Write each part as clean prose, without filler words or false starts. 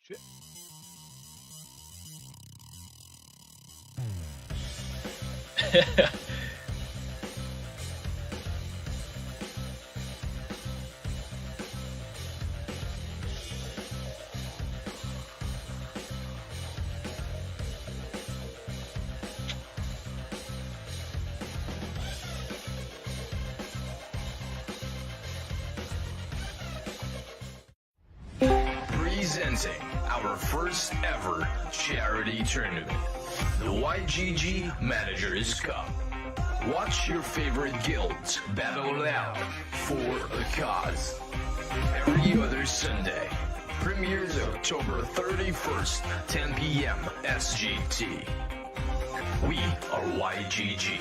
Shit. Presenting our first ever charity tournament, the YGG Managers Cup. Watch your favorite guilds battle it out for a cause. Every other Sunday. Premieres October 31st, 10 p.m. SGT. We are YGG.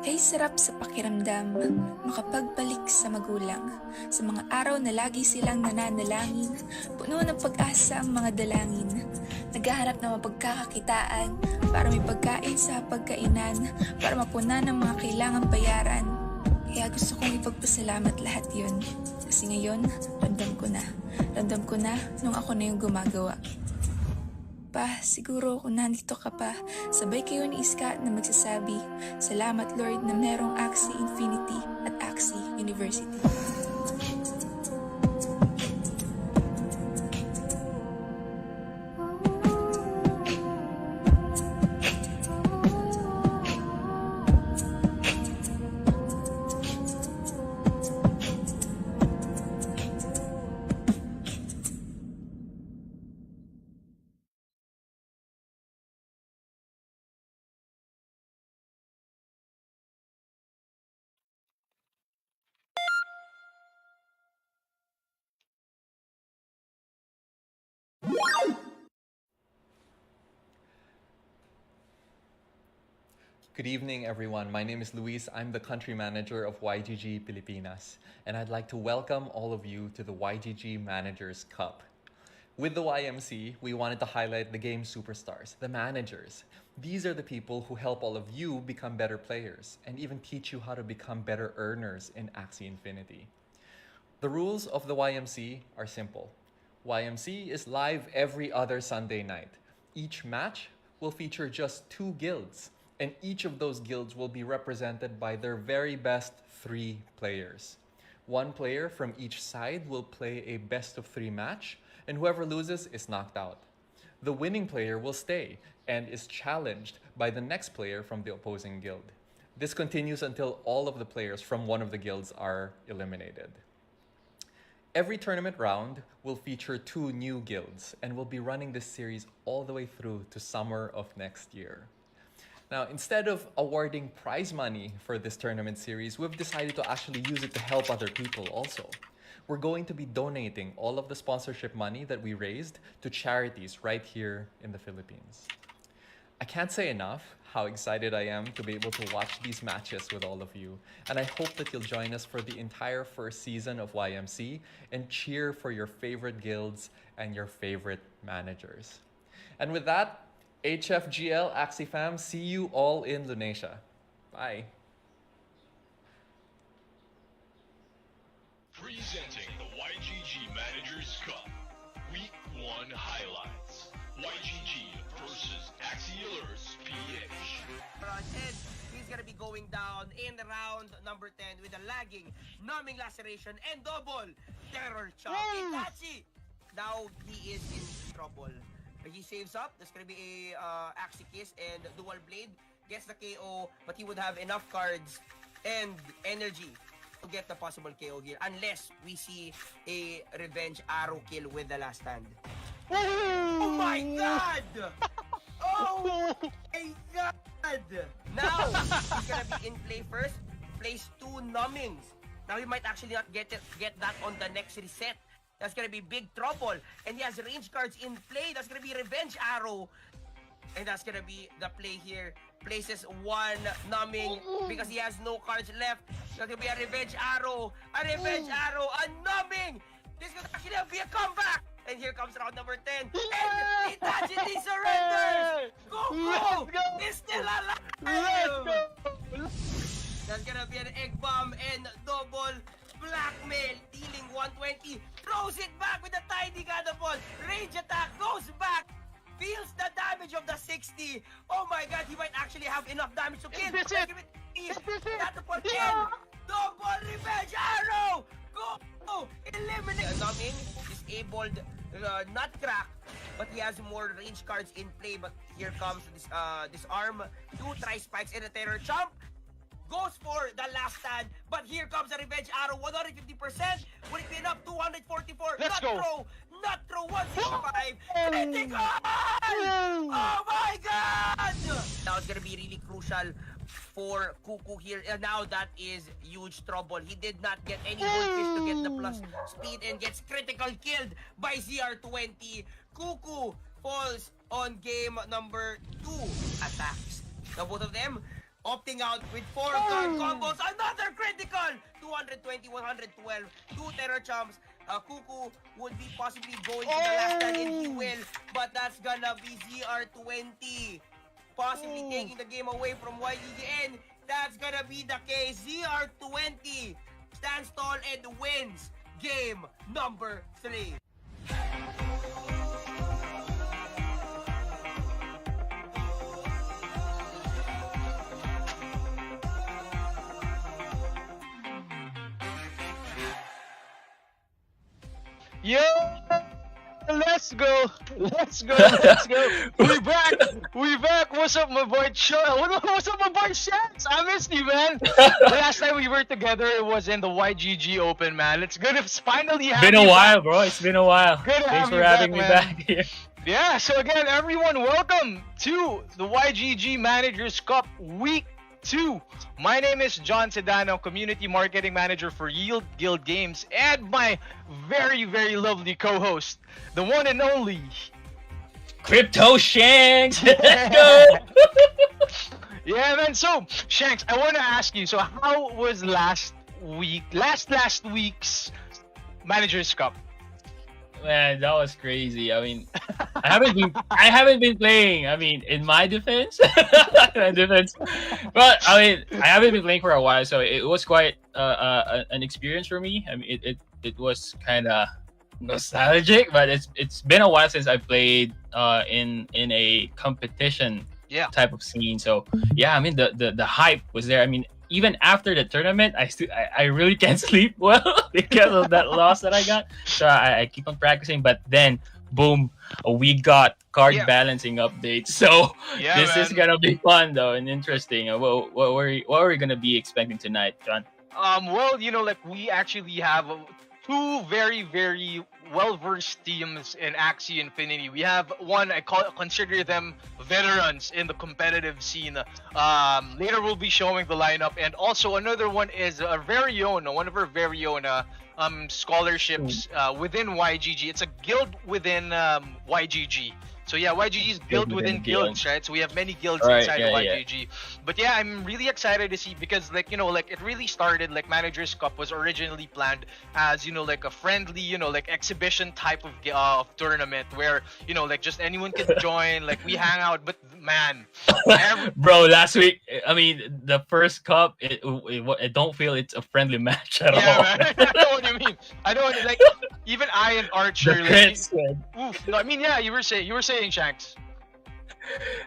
Kay sarap sa pakiramdam, makapagbalik sa magulang. Sa mga araw na lagi silang nananalangin, puno ng pag-asa ang mga dalangin. Naghahanap ng mapagkakakitaan, para may pagkain sa pagkainan, para mapunan ng mga kailangang bayaran. Kaya gusto kong ipagpasalamat lahat yun. Kasi ngayon, ramdam ko na nung ako na yung gumagawa. Pa, siguro kung nandito ka pa, sabay kayo ni Iska na magsasabi, salamat Lord na merong AxU Infinity at AxU University. Good evening, everyone. My name is Luis. I'm the country manager of YGG Pilipinas, and I'd like to welcome all of you to the YGG Managers Cup. With the YMC, we wanted to highlight the game superstars, the managers. These are the people who help all of you become better players and even teach you how to become better earners in AxU Infinity. The rules of the YMC are simple. YMC is live every other Sunday night. Each match will feature just 2 guilds, and each of those guilds will be represented by their very best 3 players. 1 player from each side will play a best-of-3 match, and whoever loses is knocked out. The winning player will stay and is challenged by the next player from the opposing guild. This continues until all of the players from one of the guilds are eliminated. Every tournament round will feature 2 new guilds, and we'll be running this series all the way through to summer of next year. Now, instead of awarding prize money for this tournament series, we've decided to actually use it to help other people also. We're going to be donating all of the sponsorship money that we raised to charities right here in the Philippines. I can't say enough how excited I am to be able to watch these matches with all of you, and I hope that you'll join us for the entire first season of YMC and cheer for your favorite guilds and your favorite managers. And with that, HFGL AxU fam, see you all in Indonesia. Bye. Presenting the YGG Managers Cup. Week 1 highlights. YGG versus AxU.EVO PH. And he's gonna be going down in round number 10 with a lagging, numbing laceration, and double terror chop. Itachi! Now he is in trouble. He saves up. There's gonna be a AxU Kiss and dual blade. Gets the KO, but he would have enough cards and energy to get the possible KO here, unless we see a revenge arrow kill with the last stand. Oh my god! Oh my god! Now, he's gonna be in play first. Plays 2 numbings. Now he might actually not get that on the next reset. That's gonna be big trouble. And he has range cards in play. That's gonna be Revenge Arrow. And that's gonna be the play here. Places one numbing because he has no cards left. There's gonna be a revenge arrow. A revenge arrow. A numbing. This could actually be a comeback. And here comes round number 10. And Itachi surrenders. Goku is still alive. That's gonna be an egg bomb and double blackmail. Dealing 120. Throws it back with a tiny catapult. Range attack goes back. Feels the damage of the 60. Oh my god, he might actually have enough damage to kill. Catapult in. Double revenge arrow. Go. Eliminate. Numbing disabled Nutcrack, but he has more range cards in play. But here comes this arm. 2 tri-spikes and a terror chomp. Goes for the last stand, but here comes a revenge arrow, 150%. Would it be enough? 244. Let's go. Not throw 165. Critical! Oh my god! Now it's gonna be really crucial for Cuckoo here. Now that is huge trouble. He did not get any goldfish to get the plus speed and gets critical killed by ZR20. Cuckoo falls on game number 2 attacks. Now both of them opting out with 4 card combos. Another critical! 220, 112. 2 terror chomps. Cuckoo would be possibly going to the last stand and he will. But that's gonna be ZR20. Possibly taking the game away from YGG. And that's gonna be the case. ZR20 stands tall and wins game number 3. Yo, let's go. We back. What's up, my boy? What's up, my boy Shanks? I missed you, man. The last time we were together, it was in the YGG Open, man. It's good to finally have Been a while, bro. It's been a while. Good to Thanks have for you having back, me man. back here. Yeah, so again, everyone, welcome to the YGG Managers Cup Week 2. My name is John Sedano, Community Marketing Manager for Yield Guild Games, and my very, very lovely co-host, the one and only Crypto Shanks. Let's go. Yeah, man. So, Shanks, I want to ask you, so how was last week's Managers Cup? Man, that was crazy. I mean, I haven't been playing. I mean, in my defense, but I mean, I haven't been playing for a while, so it was quite an experience for me. I mean, it was kind of nostalgic, but it's been a while since I played in a competition type of scene. So yeah, I mean, the hype was there. I mean, even after the tournament, I really can't sleep well because of that loss that I got. So I keep on practicing, but then boom, we got card balancing updates. So this is gonna be fun though and interesting. What were we gonna be expecting tonight, John? Well, you know, like we actually have two very, very well-versed teams in AxU Infinity. We have one, consider them veterans in the competitive scene. Later we'll be showing the lineup, and also another one is one of our very own scholarships within YGG. It's a guild within YGG. So yeah, YGG is built within guilds, right? So we have many guilds inside of YGG. But yeah, I'm really excited to see, because like, you know, like it really started, like Managers Cup was originally planned as, you know, like a friendly, you know, like exhibition type of tournament where, you know, like just anyone can join, like we hang out. But man, bro, last week, I mean, the first cup, I don't feel it's a friendly match at all. Man. I know what you mean. I know what, like even I and Archer, the crits, oof. No, I mean, yeah, you were saying Shanks.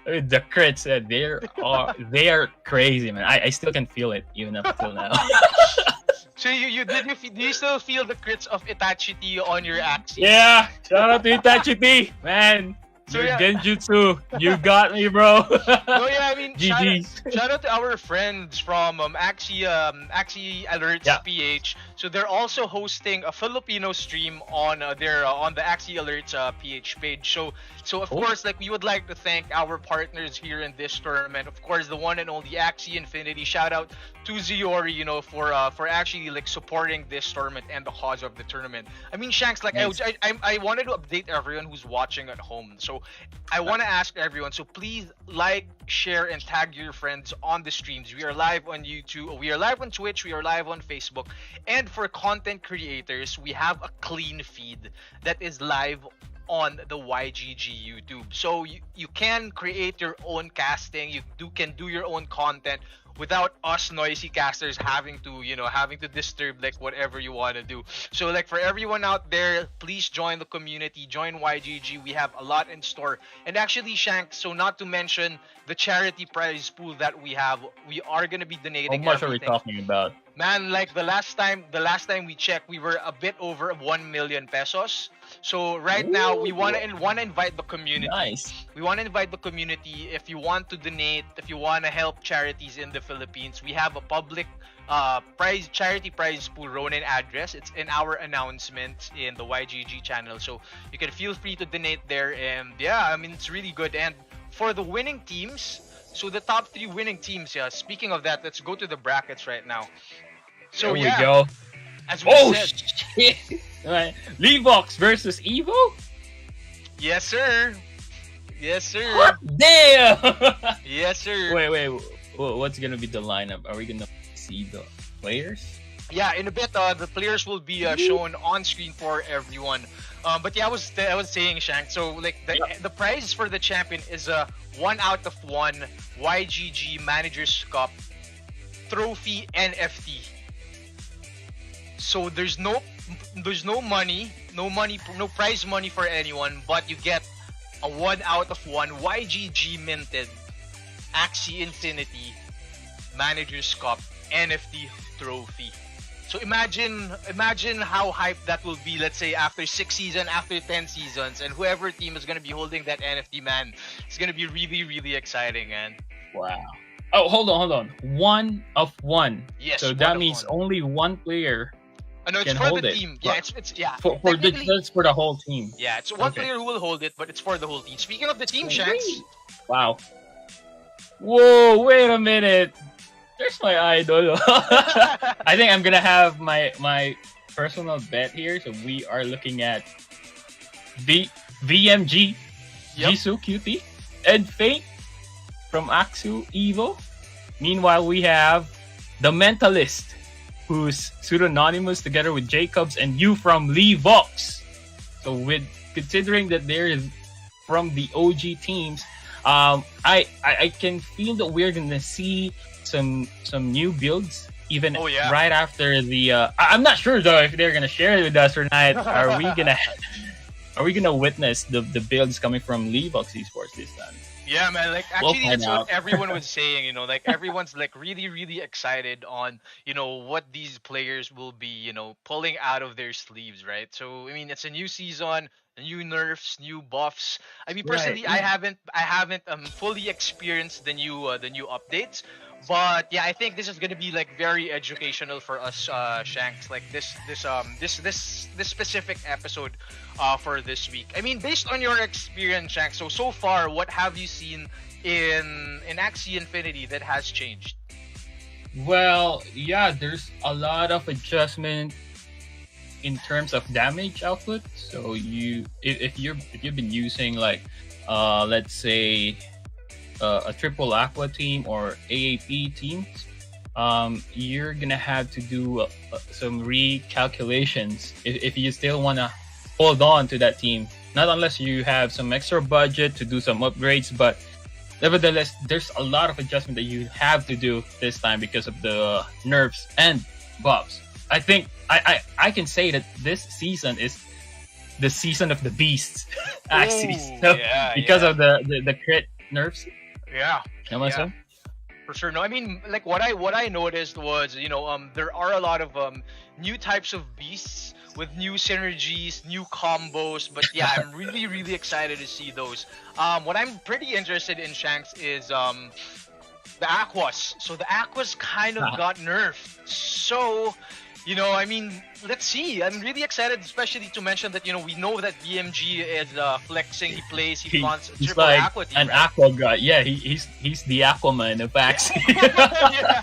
I mean, the crits, they are crazy, man. I still can feel it even up till now. So do you still feel the crits of Itachi T on your axe? Yeah, shout out to Itachi T, man. So your genjutsu, you got me, bro. No, yeah, I mean, GG's. Shout out to our friends from AxU Alerts PH. So they're also hosting a Filipino stream on the AxU Alerts PH page. So of course, like we would like to thank our partners here in this tournament. Of course, the one and only AxU Infinity. Shout out to Ziori, you know, for actually like supporting this tournament and the cause of the tournament. I mean, Shanks, like I wanted to update everyone who's watching at home. So So I want to ask everyone, so please like, share, and tag your friends on the streams. We are live on YouTube, we are live on Twitch, we are live on Facebook, and for content creators, we have a clean feed that is live on the YGG YouTube. So you can create your own casting, can do your own content without us noisy casters having to disturb like whatever you want to do. So like for everyone out there, please join the community, join YGG. We have a lot in store. And actually, Shanks, so not to mention the charity prize pool that we have, we are gonna be donating. How much are we talking about? Man, like the last time we checked, we were a bit over 1 million pesos. So right now we want to invite the community. Nice. We want to invite the community. If you want to donate, if you want to help charities in the Philippines, we have a public charity prize pool Ronin address. It's in our announcement in the YGG channel, so you can feel free to donate there. And yeah, I mean, it's really good. And for the winning teams, so the top 3 winning teams, yeah, speaking of that, let's go to the brackets right now. So there we go. As we said, shit! Right. Lev0x versus EVO? Yes, sir. Yes, sir. What? Damn! Yes, sir. Wait. What's gonna be the lineup? Are we gonna see the players? Yeah, in a bit, the players will be shown on screen for everyone. But yeah, I was saying, Shank. So like the prize for the champion is a 1 out of 1 YGG Managers Cup trophy NFT. So there's no money, no prize money for anyone, but you get a 1 out of 1 YGG minted AxU Infinity Managers Cup NFT trophy. So imagine how hyped that will be, let's say after 6 seasons, after 10 seasons, and whoever team is gonna be holding that NFT, man, it's gonna be really, really exciting, man. Wow. Oh, hold on. 1 of 1. Yes. So that means only one player. No, it's can for hold the it. team. Yeah, it's just for the whole team. Yeah, it's one player who will hold it, but it's for the whole team. Speaking of the team, Shanks. Wow. Whoa, wait a minute. There's my idol. I think I'm gonna have my personal bet here. So we are looking at VMG, Jisoo Cutie, and Fate from AxU.EVO. Meanwhile, we have the Mentalist, who's pseudonymous together with Jacobs and you from Lev0x. So with considering that they're from the OG teams, I can feel that we're gonna see some new builds even right after the I'm not sure though if they're gonna share it with us or not. Are we gonna witness the builds coming from Lev0x eSports this time? Yeah, man, like actually that's what everyone was saying, like everyone's like really, really excited on, what these players will be, pulling out of their sleeves, right? So, I mean, it's a new season, new nerfs, new buffs. I mean, personally, I haven't fully experienced the new updates, but yeah, I think this is gonna be like very educational for us, Shanks. Like this specific episode, for this week. I mean, based on your experience, Shanks. So far, what have you seen in AxU Infinity that has changed? Well, yeah, there's a lot of adjustment in terms of damage output. So if you've been using like let's say a triple aqua team or AAP teams, you're gonna have to do some recalculations if you still wanna hold on to that team. Not unless you have some extra budget to do some upgrades, but nevertheless, there's a lot of adjustment that you have to do this time because of the nerfs and buffs. I think I can say that this season is the season of the beasts, actually. Because of the crit nerfs. Yeah. Am I saying? For sure. No, I mean, like what I noticed was, there are a lot of new types of beasts with new synergies, new combos. But yeah, I'm really, really excited to see those. What I'm pretty interested in, Shanks, is the Aquas. So the Aquas kind of got nerfed. So, I mean, let's see. I'm really excited, especially to mention that, we know that BMG is flexing. He wants a triple like Aqua team, an right? Aqua guy. Yeah, he's the Aquaman of AxU. Yeah.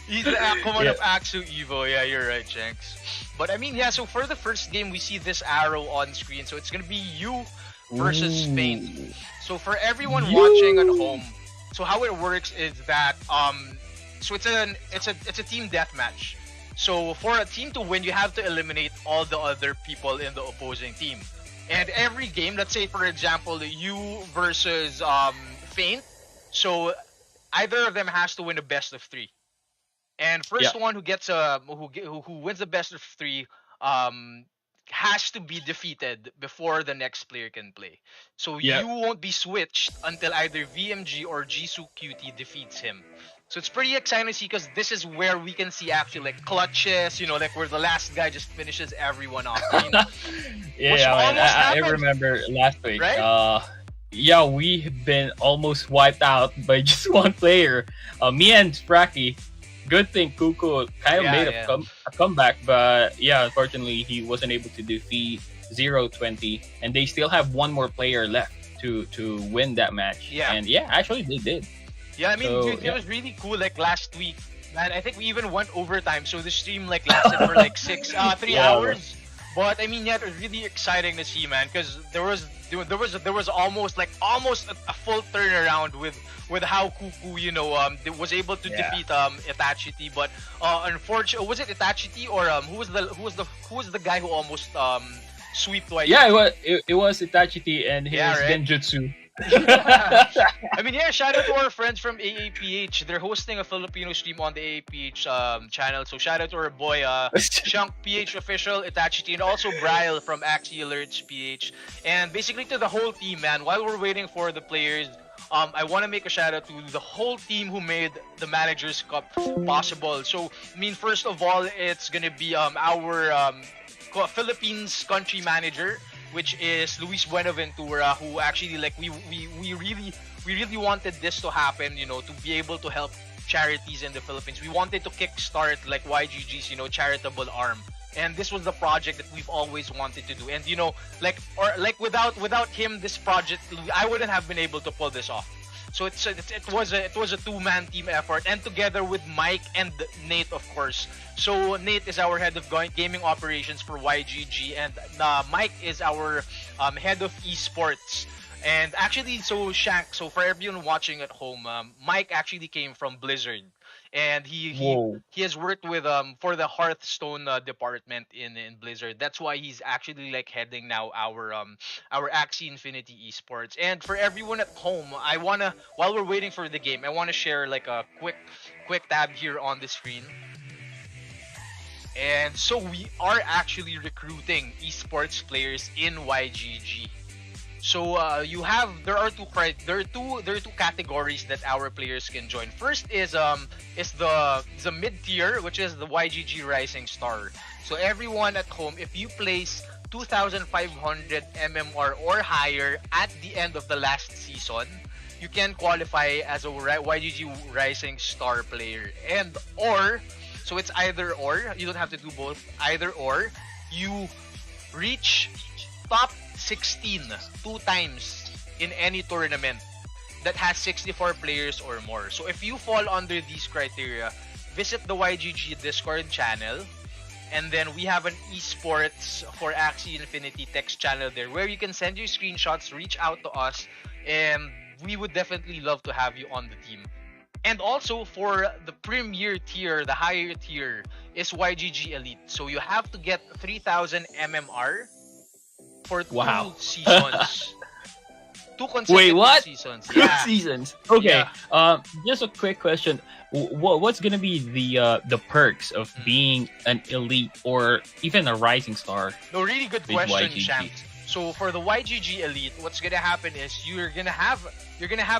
He's the Aquaman of AxU.EVO. Yeah, you're right, Shanks. But I mean, yeah, so for the first game, we see this arrow on screen. So it's going to be you versus Faint. Ooh. So for everyone watching at home, so how it works is that so it's a team deathmatch. So for a team to win, you have to eliminate all the other people in the opposing team. And every game, let's say for example, you versus Faint. So either of them has to win a best of 3. And first one who gets who wins the best of 3 um has to be defeated before the next player can play. So you won't be switched until either VMG or Jisoo QT defeats him. So it's pretty exciting to see because this is where we can see actually like clutches, like where the last guy just finishes everyone off. I remember last week. Right? We've been almost wiped out by just one player. Me and Spracky. Good thing Kuko kind of made a comeback, but unfortunately he wasn't able to defeat 0-20, and they still have one more player left to win that match. And actually they did. Dude, it was really cool. Like last week, man, I think we even went overtime, so the stream like lasted for like 3 hours. But I mean, it was really exciting to see, man, because there was almost a full turnaround with how Kuku was able to defeat Itachi. But unfortunately, was it Itachi or who was the guy who almost swept YGG? Yeah, it was Itachi and his Genjutsu. Shout out to our friends from AAPH. They're hosting a Filipino stream on the AAPH channel. So shout out to our boy Shanks PH official, Itachi, and also Bryle from AxU.EVO PH. And basically to the whole team, man, while we're waiting for the players, I want to make a shout out to the whole team who made the Managers Cup possible. So, first of all, it's gonna be our Philippines country manager, which is Luis Buenaventura, who actually we really wanted this to happen, to be able to help charities in the Philippines. We wanted to kickstart like YGG's, charitable arm. And this was the project that we've always wanted to do. And without him, this project, I wouldn't have been able to pull this off. So it was a two-man team effort, and together with Mike and Nate, of course. So Nate is our head of gaming operations for YGG, and Mike is our head of eSports. And actually, so Shanks, so for everyone watching at home, Mike actually came from Blizzard, and he has worked with for the Hearthstone department in Blizzard. That's why he's actually like heading now our Axie Infinity Esports. And for everyone at home, while we're waiting for the game, I wanna share like a quick tab here on the screen. And so we are actually recruiting esports players in YGG. So there are two categories that our players can join. First is the mid tier, which is the YGG Rising Star. So everyone at home, if you place 2,500 MMR or higher at the end of the last season, you can qualify as a YGG Rising Star player. So it's either or. You don't have to do both. Either or, you reach top 16 2 times in any tournament that has 64 players or more. So if you fall under these criteria, visit the YGG Discord channel, and then we have an esports for Axie Infinity text channel there where you can send your screenshots, reach out to us, and we would definitely love to have you on the team. And also for the premier tier, the higher tier, is YGG Elite. So you have to get 3,000 MMR for 2 seasons. 2 consecutive seasons. 2 seasons. Okay. Just a quick question. What's gonna be the perks of being an elite or even a rising star? No, really good question, Shanks. So for the YGG Elite, what's gonna happen is you're gonna have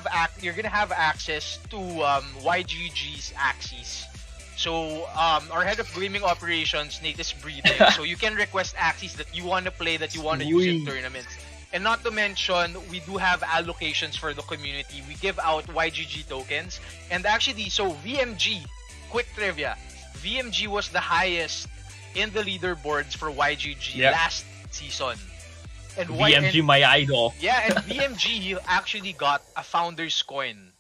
access to YGG's Axies. So our head of gaming operations, Nate, is breathing. So you can request Axies that you want to play, that you want to use in tournaments. And not to mention, we do have allocations for the community. We give out YGG tokens. And actually, so VMG, quick trivia, VMG was the highest in the leaderboards for YGG last season. And VMG, my idol. Yeah, and VMG actually got a Founder's Coin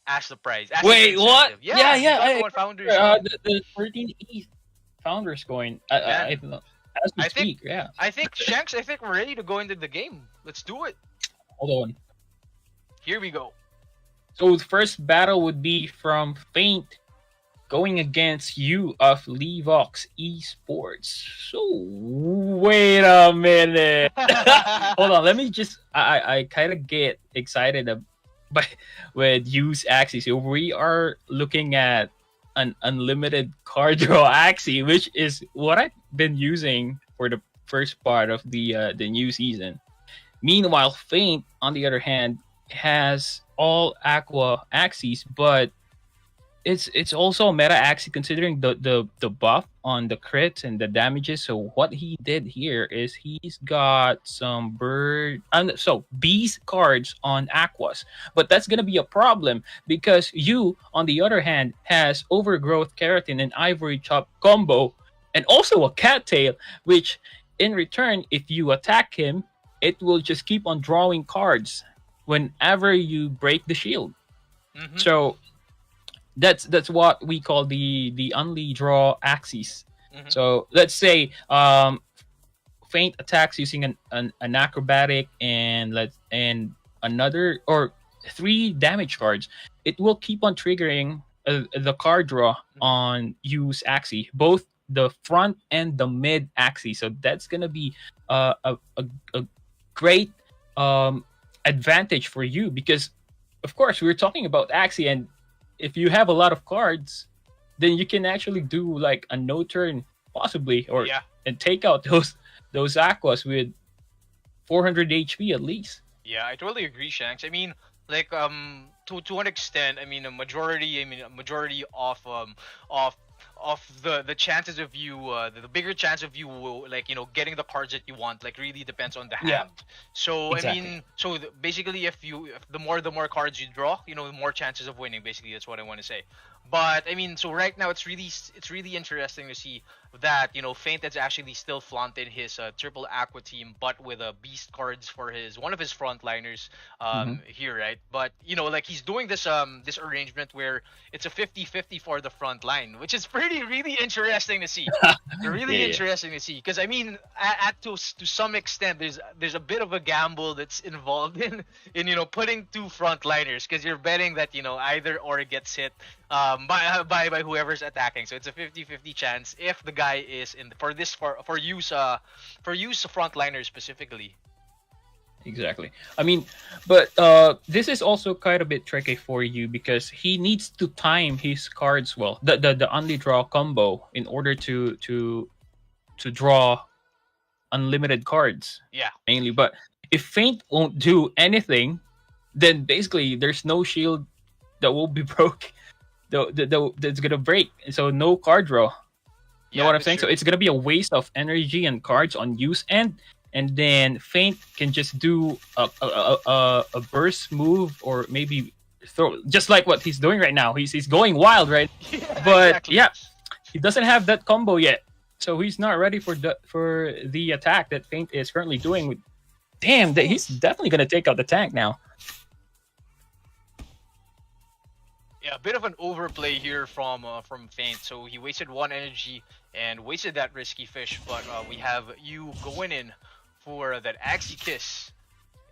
as the prize. Wait, what? Yeah. The 13 ETH Founder's Coin. I don't know. as we I think speak. Yeah. I think Shanks, I think we're ready to go into the game. Let's do it. Hold on. Here we go. So the first battle would be from Faint going against you of Lev0x eSports. So wait a minute. Hold on. Let me just. I kind of get excited by with use Axie. So we are looking at an unlimited card draw Axie, which is what I've been using for the first part of the new season. Meanwhile, Faint, on the other hand, has all Aqua Axies, but it's also a meta Axie considering the buff on the crits and the damages. So what he did here is he's got some beast cards on Aquas, but that's gonna be a problem because you, on the other hand, has Overgrowth Keratin and Ivory Chop combo, and also a Cattail, which in return, if you attack him, it will just keep on drawing cards whenever you break the shield. Mhm. So that's what we call the only draw axes. Mhm. So let's say Faint attacks using an acrobatic and another or 3 damage cards. It will keep on triggering the card draw on use axis, both the front and the mid axis. So that's gonna be a great advantage for you because, of course, we're talking about axis, and if you have a lot of cards, then you can actually do like a no turn possibly, or Yeah. and take out those aquas with 400 HP at least. Yeah, I totally agree, Shanks. I mean, like to an extent, I mean a majority of the chances of you the bigger chance of you like getting the cards that you want like really depends on the hand. Yeah. So Exactly. I mean, so basically if the more cards you draw, the more chances of winning. Basically, that's what I want to say. But I mean, so right now it's really interesting to see that Faint has actually still flaunted his triple aqua team, but with beast cards for one of his frontliners here, right? But like he's doing this arrangement where it's a 50-50 for the front line, which is really interesting to see. Really Yeah. interesting to see because I mean, to some extent, there's a bit of a gamble that's involved in putting 2 frontliners because you're betting that either or gets hit by whoever's attacking. So it's a 50-50 chance if the guy is for use frontliner specifically. Exactly. I mean, but this is also quite a bit tricky for you because he needs to time his cards well. The only draw combo in order to draw unlimited cards Yeah. mainly. But if Faint won't do anything, then basically there's no shield that will be broke. That's gonna break. So no card draw. You know what I'm that's saying? So true. it's gonna be a waste of energy and cards on use and then Faint can just do a burst move or maybe throw just like what he's doing right now. He's going wild, right? Yeah, But exactly. yeah, he doesn't have that combo yet, so he's not ready for the attack that Faint is currently doing. Damn, that he's definitely gonna take out the tank now. Yeah, a bit of an overplay here from Faint. So he wasted 1 energy and wasted that risky fish, but we have you going in for that Axie Kiss.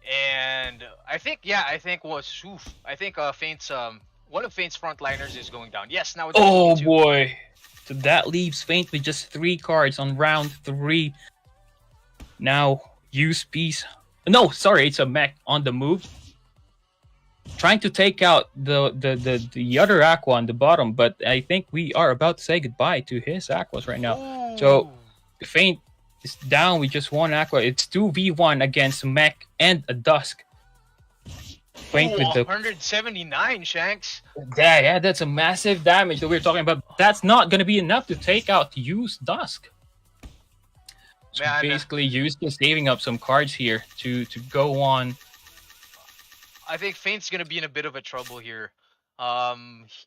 And I think Faint's one of Faint's frontliners is going down. Yes, now it's Oh only 2. boy, so that leaves Faint with just 3 cards on round 3. Now use piece. No, sorry, it's a mech on the move, trying to take out the other aqua on the bottom. But I think we are about to say goodbye to his aquas right now. So Faint is down with just 1 aqua. It's 2v1 against mech and a dusk. Faint with the 179, Shanks. yeah, that's a massive damage that we're talking about. That's not gonna be enough to take out use dusk. So Man. basically, use is saving up some cards here to go on. I think Faint's gonna be in a bit of a trouble here.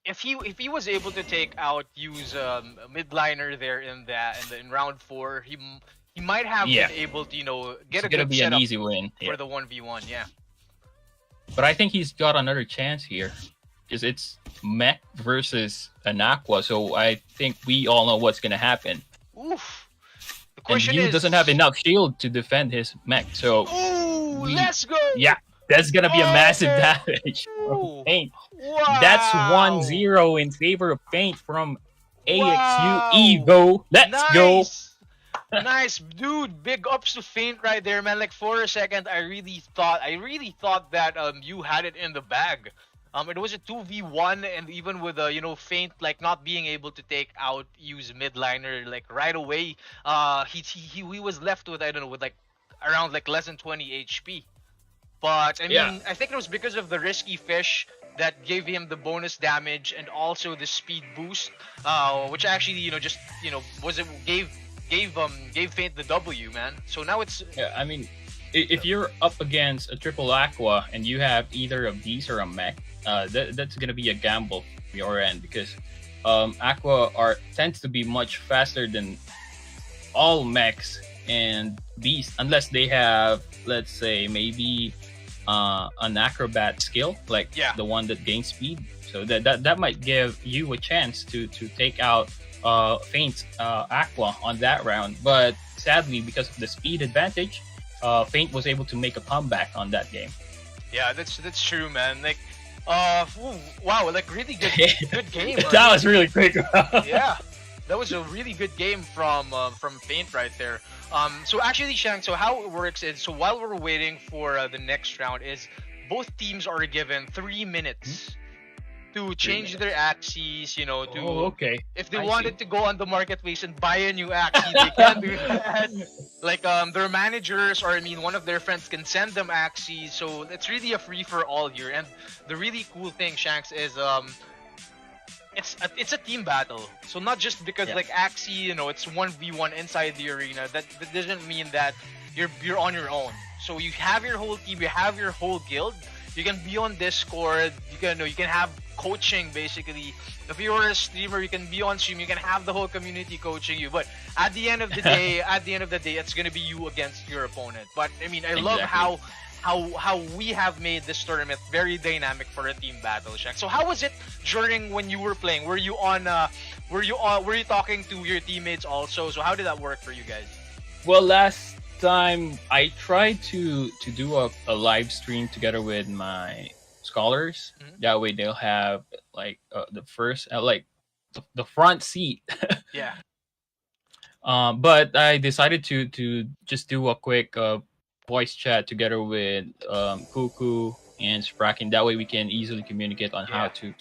If he was able to take out use a midliner there in round 4, he might have Yeah. been able to It's get a gonna good be an setup easy win. for the 1v1. Yeah. But I think he's got another chance here because it's mech versus an aqua. So I think we all know what's gonna happen. Oof. The question Yu is, doesn't have enough shield to defend his mech. So Ooh, we- let's go. yeah, that's gonna be a massive Okay. damage from Ooh. Paint. Wow. That's 1-0 in favor of Paint from Wow. AxU.EVO. Let's go. Nice. Nice, dude. Big ups to Faint right there, man. Like for a second, I really thought that you had it in the bag. It was a 2v1, and even with Faint like not being able to take out Yu's midliner like right away, he was left with, I don't know, with like around like less than 20 HP. But I mean, Yeah. I think it was because of the risky fish that gave him the bonus damage and also the speed boost, which actually gave Faint the W, man. So now it's Yeah, I mean, if you're up against a triple aqua and you have either of these or a mech, that's gonna be a gamble from your end because aqua tends to be much faster than all mechs and beast, unless they have, let's say, maybe an acrobat skill like the one that gains speed. So that might give you a chance to take out Faint's aqua on that round. But sadly, because of the speed advantage, Faint was able to make a comeback on that game. yeah, that's true, man. Like, wow, like really good game. That was really quick. Yeah, that was a really good game from Faint right there. So actually, Shanks, so how it works is, so while we're waiting for the next round, is both teams are given 3 minutes to change their axes, to okay. if they I wanted see. to go on the marketplace and buy a new axis, they can do that. Like their managers, or I mean one of their friends, can send them axes, so it's really a free for all here. And the really cool thing, Shanks, is it's a team battle. So not just because like Axie, it's 1v1 inside the arena. That doesn't mean that you're on your own. So you have your whole team, you have your whole guild. You can be on Discord. You can have coaching basically. If you're a streamer, you can be on stream. You can have the whole community coaching you. But at the end of the day, it's gonna be you against your opponent. But I mean, I love how we have made this tournament very dynamic for a team battle, Shaq. So how was it during when you were playing? Were you talking to your teammates also? So how did that work for you guys? Well, last time I tried to do a live stream together with my scholars. That way they'll have like the first the front seat. Yeah. But I decided to just do a quick voice chat together with Cuckoo and Spracken. That way we can easily communicate on how to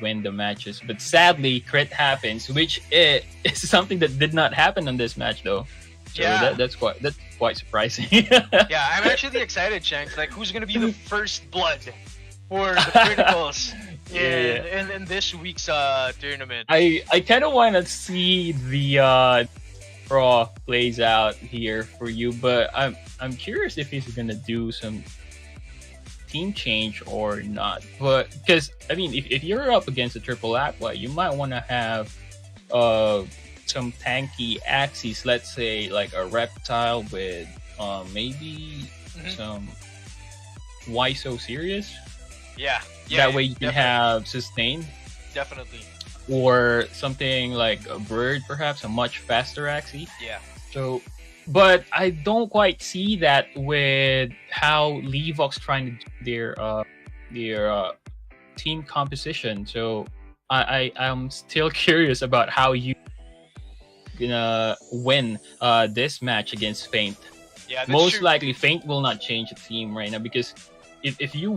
win the matches. But sadly, crit happens, which is something that did not happen on this match though. So that's quite surprising. Yeah, I'm actually excited, Shanks. Like, who's gonna be the first blood for the criticals in this week's tournament? I kind of want to see the draw plays out here for you, but I'm curious if he's gonna do some team change or not. But because I mean, if you're up against a triple aqua, you might want to have some tanky axes. Let's say like a reptile with maybe some why so serious. Yeah. That way you can have sustain. Definitely. Or something like a bird, perhaps a much faster axie. Yeah. So, but I don't quite see that with how Lev0x trying to do their team composition. So I'm still curious about how you gonna win this match against Faint. Yeah. Most likely Faint will not change the team right now, because if you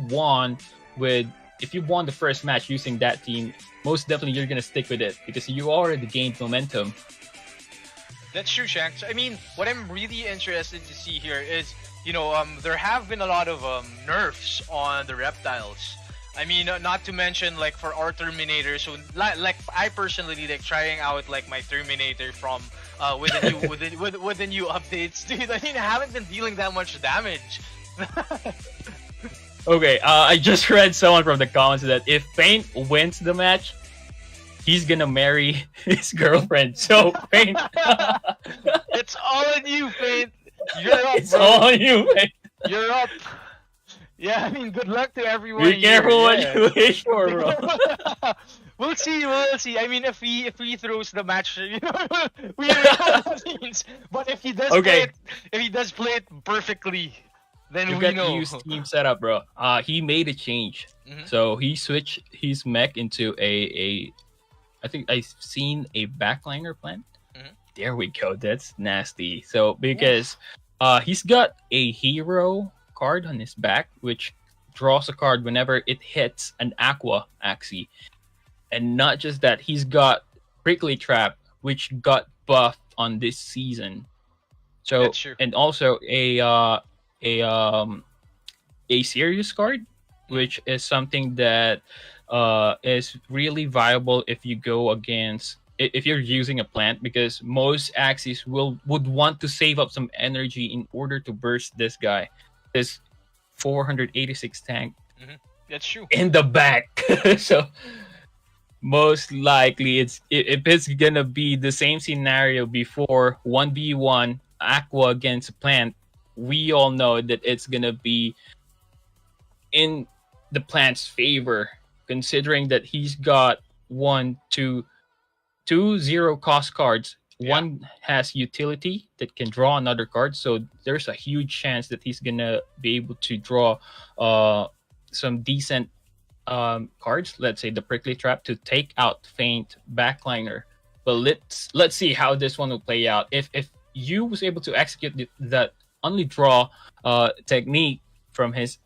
won the first match using that team, most definitely you're gonna stick with it because you already gained momentum. That's true, Shanks. I mean, what I'm really interested to see here is, there have been a lot of nerfs on the reptiles. I mean, not to mention like for our Terminator. So like I personally like trying out like my Terminator from with the new updates, dude. I mean, I haven't been dealing that much damage. Okay, I just read someone from the comments that if Faint wins the match, he's gonna marry his girlfriend. So Faint, it's all on you, Faint. You're up, it's bro. all on you, Faint. You're up. Yeah, I mean, good luck to everyone. Be careful what you wish for, bro. We'll see. We'll see. I mean, if he throws the match, we know what it means. But if he does play it perfectly, then You've we got know. to use team setup, bro. He made a change. So he switched his mech into a I think I've seen a backliner plant. There we go. That's nasty. So because he's got a hero card on his back, which draws a card whenever it hits an aqua axie. And not just that, he's got Prickly Trap, which got buffed on this season. So and also a serious card, which is something that is really viable if you go against if you're using a plant, because most axies would want to save up some energy in order to burst this guy. This 486 tank. That's true. In the back. So most likely if it's gonna be the same scenario before 1v1 aqua against a plant, we all know that it's gonna be in the plant's favor, considering that he's got 2 zero cost cards. One has utility that can draw another card, so there's a huge chance that he's gonna be able to draw some decent cards. Let's say the Prickly Trap to take out Feint backliner. But let's see how this one will play out. If you was able to execute that only draw technique from his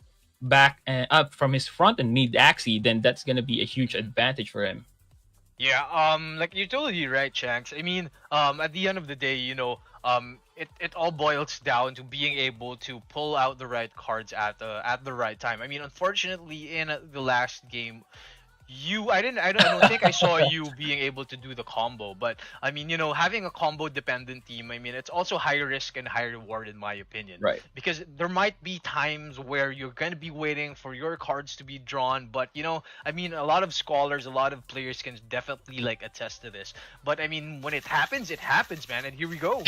back and up from his front and mid axie, then that's gonna be a huge advantage for him. Yeah, like you're totally right, Shanks. I mean, at the end of the day, it all boils down to being able to pull out the right cards at the right time. I mean, unfortunately, in the last game, I don't think I saw you being able to do the combo. But I mean, having a combo dependent team, I mean, it's also high risk and high reward in my opinion. Right. Because there might be times where you're gonna be waiting for your cards to be drawn, but I mean, a lot of scholars, a lot of players can definitely like attest to this. But I mean, when it happens, man. And here we go.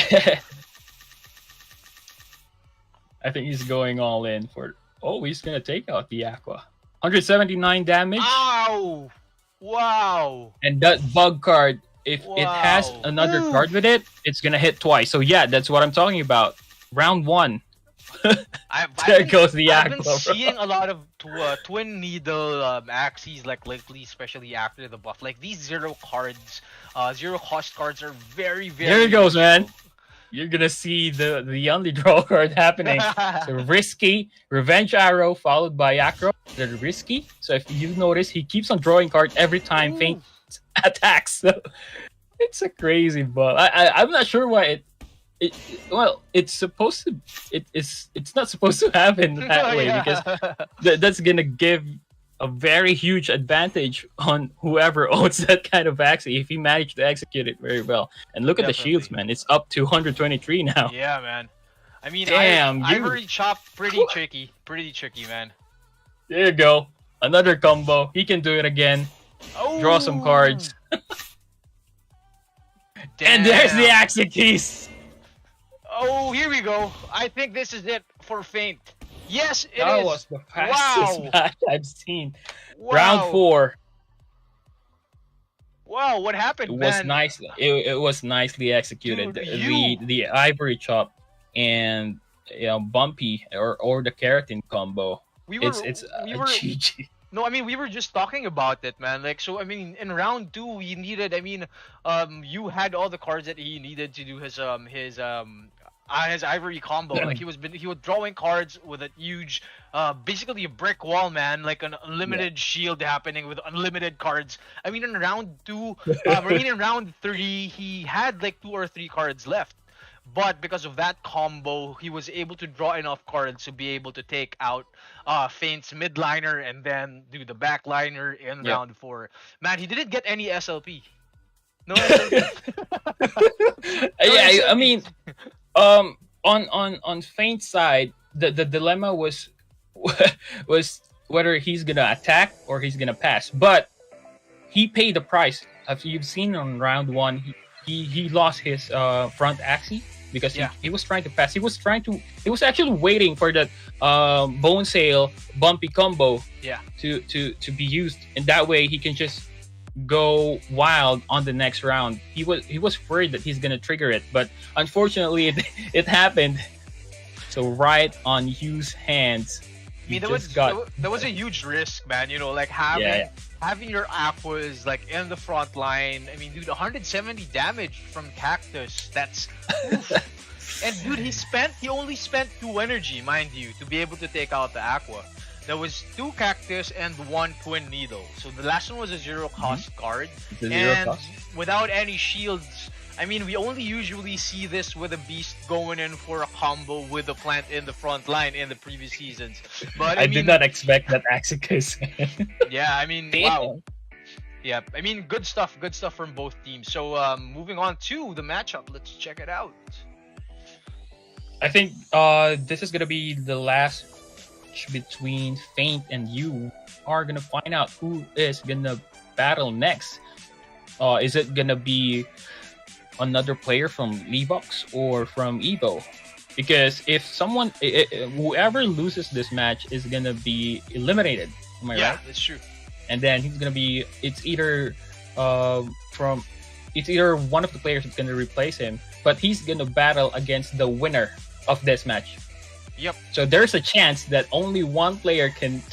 I think he's going all in for. Oh, he's gonna take out the aqua. 179 damage. Ow! Wow! And that bug card, if it has another card with it, it's gonna hit twice. So yeah, that's what I'm talking about. Round 1. There goes the aqua. I've been seeing a lot of twin needle axes like lately, especially after the buff. Like these zero cost cards are very, very. There it goes, man. You're gonna see the only draw card happening. So risky, revenge arrow followed by acro. They're risky. So if you notice, he keeps on drawing cards every time Feint attacks. So it's a crazy buff. I'm not sure why it's supposed to. It's not supposed to happen that way because that's gonna give a very huge advantage on whoever owns that kind of axie if he managed to execute it very well. And look at the shields, man. It's up to 123 now. Yeah, man. I mean, damn, Ivory Chop, pretty tricky, man. There you go. Another combo. He can do it again. Draw some cards. And there's the axie keys. Oh, here we go. I think this is it for Feint. Yes, it is. That was the fastest match I've seen. Wow. Round 4. Wow, what happened, It man? was nice. It was nicely executed. Dude, the Ivory Chop and Bumpy or the Keratin combo. It's GG. No, I mean, we were just talking about it, man. Like, so I mean, in round 2, we needed. I mean, you had all the cards that he needed to do his Ivory combo. Like he was drawing cards with a huge, basically a brick wall, man. Like an unlimited shield happening with unlimited cards. I mean, in round 2, in round 3, he had like 2 or 3 cards left. But because of that combo, he was able to draw enough cards to be able to take out Feint's midliner and then do the backliner in round 4. Man, he didn't get any SLP. No SLP. Yeah, I mean, on Feint's side, the dilemma was whether he's gonna attack or he's gonna pass. But he paid the price. As you've seen on round 1, he lost his front axie because he was trying to pass. He was actually waiting for that bone sail bumpy combo to be used, and that way he can just go wild on the next round. He was worried that he's gonna trigger it, but unfortunately, it happened. So right on Hugh's hands, I mean, that was a huge risk, man. You know, like having your aquas like in the front line. I mean, dude, 170 damage from Cactus. That's oof. And dude, he only spent 2 energy, mind you, to be able to take out the aqua. There was 2 Cactus and 1 Twin Needle. So the last one was a 0-cost card. And without any shields, I mean, we only usually see this with a Beast going in for a combo with a plant in the front line in the previous seasons. But I mean, did not expect that Axicus. Yeah, I mean, wow. Yeah, I mean, good stuff from both teams. So moving on to the matchup, let's check it out. I think this is gonna be the last between Feint and you. Are gonna find out who is gonna battle next. Is it gonna be another player from Lev0x or from EVO? Because if someone, whoever loses this match is gonna be eliminated. Am I right? Yeah, that's true. And then he's gonna be. It's either one of the players that's gonna replace him, but he's gonna battle against the winner of this match. Yep. So there's a chance that only one player can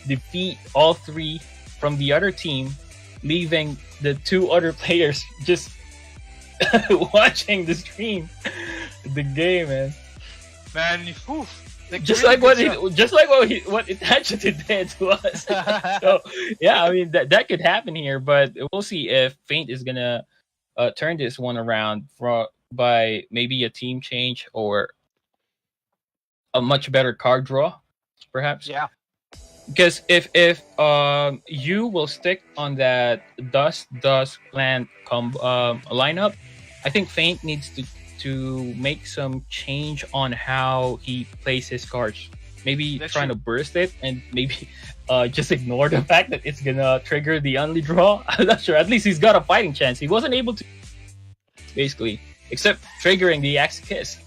defeat all 3 from the other team, leaving the 2 other players just watching the stream, the game, man. Man, whew, just like what Itachi did to us. So yeah, I mean that could happen here, but we'll see if Feint is gonna turn this one around by maybe a team change or a much better card draw, perhaps. Yeah. Because if you will stick on that dust plant lineup, I think Feint needs to make some change on how he plays his cards. Maybe trying to burst it and maybe just ignore the fact that it's gonna trigger the only draw. I'm not sure. At least he's got a fighting chance. He wasn't able to, basically, except triggering the Axe Kiss.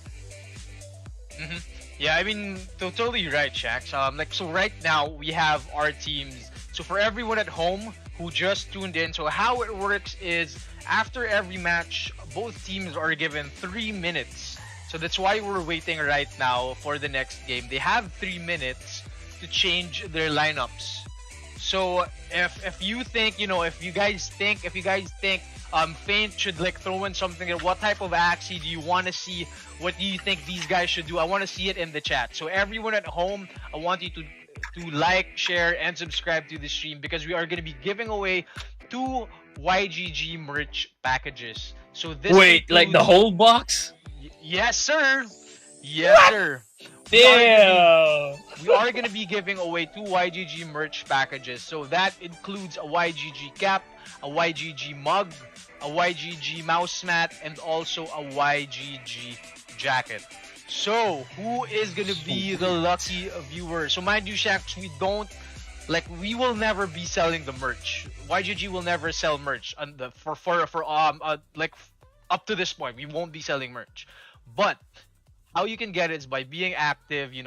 Mm-hmm. Yeah, I mean, totally right, Shanks. So right now we have our teams. So for everyone at home who just tuned in, so how it works is after every match, both teams are given 3 minutes. So that's why we're waiting right now for the next game. They have 3 minutes to change their lineups. So if you think, if you guys think Feint should like throw in something, what type of Axie do you want to see? What do you think these guys should do? I want to see it in the chat. So everyone at home, I want you to like, share, and subscribe to the stream because we are going to be giving away 2 YGG merch packages. So this like the whole box? Yes, sir. Yes, what? Sir. Damn. We are going to be giving away 2 YGG merch packages. So that includes a YGG cap, a YGG mug, a YGG mouse mat, and also a YGG jacket. So who is going to be the lucky viewer? So mind you, Shanks, we will never be selling the merch. YGG will never sell merch up to this point. We won't be selling merch. But how you can get it is by being active, you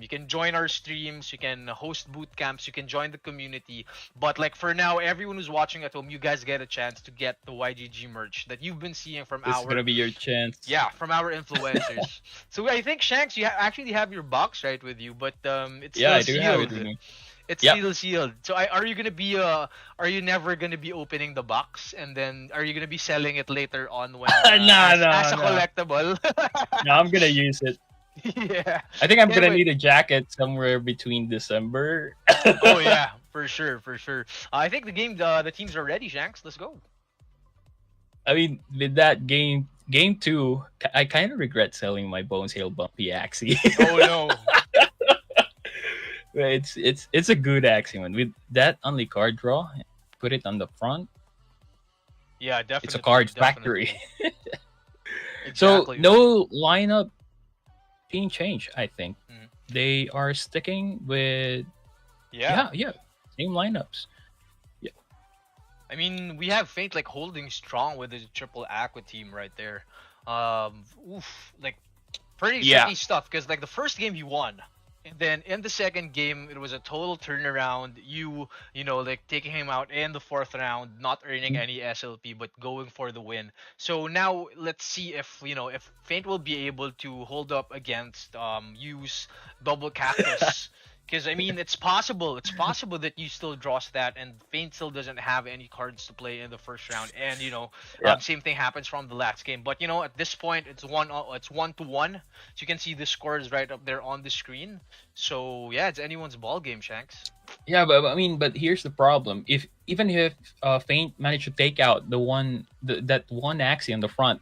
can join our streams, you can host boot camps, you can join the community. But for now, everyone who's watching at home, you guys get a chance to get the YGG merch that you've been seeing from This is gonna be your chance. Yeah, from our influencers. So I think, Shanks, you actually have your box right with you, but it's still I do sealed. have it with me. It's still sealed. So are you gonna be are you never gonna be opening the box and then are you gonna be selling it later on when as a collectible? No, I'm gonna use it. Yeah. I think I'm gonna need a jacket somewhere between December. Oh yeah, for sure. I think the teams are ready, Shanks. Let's go. I mean, with that game 2, I kind of regret selling my Bones Hail Bumpy Axie. Oh no. It's a good Axie, man. With that only card draw, put it on the front. Yeah, definitely. It's a card factory. Exactly. So no lineup being changed, I think. They are sticking with yeah, same lineups. Yeah. I mean, we have Feint holding strong with the triple Aqua team right there. Pretty tricky stuff because the first game he won. And then in the second game, it was a total turnaround. Like taking him out in the fourth round, not earning any SLP, but going for the win. So now let's see if Feint will be able to hold up against use double cactus. Because I mean, it's possible. It's possible that you still draws that, and Feint still doesn't have any cards to play in the first round. And same thing happens from the last game. But at this point, it's 1-1. So you can see the scores right up there on the screen. So yeah, it's anyone's ball game, Shanks. Yeah, but here's the problem. Even if Feint managed to take out that one Axie on the front,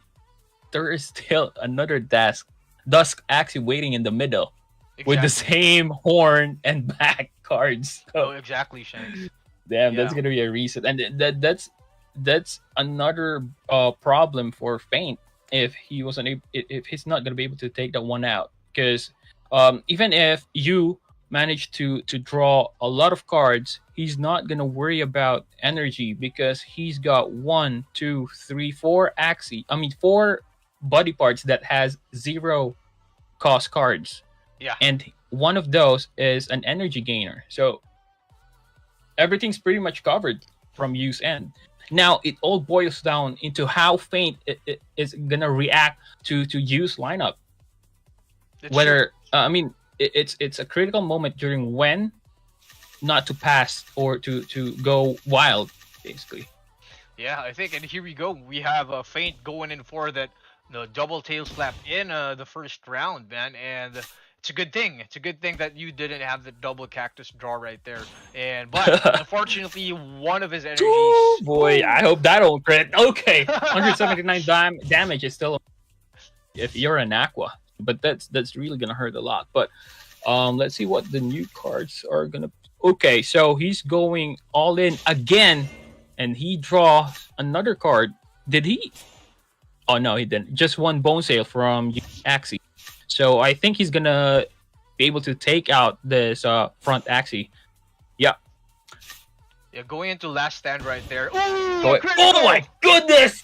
there is still another Dusk Axie waiting in the middle. Exactly. With the same horn and back cards. So, exactly, Shanks. Damn, that's gonna be a reset, and that's another problem for Feint if he's not gonna be able to take that one out. Because even if you manage to draw a lot of cards, he's not gonna worry about energy because he's got 4 body parts that has 0 cost cards. Yeah. And one of those is an energy gainer. So everything's pretty much covered from use end. Now it all boils down into how Feint is gonna react to use lineup. Whether it's a critical moment during when not to pass or to go wild, basically. Yeah, I think, and here we go. We have a Feint going in for that double tail slap in the first round, man, and it's a good thing. It's a good thing that you didn't have the double cactus draw right there. But unfortunately, one of his energies. Oh boy, I hope that don't crit. Okay, 179 damage is still if you're an Aqua, but that's really gonna hurt a lot. But let's see what the new cards are gonna. Okay, so he's going all in again, and he draws another card. Did he? Oh no, he didn't. Just one bone sale from Axie. So I think he's gonna be able to take out this front Axie. Yeah. Yeah, going into last stand right there. Ooh, oh my goodness!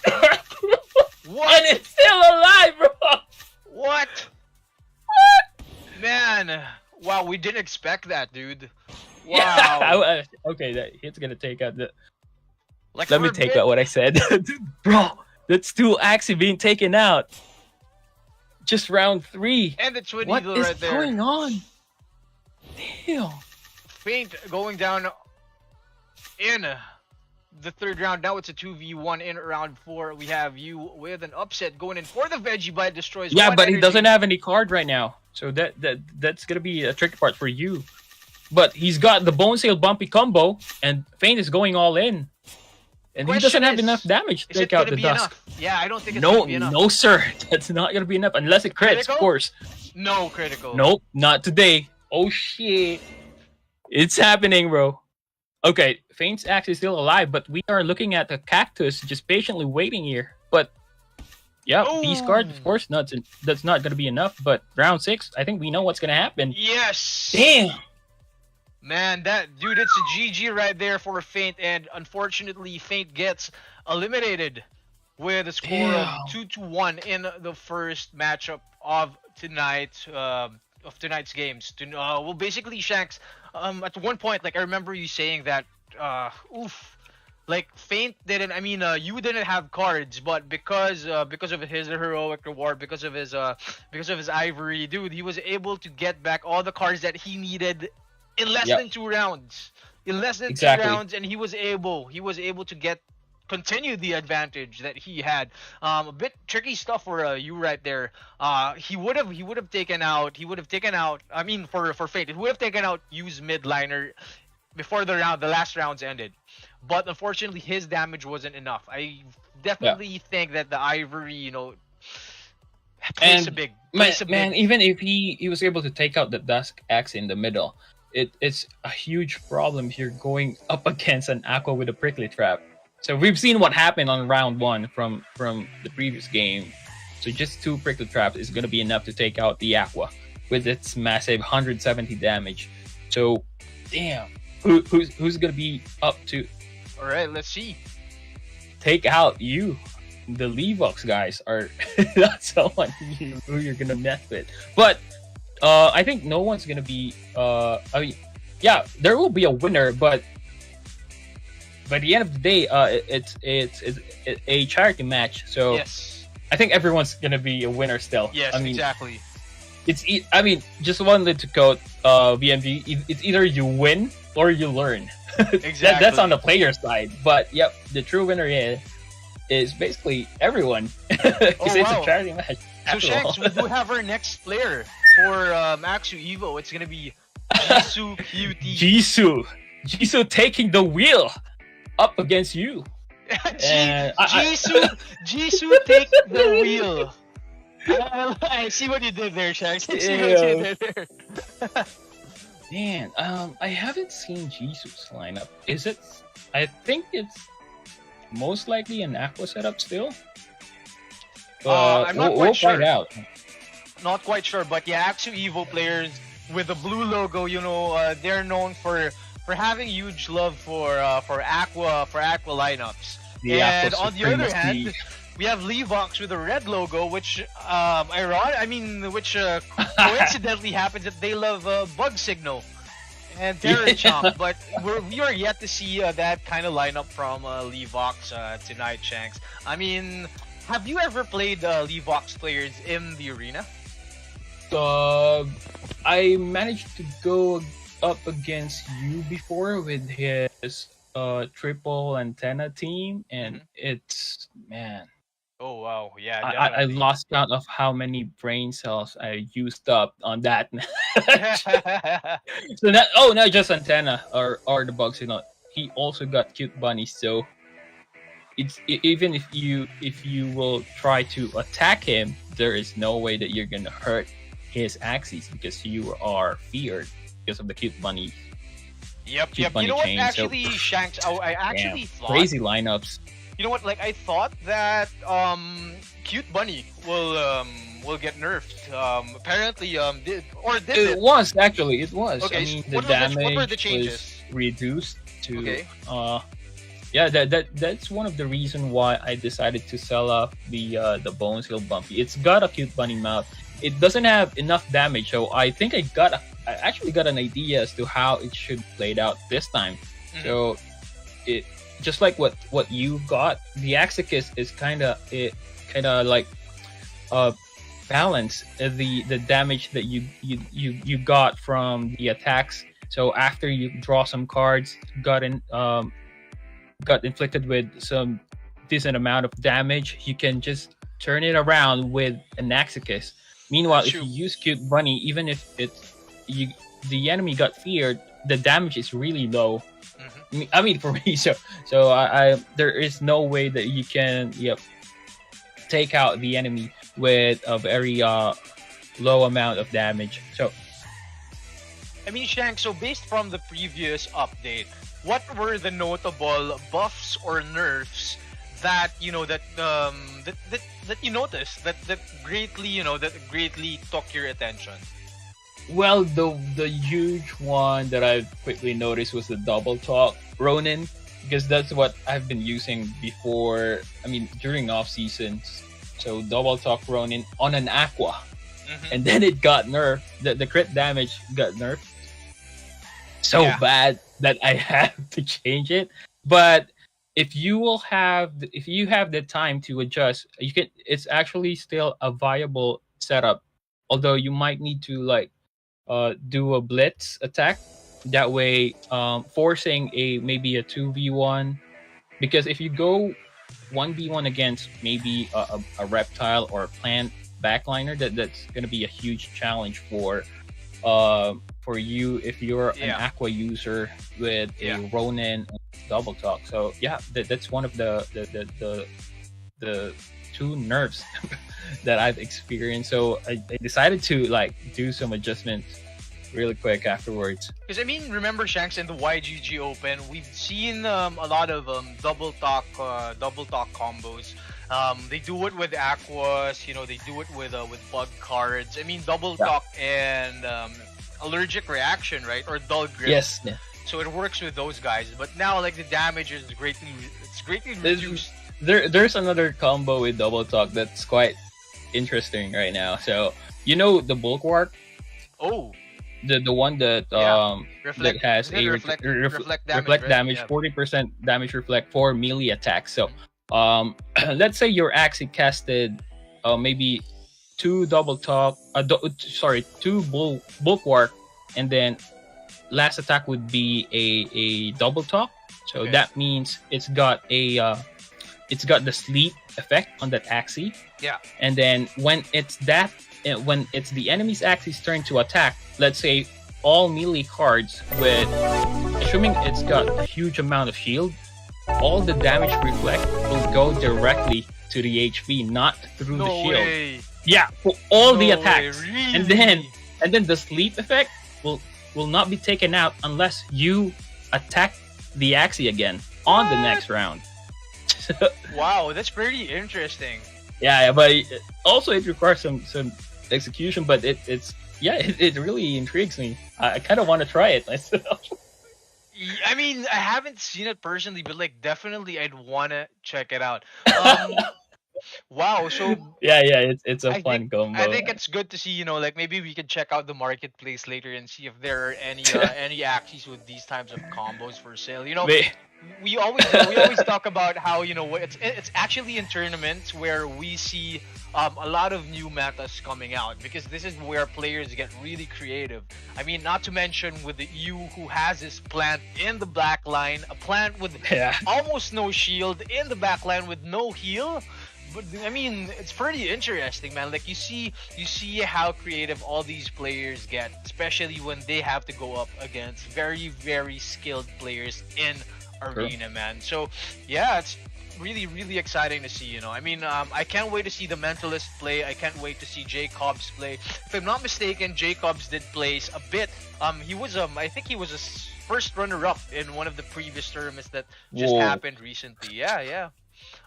What? And it's still alive, bro! What? Man, wow, we didn't expect that, dude. Wow. Yeah. Okay, it's gonna take out the. Like, let me take out what I said, bro. That's 2 Axie being taken out. Just round 3. And the Twin what Eagle is right there. going on? Damn. Feint going down in the third round. Now it's a 2v1 in round 4. We have you with an upset going in for the Veggie Bite, destroys. Yeah, but energy. he doesn't have any card right now, so that's gonna be a tricky part for you. But he's got the Bone Sail Bumpy combo, and Feint is going all in. And he doesn't have enough damage to take out the Dusk. Enough? Yeah, I don't think it's gonna be enough. No, sir. That's not gonna be enough unless it crits, Critical? of course. No critical. Nope, not today. Oh shit. It's happening, bro. Okay, Feint's actually still alive, but we are looking at the Cactus just patiently waiting here. But yeah, these cards, of course, that's not gonna be enough. But round 6, I think we know what's gonna happen. Yes. Damn. Man, dude, it's a GG right there for Feint, and unfortunately, Feint gets eliminated with a score of 2-1 in the first matchup of tonight's games. Well, basically, Shanks, at one point, like I remember you saying that, like Feint didn't. I mean, you didn't have cards, but because of his heroic reward, because of his ivory, dude, he was able to get back all the cards that he needed in less than 2 rounds. In less than 2 rounds, and he was able to continue the advantage that he had. A bit tricky stuff for you right there. He would have taken out. I mean, for Feint, he would have taken out use mid liner before the last rounds ended. But unfortunately, his damage wasn't enough. I definitely think that the ivory, plays a big. Man, even if he was able to take out the Dusk Axe in the middle, it's a huge problem here going up against an Aqua with a prickly trap. So we've seen what happened on round 1 from the previous game. So just 2 prickly traps is going to be enough to take out the Aqua with its massive 170 damage. So, damn, who's going to be up to? All right, let's see. Take out you. The Lev0x guys are not someone who you're going to mess with. But I think no one's gonna be. I mean, yeah, there will be a winner, but by the end of the day, it's a charity match. So Yes. I think everyone's gonna be a winner still. Yes, I mean, exactly. I mean, just wanted to quote VMG. It's either you win or you learn. Exactly. That's on the player side. But yep, the true winner is basically everyone. Because it's wow. a charity match. So after Shanks, all. we do have our next player for AxU.EVO. It's gonna be Jisoo QT. Jisoo taking the wheel up against you. And Jisoo take the wheel. I see what you did there, Shanks. I see what you did there. Man, I haven't seen Jisoo's lineup. Is it? I think it's most likely an Aqua setup still. I'm not quite we'll sure. find out. Not quite sure, but yeah, AxU.EVO players with the blue logo, you know, they're known for having huge love for Aqua lineups. The And Aqua on the other supremacy. hand, we have Lev0x with a red logo, which coincidentally happens that they love Bug Signal and Terror Chomp, but we are yet to see that kind of lineup from Lev0x tonight, Shanks. I mean, have you ever played Lev0x players in the arena? I managed to go up against you before with his triple antenna team, and it's, man, Oh wow, yeah, I definitely. lost count of how many brain cells I used up on that. So that, oh, not just antenna or the bug signal. He also got cute bunny. So even if you will try to attack him, there is no way that you're gonna hurt his axes because you are feared because of the cute bunny. Yep. Cute You bunny know what? chain, so- Actually, Shanks, I actually Damn, thought. crazy lineups. You know what? Like I thought that cute bunny will get nerfed. Apparently did It it? was actually. It was. Okay, I mean, so the what damage were the was changes? reduced to. Okay. Yeah, that's one of the reason why I decided to sell off the Bones Hill Bumpy. It's got a cute bunny mouth. It doesn't have enough damage, so I think I actually got an idea as to how it should played out this time. Mhm. So it just like what you got, the Axicus is kind of like balance the damage that you got from the attacks. So after you draw some cards, got inflicted with some decent amount of damage, you can just turn it around with an Axicus. Meanwhile, if True. you use Cute Bunny, even if the enemy got feared, the damage is really low. Mhm. I mean, for me, so I there is no way that you can take out the enemy with a very low amount of damage. So I mean, Shanks. So based from the previous update, what were the notable buffs or nerfs that you know that you noticed that greatly took your attention? well, the huge one that I quickly noticed was the double talk Ronin, because that's what I've been using before. I mean, during off seasons. So double talk Ronin on an Aqua, Mhm. and then it got nerfed. The crit damage got nerfed so Yeah. bad that I had to change it. But if you have the time to adjust, you can. It's actually still a viable setup, although you might need to do a blitz attack. That way, forcing maybe a 2v1, because if you go 1v1 against maybe a reptile or a plant backliner, that's going to be a huge challenge for you if you're an Yeah. Aqua user with Yeah. a Ronin double talk. So yeah, that's one of the two nerfs that I've experienced. So I decided to do some adjustments really quick afterwards. Because I mean, remember Shanks in the YGG Open, we've seen a lot of double talk combos. They do it with Aquas, they do it with bug cards. I mean, double Yeah. talk and allergic reaction, right? Or dull grip. Yes, yeah. So it works with those guys. But now, like the damage is greatly reduced. There's another combo with double talk that's quite interesting right now. So the bulwark. Oh, the one that Yeah. that has Is it a reflect damage, reflect right? damage, Yeah. 40% damage reflect for melee attacks. So let's say you're actually casted maybe two double talk two bulwark, and then last attack would be a double talk. So Okay. that means it's got the sleep effect on that axis. Yeah. And then when it's the enemy's axis turn to attack, let's say all melee cards with, assuming it's got a huge amount of shield, all the damage reflect will go directly to the HP, not through the No shield. way. Yeah, for all the No attacks. way, And really? then the sleep effect will not be taken out unless you attack the axis again on the next round. Wow, that's pretty interesting. Yeah, but also it requires some execution, but it really intrigues me. I kind of want to try it myself. I mean, I haven't seen it personally, but like definitely I'd wanna check it out. Wow, so yeah, it's a I fun think combo. I think it's good to see, like maybe we could check out the marketplace later and see if there are any axes with these types of combos for sale. Wait, We always talk about how it's actually in tournaments where we see a lot of new metas coming out, because this is where players get really creative. I mean, not to mention with the EU, who has this plant in the back line, a plant with yeah. almost no shield in the back line with no heal. But I mean, it's pretty interesting, man. Like you see how creative all these players get, especially when they have to go up against very, very skilled players in arena, man. So yeah, it's really, really exciting to see. I mean, I can't wait to see the Mentalist play. I can't wait to see Jacobs play. If I'm not mistaken, Jacobs did place a bit. He was I think he was a first runner-up in one of the previous tournaments that just Whoa. happened recently. Yeah.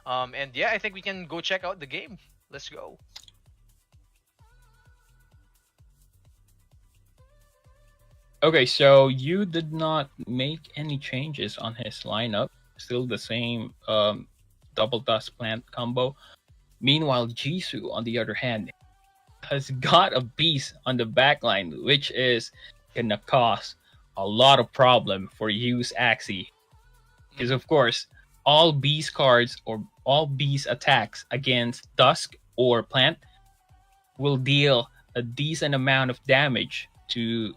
And yeah, I think we can go check out the game. Let's go. Okay, so you did not make any changes on his lineup. Still the same double dust plant combo. Meanwhile, Jisoo, on the other hand, has got a beast on the backline, which is gonna cause a lot of problem for use Axie. Because of course, all beast cards or all beast attacks against Dusk or Plant will deal a decent amount of damage to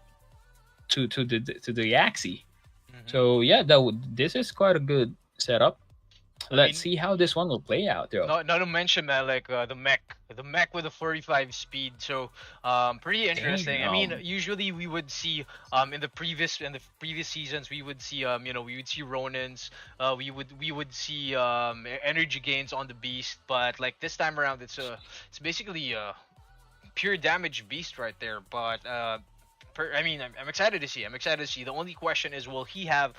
the Axie. So yeah, this is quite a good setup. Let's see how this one will play out, though. Not to mention, man, like the mech with a 45 speed. So pretty interesting. I mean, usually we would see in the previous seasons we would see we would see Ronins, we would see energy gains on the beast, but like this time around it's basically a pure damage beast right there. But I mean, I'm excited to see. The only question is, will he have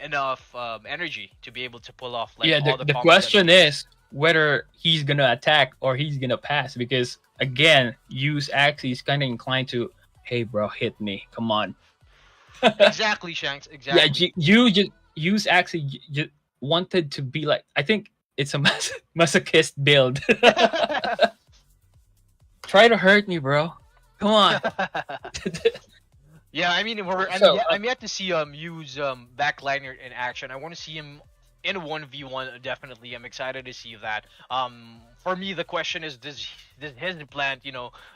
enough energy to be able to pull off like all the combos question is whether he's gonna attack or he's gonna pass, because again, use Axie is kind of inclined to, hey bro, hit me, come on. Exactly, Shanks. Exactly. Yeah, you just use Axie. You wanted to be like, I think it's a masochist build. Try to hurt me, bro. Come on. Yeah, I mean, I'm yet to see use backliner in action. I want to see him in a 1v1 definitely. I'm excited to see that. For me, the question is, does his plant,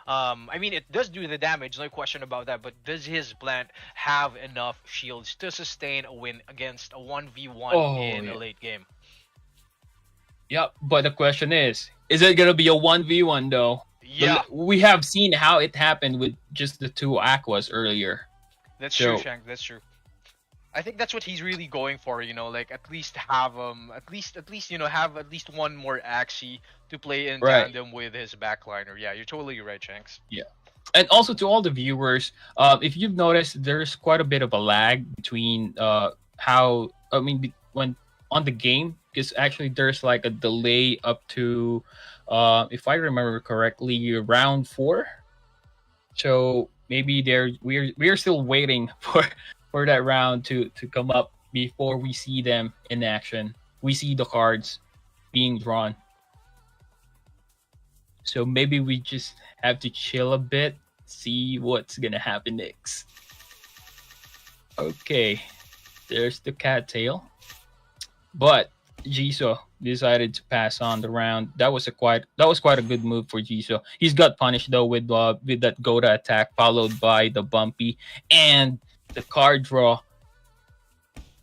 I mean, it does do the damage, no question about that. But does his plant have enough shields to sustain a win against a 1v1 in a late game? Yep, but the question is it gonna be a 1v1 though? Yeah, we have seen how it happened with just the two Aquas earlier. That's true, Shank. That's true. I think that's what he's really going for, like at least have at least have at least one more Axie to play in tandem with his backliner. Yeah, you're totally right, Shanks. Yeah. And also to all the viewers, if you've noticed, there's quite a bit of a lag between when on the game, because actually there's like a delay up to if I remember correctly, round 4. So maybe we're still waiting for that round to come up before we see them in action. We see the cards being drawn. So maybe we just have to chill a bit see what's gonna happen next. Okay, there's the cattail, but Jisoo decided to pass on the round. That was quite a good move for Jisoo. He's got punished though with that Goda attack, followed by the bumpy and the card draw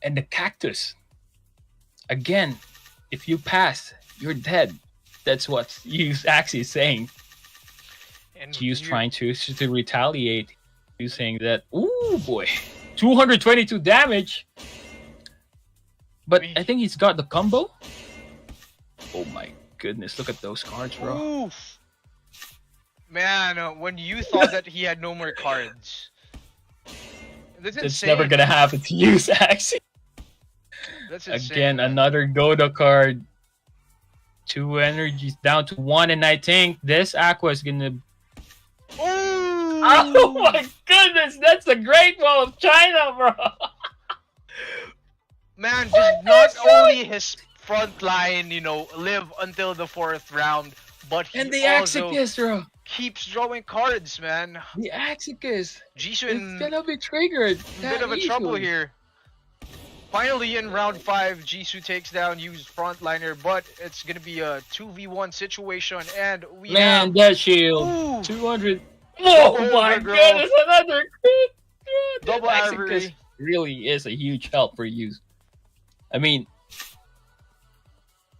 and the cactus. Again, if you pass, you're dead. That's what AxU is saying. And He's trying to retaliate, using that. Ooh boy, 222 damage. But I think he's got the combo. Oh my goodness, look at those cards, bro. Oof. Man, when you thought that he had no more cards. That's It's insane. never gonna happen to use AxU. That's insane. Again, another Goda card. 2 energies down to 1, and I think this Aqua is gonna. Ooh. Oh my goodness, that's a Great Wall of China, bro. Man, just not only his front line, live until the 4th round, but he And the also Axicus, bro. keeps drawing cards, man. The Axicus. Jisoo It's in gonna be triggered. a bit of a trouble here. Finally, in round 5, Jisoo takes down Yu's frontliner, but it's gonna be a 2v1 situation, and we Man, have that shield. Ooh. 200. Oh Double my overgrowth. goodness, another crit. Double Axicus ivory. really is a huge help for you. I mean,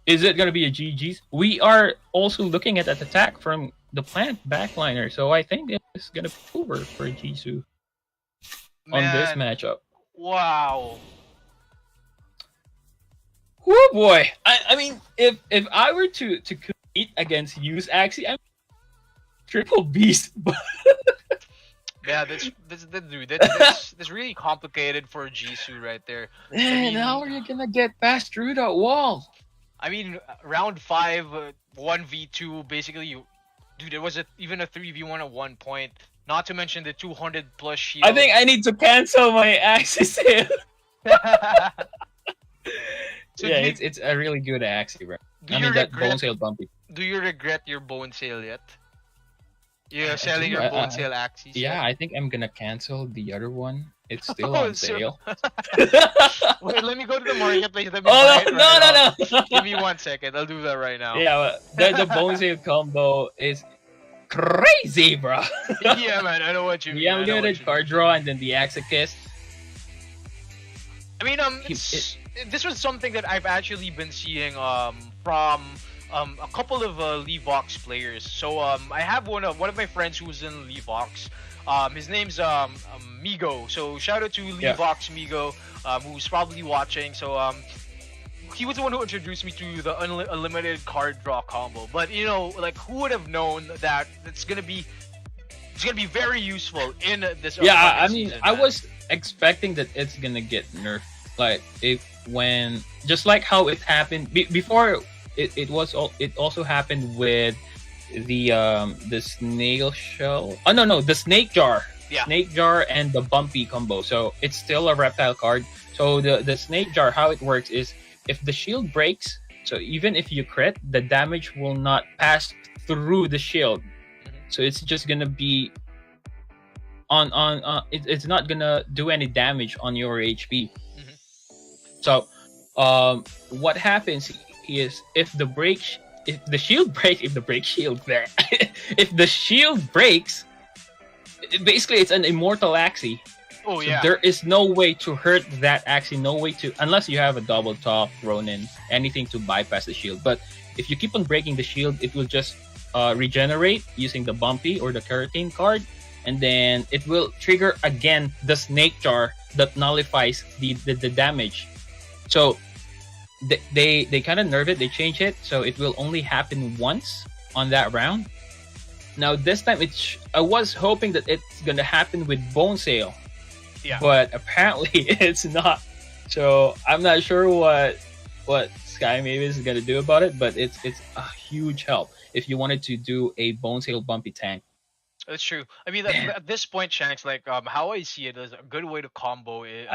is it gonna be a GG's? We are also looking at that attack from the plant backliner, so I think it's gonna be over for Jisoo on this Man, matchup. Wow. Oh boy! I mean, if I were to compete against Use Axie, I'm triple beast. Yeah, that's really complicated for Jisoo right there. Man, how are you gonna get past through that wall? I mean, round 5, 1v2, basically, dude, it was even a 3v1 at one point. Not to mention the 200 plus shield. I think I need to cancel my Axie sale. So yeah, do you- it's a really good Axie, bro. Do I you mean, that regret- bone sale bumpy. Do you regret your bone sale yet? You're I selling do, your bone sale axes? Yeah, I think I'm gonna cancel the other one. It's still Oh, on so- sale. Wait, let me go to the marketplace. Let me Oh buy it no, right now. no! Give me 1 second. I'll do that right now. Yeah, but the bone sale combo is crazy, bro. Yeah, man. I know what you mean. Yeah, I I'm know good what at you card mean. draw and then the Axicus. I mean, this was something that I've actually been seeing from a couple of Lev0x players. So I have one of my friends who's in Lev0x. His name's Migo. So shout out to Lev0x Migo, who's probably watching. So he was the one who introduced me to the unlimited card draw combo. But like, who would have known that it's gonna be very useful in this. Yeah, upcoming I mean, season, I man. was expecting that it's gonna get nerfed. Like when just like how it happened before, it also happened with the snail shell. Oh no, the snake jar. Yeah. Snake jar and the bumpy combo. So it's still a reptile card. So the snake jar, how it works is if the shield breaks, so even if you crit, the damage will not pass through the shield. So it's just gonna be it's not gonna do any damage on your HP. So what happens is if the shield breaks, if the shield breaks, basically it's an immortal Axie. Oh So yeah. there is no way to hurt that Axie, no way to, unless you have a double top, Ronin, anything to bypass the shield. But if you keep on breaking the shield, it will just regenerate using the bumpy or the keratin card, and then it will trigger again the snake jar that nullifies the damage. So they kind of nerf it, they change it, so it will only happen once on that round. Now this time I was hoping that it's gonna happen with Bone Sale. Yeah. But apparently it's not. So I'm not sure what Sky Mavis is gonna do about it, but it's a huge help if you wanted to do a Bone Sale bumpy tank. That's true. I mean, at this point, Shanks, like how I see it is a good way to combo it.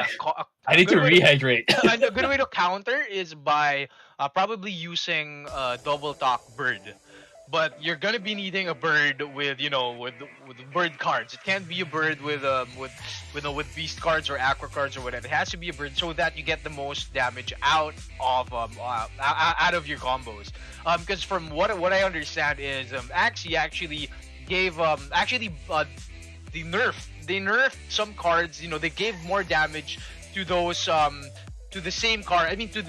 I need to rehydrate. A good way to counter is by probably using double talk bird. but you're gonna be needing a bird with with bird cards. It can't be a bird with beast cards or aqua cards or whatever. It has to be a bird so that you get the most damage out of your combos. Because from what I understand is Axie actually gave they nerfed some cards. They gave more damage to those to the same card. I mean to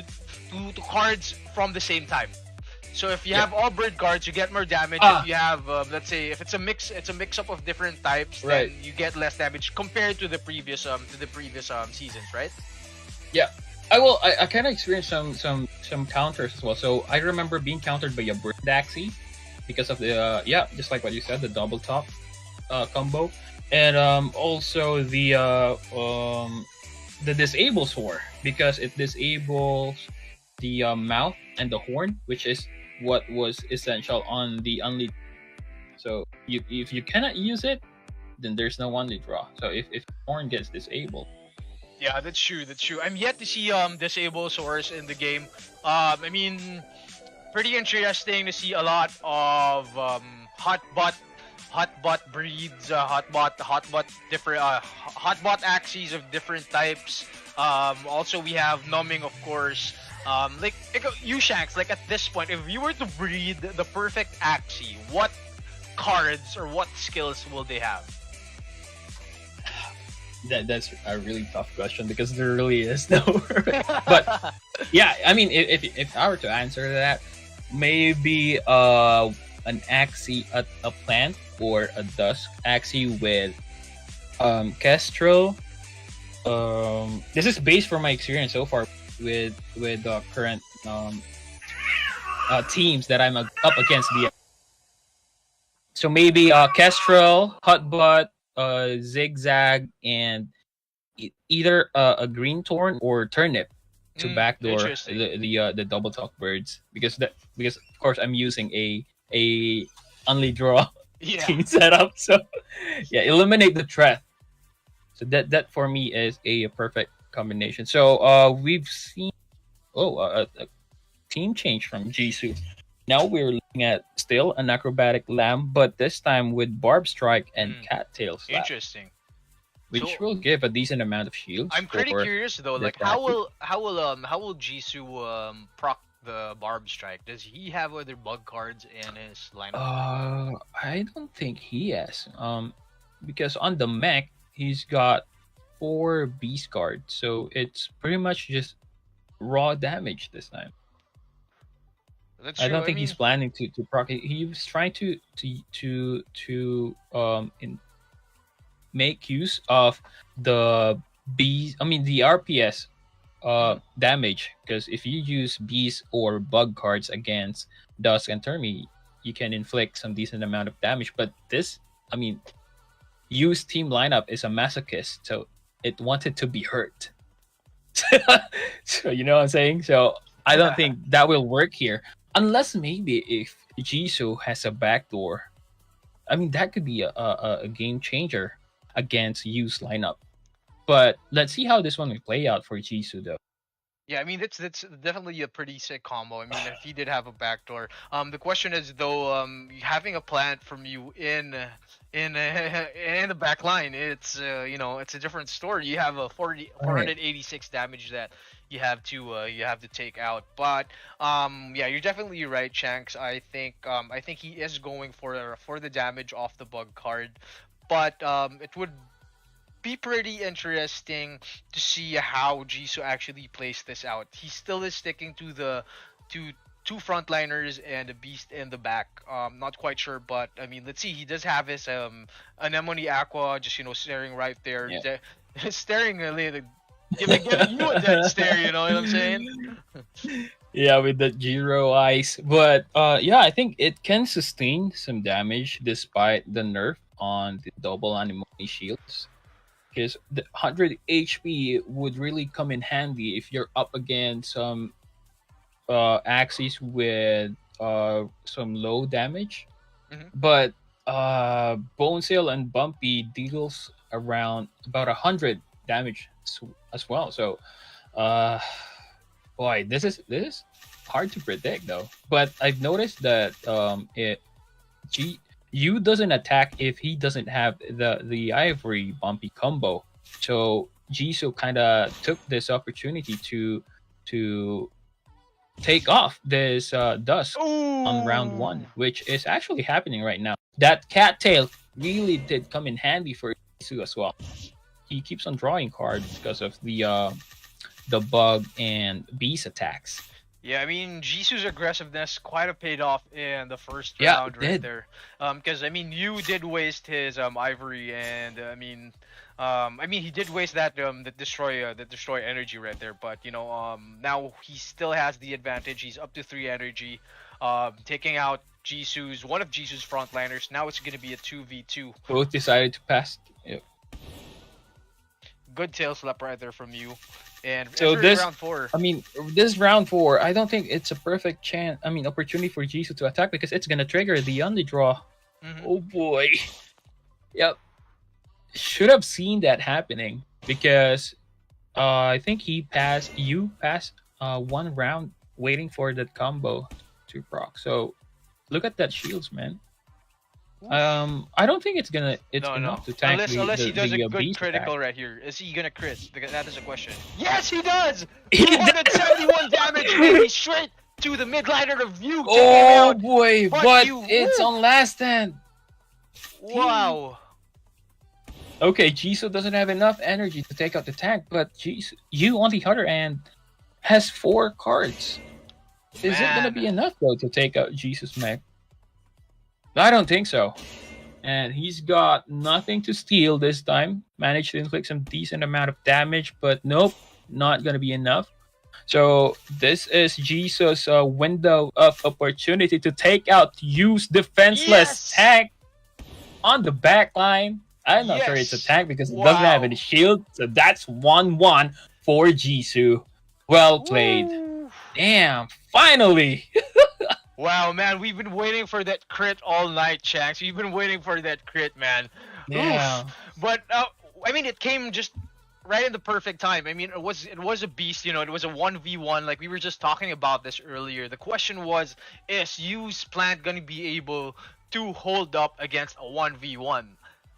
cards from the same type. So if you have all bird cards, you get more damage. If you have, let's say, if it's a mix up of different types, then you get less damage compared to the previous seasons, right? Yeah, I kind of experienced some counters as well. So I remember being countered by a bird Axie because of the just like what you said, the double top combo, and also the disable sword because it disables the mouth and the horn, which is what was essential on the unlead. So if you cannot use it, then there's no unlead draw. So if horn gets disabled. Yeah, that's true. I'm yet to see disable swords in the game. I mean, pretty interesting to see a lot of hotbot breeds, hotbot different hotbot Axies of different types. Also we have numbing, of course. Like you Shanks, like at this point, if you were to breed the perfect Axie, what cards or what skills will they have? That's a really tough question because there really is no. But yeah, I mean, if I were to answer that, maybe an Axie, a plant or a dusk Axie with Kestrel. This is based from my experience so far with current teams that I'm up against. So maybe Kestrel, Hotbot, Zigzag, and either a Green Thorn or Turnip to backdoor the double talk birds because of course I'm using a only draw team setup. So yeah, eliminate the threat. So that for me is a perfect combination. So we've seen a team change from Jisoo. Now we're looking at still an acrobatic lamb, but this time with barb strike and cattail slap. Interesting. Which will give a decent amount of shields. I'm pretty curious though, like how will Jisoo proc the barb strike? Does he have other bug cards in his lineup? I don't think he has. Because on the mech he's got 4 beast cards, so it's pretty much just raw damage this time. That's I true. don't think he's planning to proc. He was trying to make use of the the RPS damage, because if you use beast or bug cards against Dusk and Termi, you can inflict some decent amount of damage. But this, use team lineup is a masochist, so it wanted to be hurt. So you know what I'm saying? So I don't think that will work here. Unless maybe if Jisoo has a backdoor. That could be a game changer against Yu's lineup. But let's see how this one will play out for Jisoo though. Yeah, that's definitely a pretty sick combo. If he did have a backdoor. The question is though, having a plant from you in the back line, it's it's a different story. You have a 486 damage that you have to take out. But yeah, you're definitely right, Shanks. I think he is going for the damage off the bug card, but it would be pretty interesting to see how Jisoo actually plays this out. He still is sticking to the two frontliners and a beast in the back. Not quite sure, but let's see. He does have his anemone aqua just staring right there, staring a little, giving you a dead stare. You know what I'm saying? Yeah, with the Giro eyes. But yeah, I think it can sustain some damage despite the nerf on the double anemone shields. Because the 100 HP would really come in handy if you're up against some Axies with some low damage. But Bone Sail and Bumpy deals around about 100 damage as well. So boy, this is hard to predict though. But I've noticed that Yu doesn't attack if he doesn't have the ivory bumpy combo. So Jisoo kind of took this opportunity to take off this dusk on round Ooh. 1, which is actually happening right now. That cattail really did come in handy for Jisoo as well. He keeps on drawing cards because of the bug and beast attacks. Yeah, I mean, Jisoo's aggressiveness quite a paid off in the first Yeah, round it right did. there. Because I mean, you did waste his ivory, and I mean, he did waste that the destroy energy right there. But you know, now he still has the advantage. He's up to 3 energy, taking out one of Jisoo's frontliners. Now it's gonna be a 2v2. Both decided to pass. Yep. Good tail slap right there from you. And So entering this, round 4. I mean, this round 4, I don't think it's a perfect chance. I mean, opportunity for Jisoo to attack because it's gonna trigger the underdraw. Mhm. Oh boy. Yep. Should have seen that happening because I think you passed 1 round waiting for that combo to proc. So look at that shields, man. I don't think it's No, enough to tank unless he does a good beast critical attack. right here. Is he gonna crit? Because that is a question. Yes, he does! He did! 271 damage, baby! Straight to the midliner of you! Oh boy, Fuck but you, it's woo! on last stand. Wow! Okay, Jisoo doesn't have enough energy to take out the tank, but you on the other hand has 4 cards. Is it gonna Man. be enough though to take out Jisoo's mech? I don't think so. And he's got nothing to steal this time. Managed to inflict some decent amount of damage, but nope, not gonna be enough. So this is Jisoo's window of opportunity to take out Yu's defenseless Yes! tank on the back line. I'm not sure it's a Yes! tank because it doesn't have Wow. any shield. So that's 1-1 for Jisoo. Well played. Woo. Damn, finally. Wow, man, we've been waiting for that crit all night, Shanks. We've been waiting for that crit, man. Yeah. Oof. But I mean, it came just right in the perfect time. I mean, it was a beast, you know. It was a 1v1. Like we were just talking about this earlier. The question was, is Yu's plant gonna be able to hold up against a 1v1?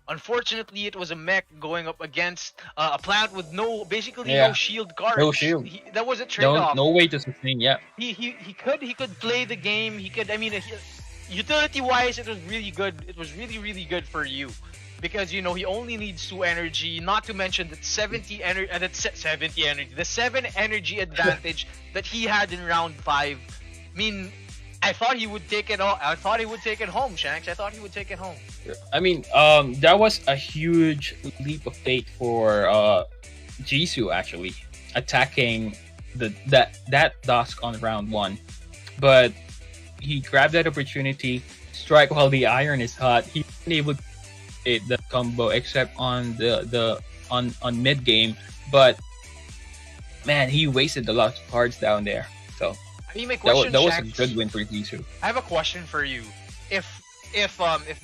Unfortunately, it was a mech going up against a plant with basically Yeah. no shield cards. No shield. That was a trade-off. No way to sustain. Yeah. He could play the game. He could. I mean, utility wise, it was really good. It was really good for you, because you know he only needs 2 energy. Not to mention that 70 energy. That's 70 energy. The 7 energy advantage that he had in round 5. I mean, I thought he would take it all. I thought he would take it home, Shanks. I thought he would take it home. I mean, that was a huge leap of faith for Jisoo actually attacking that Dusk on round 1, but he grabbed that opportunity, strike while the iron is hot. He wasn't able to hit the combo except on on mid game, but man, he wasted a lot of cards down there. So I mean, my question, that was a Shanks, good win for Jisoo. I have a question for you. If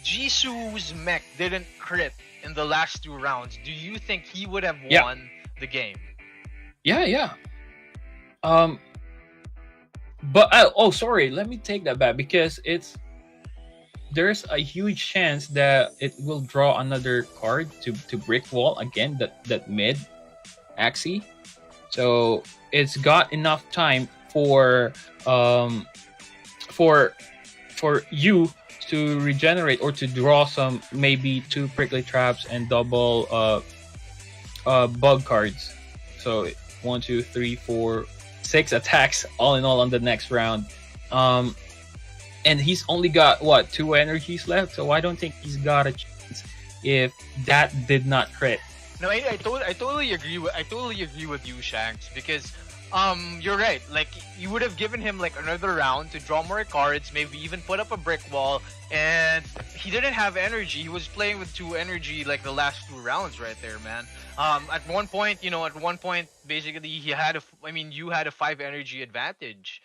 Jisoo's mech didn't crit in the last 2 rounds, do you think he would have Yeah. won the game? Yeah. But sorry, let me take that back because there's a huge chance that it will draw another card to brick wall again, that mid axi. So it's got enough time for you to regenerate or to draw some, maybe 2 prickly traps and double bug cards. So 1, 2, 3, 4, 6 attacks all in all on the next round. And he's only got 2 energies left, so I don't think he's got a chance if that did not crit. No, I totally agree with you, Shanks, because you're right. Like, you would have given him like another round to draw more cards, maybe even put up a brick wall, and he didn't have energy. He was playing with 2 energy like the last 2 rounds right there, man. At one point, basically you had a 5 energy advantage.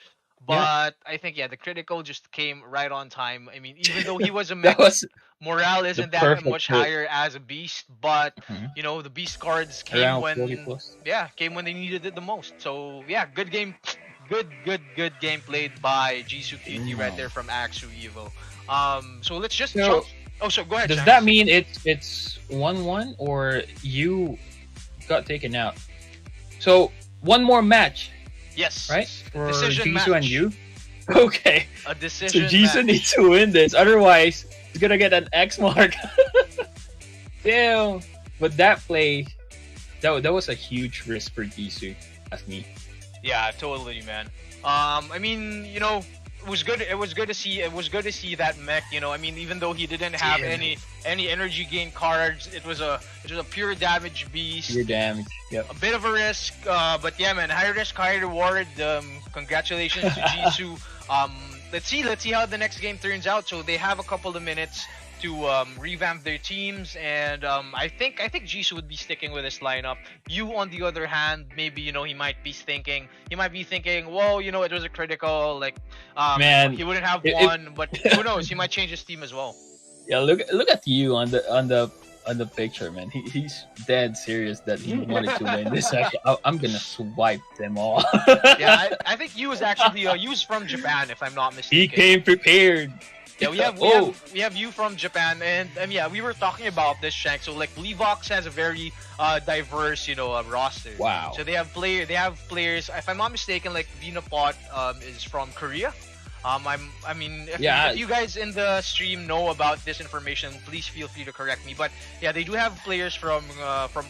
But I think the critical just came right on time. I mean, even though he was a mech, That was morale isn't that perfect much hit. higher as a beast, but Mhm. the beast cards came Around 40 when plus. came when they needed it the most. So good game, good game played by Jisoo QT right there from AxU.EVO. So let's just So, jump. Oh, so go ahead. does Shanks. that mean it's 1-1 or you got taken out? So one more match, Yes. right? For Decision Jisoo match. and you. Okay. A So decision Jisoo match. needs to win this, otherwise he's gonna get an X mark. Damn. But that play, that was a huge risk for Jisoo. That's me. Yeah, totally, man. I mean, you know, it was good. It was good to see. It was good to see that mech. You know, I mean, even though he didn't have Yeah. any energy gain cards, it was a pure damage beast. Your damage. Yep. A bit of a risk, but yeah, man, high risk, high reward. Congratulations to Jisoo. Let's see how the next game turns out. So they have a couple of minutes to revamp their teams, and I think Jisoo would be sticking with this lineup. You, on the other hand, maybe he might be thinking, well, it was a critical, like, Man, he wouldn't have it- one, but who knows? He might change his team as well. Yeah, look at you on the picture, man. He's dead serious that he wanted to win this. I'm gonna swipe them all. Yeah, I think you was actually you was from Japan, if I'm not mistaken. He came prepared. Yeah, we have you from Japan, and yeah, we were talking about this, Shanks. So like, Lev0x has a very diverse, roster. Wow. So they have players. If I'm not mistaken, like Vinapot is from Korea. If you guys in the stream know about this information, please feel free to correct me. But yeah, they do have players from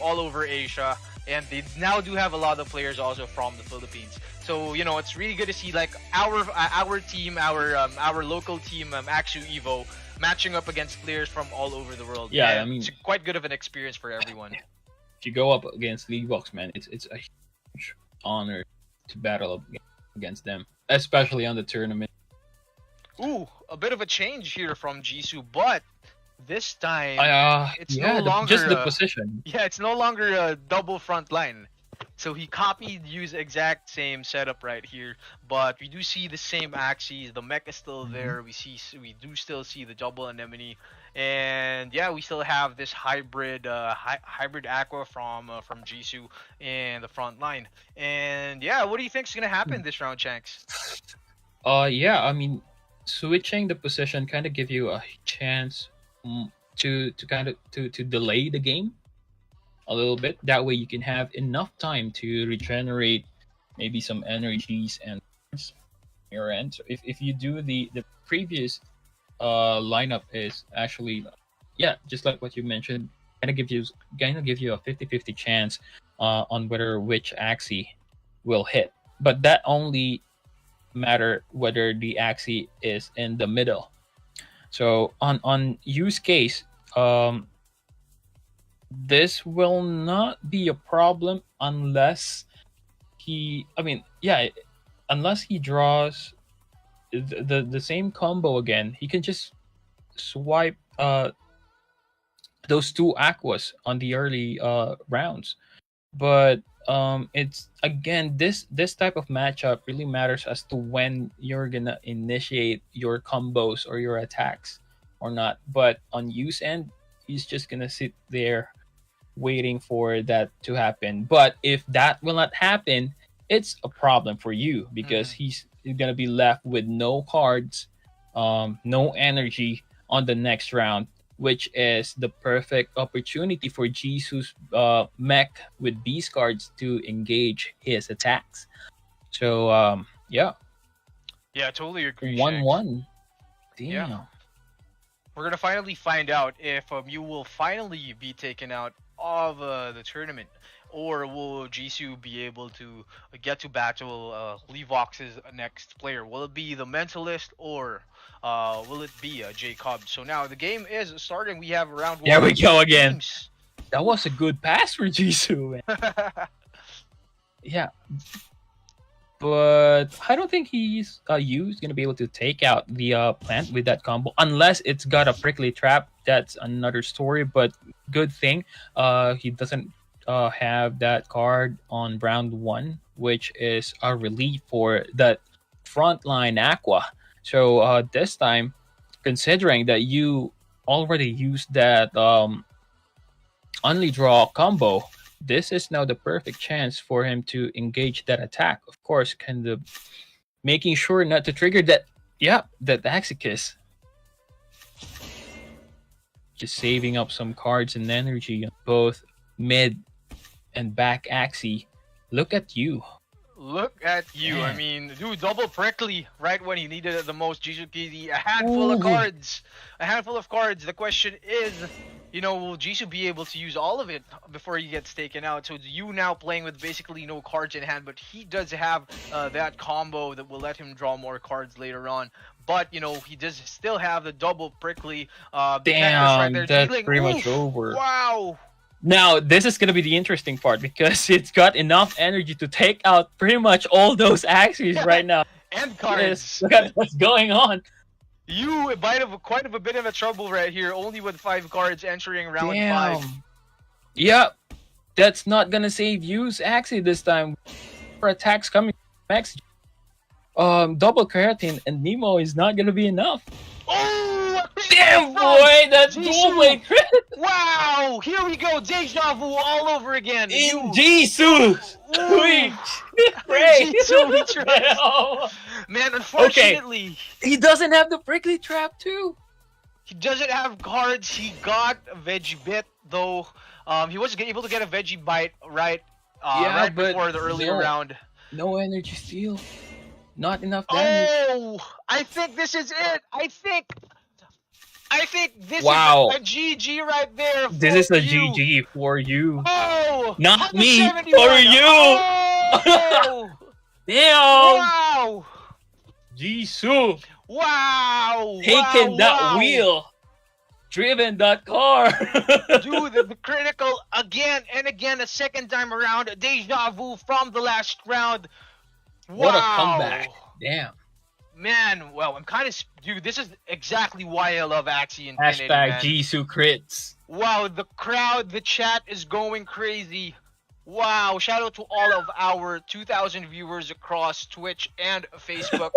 all over Asia, and they now do have a lot of players also from the Philippines. So it's really good to see like our team, our local team, AxU.EVO, matching up against players from all over the world. Yeah, And I mean, it's quite good of an experience for everyone. if you go up against Lev0x, man, it's a huge honor to battle against them, especially on the tournament. Ooh, a bit of a change here from Jisoo, but this time it's yeah, no longer just the position. yeah, it's no longer a double front line. So he copied use exact same setup right here, but we do see the same axes. The mech is still there. We do still see the double anemone, and yeah, we still have this hybrid hybrid aqua from Jisoo in the front line. And yeah, what do you think is gonna happen this round, Shanks? Yeah, I mean, switching the position kind of give you a chance to delay the game a little bit. That way you can have enough time to regenerate maybe some energies and your end. So if you do the previous lineup is actually, yeah, just like what you mentioned, kind of give you a 50-50 chance on which axis will hit. But that only matter whether the axis is in the middle. So on use case, this will not be a problem unless unless he draws the same combo again. He can just swipe those two aquas on the early rounds. But it's again, this type of matchup really matters as to when you're gonna initiate your combos or your attacks or not. But on use end, he's just gonna sit there waiting for that to happen. But if that will not happen, it's a problem for you because he's gonna be left with no cards, no energy on the next round, which is the perfect opportunity for Jisoo's mech with beast cards to engage his attacks. So yeah, Yeah, totally agree. 1-1. Damn. Yeah. We're gonna finally find out if you will finally be taken out of the tournament, or will Jisoo be able to get to battle Lev0x's next player? Will it be the Mentalist, or will it be Jacob? So now the game is starting. We have round one. There we go again. Teams. That was a good pass for Jisoo, man. Yeah. But I don't think he's gonna be able to take out the plant with that combo unless it's got a prickly trap. That's another story. But good thing he doesn't have that card on round one, which is a relief for that frontline aqua. So this time, considering that you already used that only draw combo, this is now the perfect chance for him to engage that attack. Of course, kind of making sure not to trigger that. Yeah, that Axicus. Just saving up some cards and energy on both mid and back Axie. Look at you. Look at you. I Man. mean, dude, double prickly right when he needed it the most. Jisoo PD, a handful of Ooh. cards. A handful of cards. The question is, will Jisoo be able to use all of it before he gets taken out? So you now playing with basically no cards in hand, but he does have that combo that will let him draw more cards later on. But, he does still have the double prickly. Damn, right that's dealing, pretty much oof, over. Wow. Now, this is going to be the interesting part because it's got enough energy to take out pretty much all those Axies right now. And cards. Yes, look at what's going on. You might have quite a bit of a trouble right here, only with 5 cards entering round 5. Damn. Yep. That's not going to save Yu's Axie this time. For attacks coming from Axie. Double Keratin and Nemo is not going to be enough. Oh! Damn, boy! That's Jisoo. dual-way crit! Wow! Here we go, deja vu all over again. In Jisoo! Sweet! Jisoo, he tries. Man, unfortunately, He doesn't have the prickly trap too. he doesn't have cards. He got a veggie bit, though. He was able to get a veggie bite right but before the earlier round. No energy steal. Not enough damage. Oh! I think this is it. I think this Wow. is a GG right there. This is for a you. GG for you. Oh! Not me, 171. for you. Oh! Damn! Wow! Jisoo Wow! taking that wow. wheel, driven that car. Dude, the critical again and again, a second time around. Deja vu from the last round. Wow. What a comeback! Damn. Man, well, I'm kind of... Dude, this is exactly why I love Axie Infinity, Hashtag man. Jisoo crits. Wow, the crowd, the chat is going crazy. Wow, shout out to all of our 2,000 viewers across Twitch and Facebook.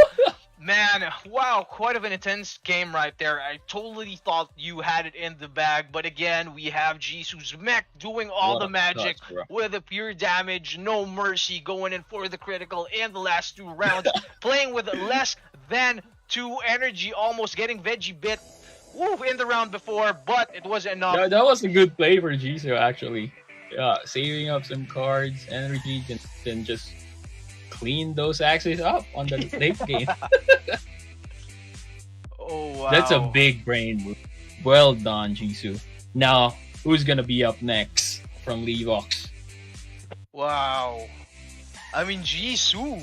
Man, wow, quite of an intense game right there. I totally thought you had it in the bag, but again, we have Jisoo's mech doing all What the a magic touch, bro. with the pure damage, no mercy, going in for the critical in the last 2 rounds, playing with less than 2 energy, almost getting veggie bit. Woo, in the round before, but it was enough. That was a good play for Jisoo, actually. Yeah, saving up some cards, energy, then just clean those axes up on the late game. Oh, wow. That's a big brain move. Well done, Jisoo. Now, who's gonna be up next from Lev0x? Wow. I mean, Jisoo.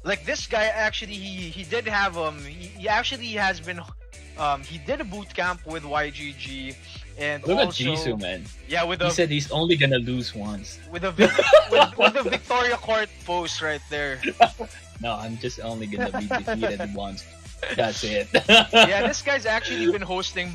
Like, this guy actually, he did have, he actually has been, he did a boot camp with YGG. And Look also, at Jisoo, man. Yeah, with He a said he's only gonna lose once. with a with the Victoria Court post right there. No, I'm just only gonna be defeated once. That's it. Yeah, this guy's actually been hosting.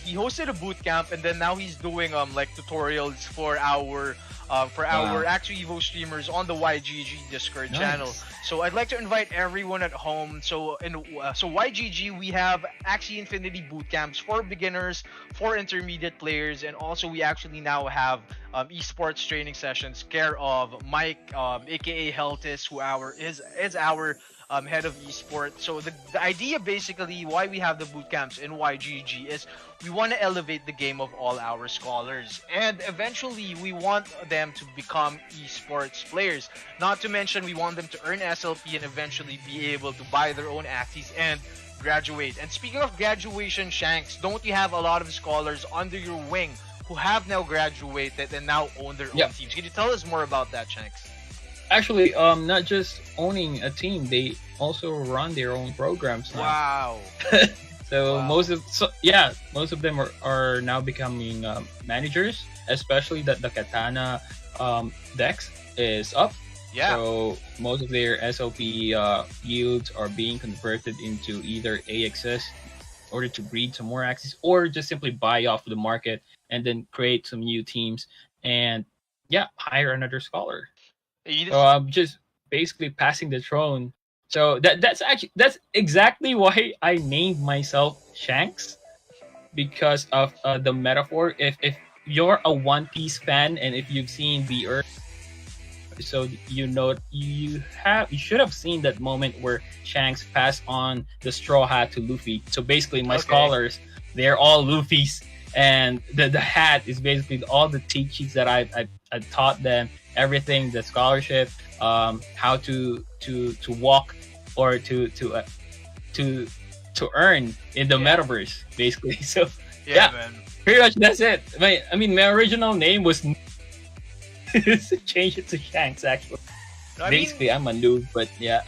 He hosted a boot camp, and then now he's doing like tutorials for our AxU.EVO streamers on the YGG Discord Nice. channel. So I'd like to invite everyone at home. So YGG, we have Axie Infinity boot camps for beginners, for intermediate players, and also we actually now have eSports training sessions care of Mike, aka Heltis, who is our head of eSports. So the idea basically why we have the boot camps in YGG is we want to elevate the game of all our scholars, and eventually we want them to become eSports players. Not to mention we want them to earn SLP and eventually be able to buy their own Axies and graduate. And speaking of graduation, Shanks, don't you have a lot of scholars under your wing who have now graduated and now own their own Yep. teams? Can you tell us more about that, Shanks? Actually, not just owning a team, they also run their own programs now. Wow. So Wow. most of them are now becoming managers, especially that the Katana Dex is up. Yeah. So most of their SLP yields are being converted into either AXS in order to breed some more axes, or just simply buy off the market and then create some new teams and hire another scholar. So I'm just basically passing the throne. So that's exactly why I named myself Shanks, because of the metaphor. If you're a One Piece fan, and if you've seen the Earth episode, you know you should have seen that moment where Shanks passed on the straw hat to Luffy. So basically, my Okay. scholars, they're all Luffy's, and the hat is basically all the cheat sheets that I taught them, everything, the scholarship, how to walk or to earn in the Yeah. metaverse, basically. So Yeah, yeah. man. pretty much that's it. My original name was change it to Shanks actually. No, I mean, Basically, I'm a noob, but yeah.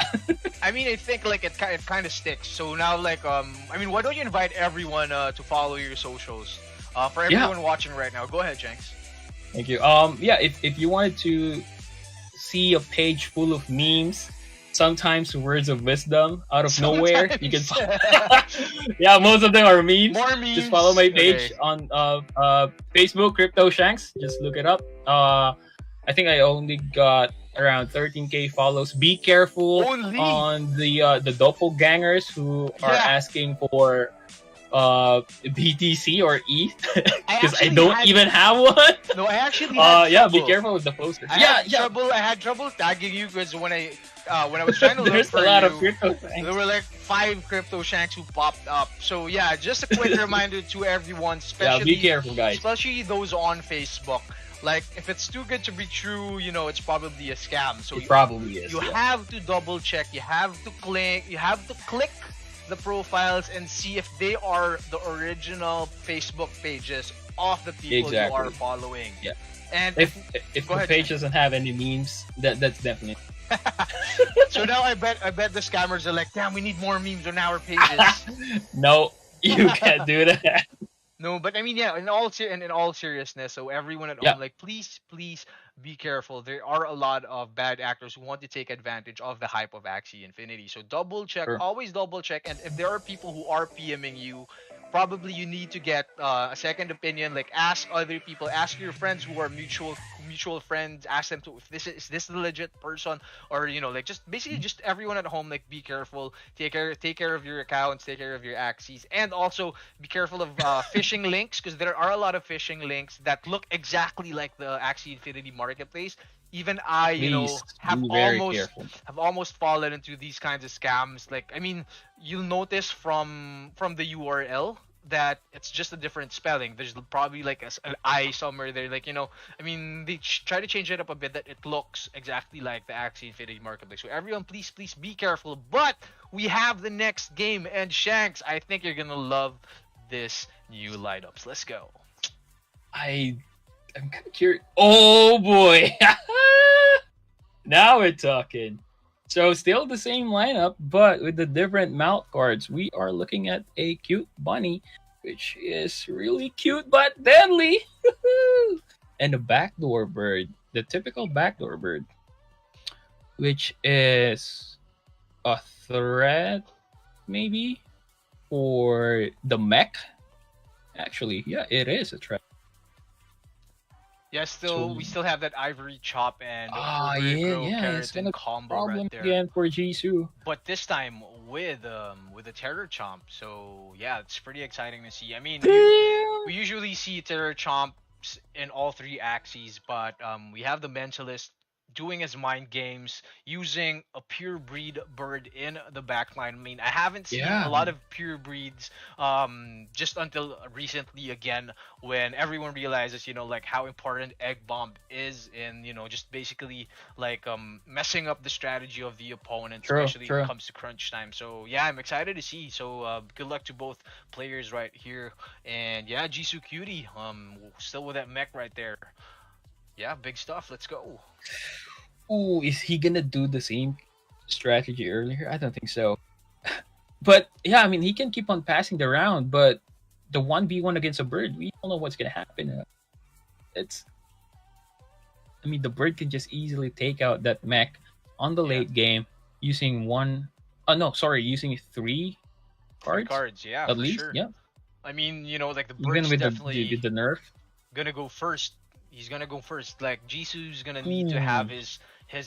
I mean, I think like it kind of sticks. So now, like, I mean, why don't you invite everyone to follow your socials? For Yeah. everyone watching right now, go ahead, Shanks. Thank you. Yeah, if you wanted to see a page full of memes, sometimes words of wisdom out of nowhere, you can. Yeah, most of them are memes. More memes. Just follow my page Okay. on Facebook, Crypto Shanks. Just look it up. I think I only got around 13k follows. Be careful Only? on the doppelgangers who are Yeah. asking for BTC or ETH because I actually don't had- even have one. No, I actually had Yeah, be trouble. careful with the posters. I Yeah, had trouble. I had trouble tagging you because when I was trying to look There's for a lot you, of crypto things. there were like 5 crypto shanks who popped up. So yeah, just a quick reminder to everyone, Yeah, especially be careful, guys. especially those on Facebook. Like, if it's too good to be true, you know, it's probably a scam. So It probably is. you yeah. have to double check. You have to click the profiles and see if they are the original Facebook pages of the people you are Exactly. following. Yeah. And If Go the ahead, page Jack. doesn't have any memes, that's definitely. so now I bet the scammers are like, damn, we need more memes on our pages. No, you can't do that. No, but I mean, yeah. In all seriousness, so everyone at Yeah. home, like, please be careful. There are a lot of bad actors who want to take advantage of the hype of Axie Infinity. So double check, Sure. always double check. And if there are people who are PMing you, probably you need to get a second opinion. Like, ask other people, ask your friends who are mutual friends. Ask them to if is this the legit person, or you know, like, just basically just everyone at home, like, be careful. Take care of your accounts. Take care of your Axies, and also be careful of phishing links, because there are a lot of phishing links that look exactly like the Axie Infinity marketplace. Even I, you know, Please have be very almost careful. fallen into these kinds of scams. Like, I mean, you'll notice from the URL that it's just a different spelling. There's probably like an I somewhere there. Like, you know, I mean, they try to change it up a bit that it looks exactly like the Axie Infinity marketplace. So everyone, please be careful. But we have the next game, and Shanks, I think you're gonna love this new lineups. Let's go. I'm kind of curious. Oh boy! Now we're talking. So still the same lineup, but with the different mount cards. We are looking at a cute bunny, which is really cute but deadly. And the backdoor bird, the typical backdoor bird, which is a threat maybe for the mech. Actually, yeah, it is a threat. Yeah, we still have that Ivory Chop and Ah, Overgrow yeah, it's Keratin gonna combo problem right there. again for Jisoo. But this time with the Terror Chomp. So yeah, it's pretty exciting to see. I mean, we usually see Terror Chomps in all 3 axes, but we have the Mentalist doing his mind games, using a pure breed bird in the backline. I mean, I haven't seen Yeah. a lot of pure breeds just until recently again, when everyone realizes, you know, like, how important Egg Bomb is in, you know, just basically like messing up the strategy of the opponent, True, especially true. when it comes to crunch time. So yeah, I'm excited to see. So good luck to both players right here. And yeah, Jisoo Cutie, still with that mech right there. Yeah, big stuff. Let's go. Ooh, is he gonna do the same strategy earlier? I don't think so. But yeah, I mean, he can keep on passing the round, but the 1v1 against a bird, we don't know what's gonna happen. I mean, the bird can just easily take out that mech on the Yeah. late game using using 3 Three cards. cards, yeah, At for least, sure. yeah. I mean, you know, like, the Even bird's with definitely the nerf. gonna go first. He's gonna go first. Like, Jisoo's gonna need to have his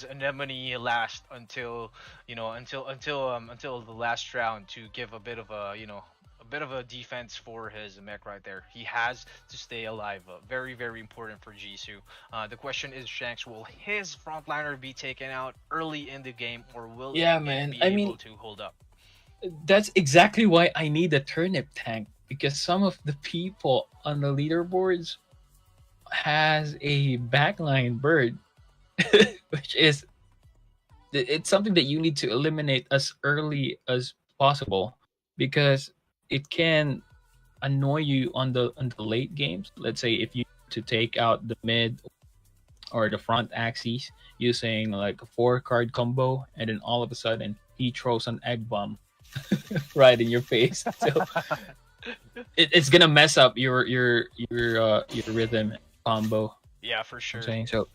anemone last until, you know, until the last round to give a bit of a, you know, a bit of a defense for his mech right there. He has to stay alive. Very, very important for Jisoo. The question is, Shanks, will his frontliner be taken out early in the game, or will Yeah, it man. be I able mean, to hold up? that's exactly why I need a turnip tank, because some of the people on the leaderboards has a backline bird, which is it's something that you need to eliminate as early as possible, because it can annoy you on the late games. Let's say if you to take out the mid or the front axis using like a 4-card combo, and then all of a sudden he throws an egg bomb right in your face. So it's gonna mess up your rhythm combo. Yeah, for sure. I'm saying so.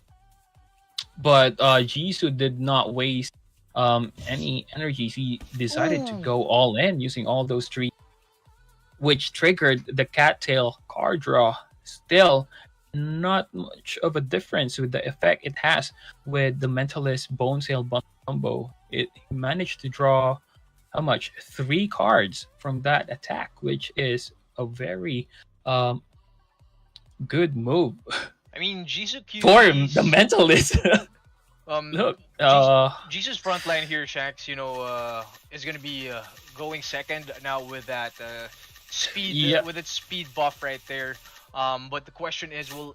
But Jisoo did not waste any energy. He decided to go all in using all those three, which triggered the cattail card draw. Still, not much of a difference with the effect it has with the Mentalist Bone Sail combo. It managed to draw how much? 3 cards from that attack, which is a very good move I mean, Jisoo for QT's, the Mentalist. Look, Jisoo's front line here, Shanks, is gonna be going second now with that speed, Yep. with its speed buff right there. But the question is, will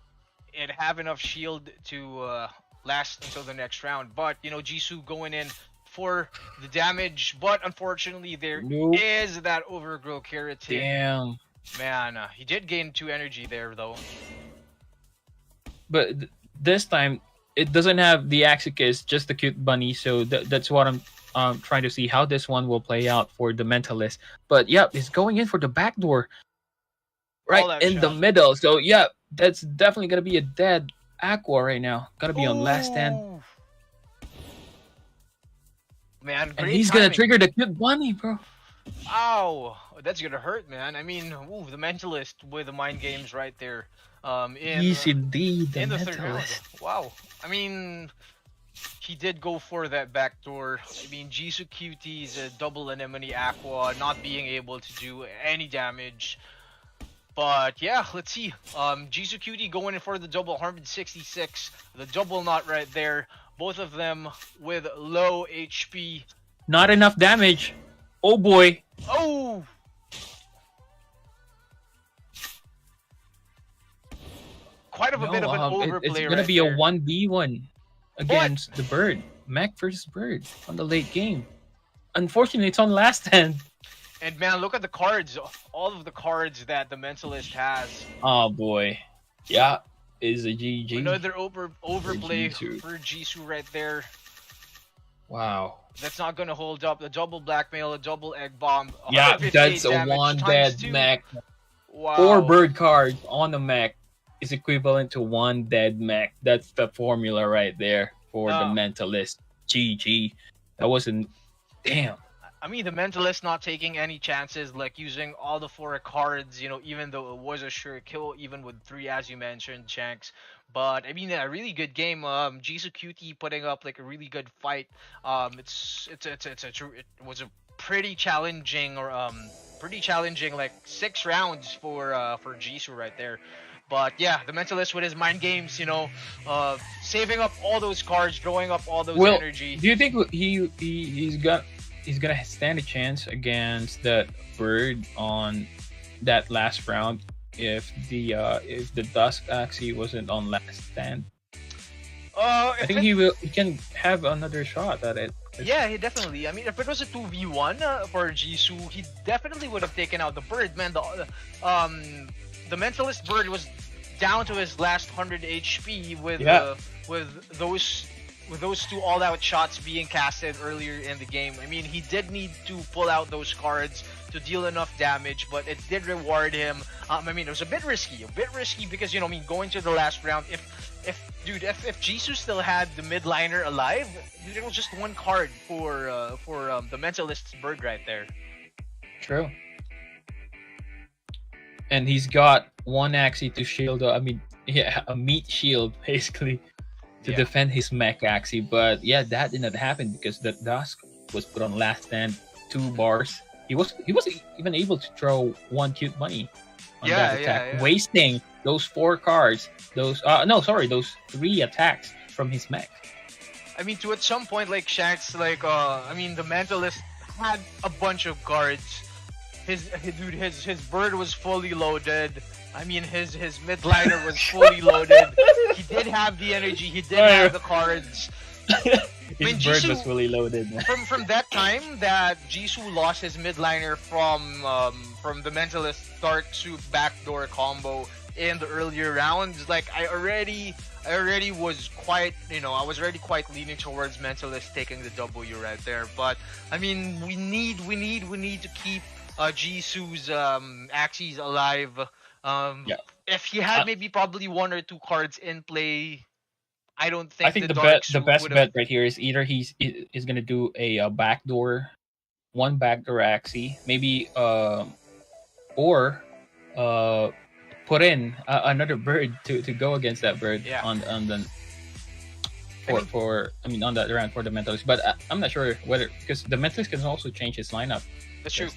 it have enough shield to last until the next round? But Jisoo going in for the damage, but unfortunately there is Nope. that overgrow keratin. Damn. Man, he did gain 2 energy there though. But this time it doesn't have the Axicus, just the cute bunny. So that's what I'm trying to see how this one will play out for the Mentalist. But yep, he's going in for the back door, right All-out in the shot. middle. So yep, that's definitely gonna be a dead Aqua right now. Gonna be on last stand, Ooh. Man, and great he's gonna timing. trigger the cute bunny, bro. Ow, that's gonna hurt, man. I mean, the mentalist with the mind games right there. Yes, indeed, the in the third round. Mentalist. Wow. I mean, he did go for that backdoor. I mean, Jisoo QT's double anemone aqua, not being able to do any damage. But yeah, let's see. Jisoo QT going in for the double 166, the double knot right there. Both of them with low HP. Not enough damage. Oh boy. Oh! Quite of a bit of an overplay it's gonna right be there. a 1v1 against the bird. Mech versus bird on the late game. Unfortunately, it's on last stand. And man, look at the cards. All of the cards that the mentalist has. Oh boy. Yeah, is a GG. Another overplay Jisoo. for Jisoo right there. Wow. That's not gonna hold up. The double blackmail, a double egg bomb. Yeah, 158 that's a damage one times dead 2. mech. Wow. 4 bird cards on the mech is equivalent to 1 dead mech. That's the formula right there for the mentalist. GG. That wasn't. Damn. I mean, the mentalist not taking any chances, like using all the 4 cards, even though it was a sure kill, even with 3, as you mentioned, Shanks. But I mean, a really good game. Jisoo QT putting up like a really good fight. It was a pretty challenging like 6 rounds for Jisoo right there. But yeah, the mentalist with his mind games, saving up all those cards, drawing up all those energy. Do you think he's gonna stand a chance against that bird on that last round if the Dusk actually wasn't on last stand? I think he can have another shot at it. Yeah, he definitely. I mean, if it was a 2v1 for Jisoo, he definitely would have taken out the bird, man. The mentalist bird was down to his last 100 HP with those 2 all-out shots being casted earlier in the game. I mean, he did need to pull out those cards to deal enough damage, but it did reward him. I mean, it was a bit risky because going to the last round. If Jisoo still had the midliner alive, it was just 1 card for the mentalist's bird right there. True. And he's got 1 axie to shield. I mean, yeah, a meat shield basically to defend his mech axie. But yeah, that did not happen because the Dusk was put on last stand, 2 bars. he wasn't even able to throw one cute bunny on that attack, yeah. wasting those 4 cards. Those 3 attacks from his mech. I mean, at some point, like Shanks, like I mean, the Mentalist had a bunch of cards. His bird was fully loaded. I mean, his midliner was fully loaded. He did have the energy. He did have the cards. His bird was fully loaded. From that time that Jisoo lost his midliner from the Mentalist Dark Soup backdoor combo in the earlier rounds, like I already was quite, I was already quite leaning towards Mentalist taking the W right there. But I mean, we need to keep Jisoo's axes alive. If he had maybe probably 1 or 2 cards in play, I don't think. I think the best bet right here is either he's gonna do a backdoor, 1 backdoor axie, maybe or put in another bird to go against that bird on the on that round for the Mentalist. But I'm not sure whether, because the Mentalist can also change his lineup. That's true.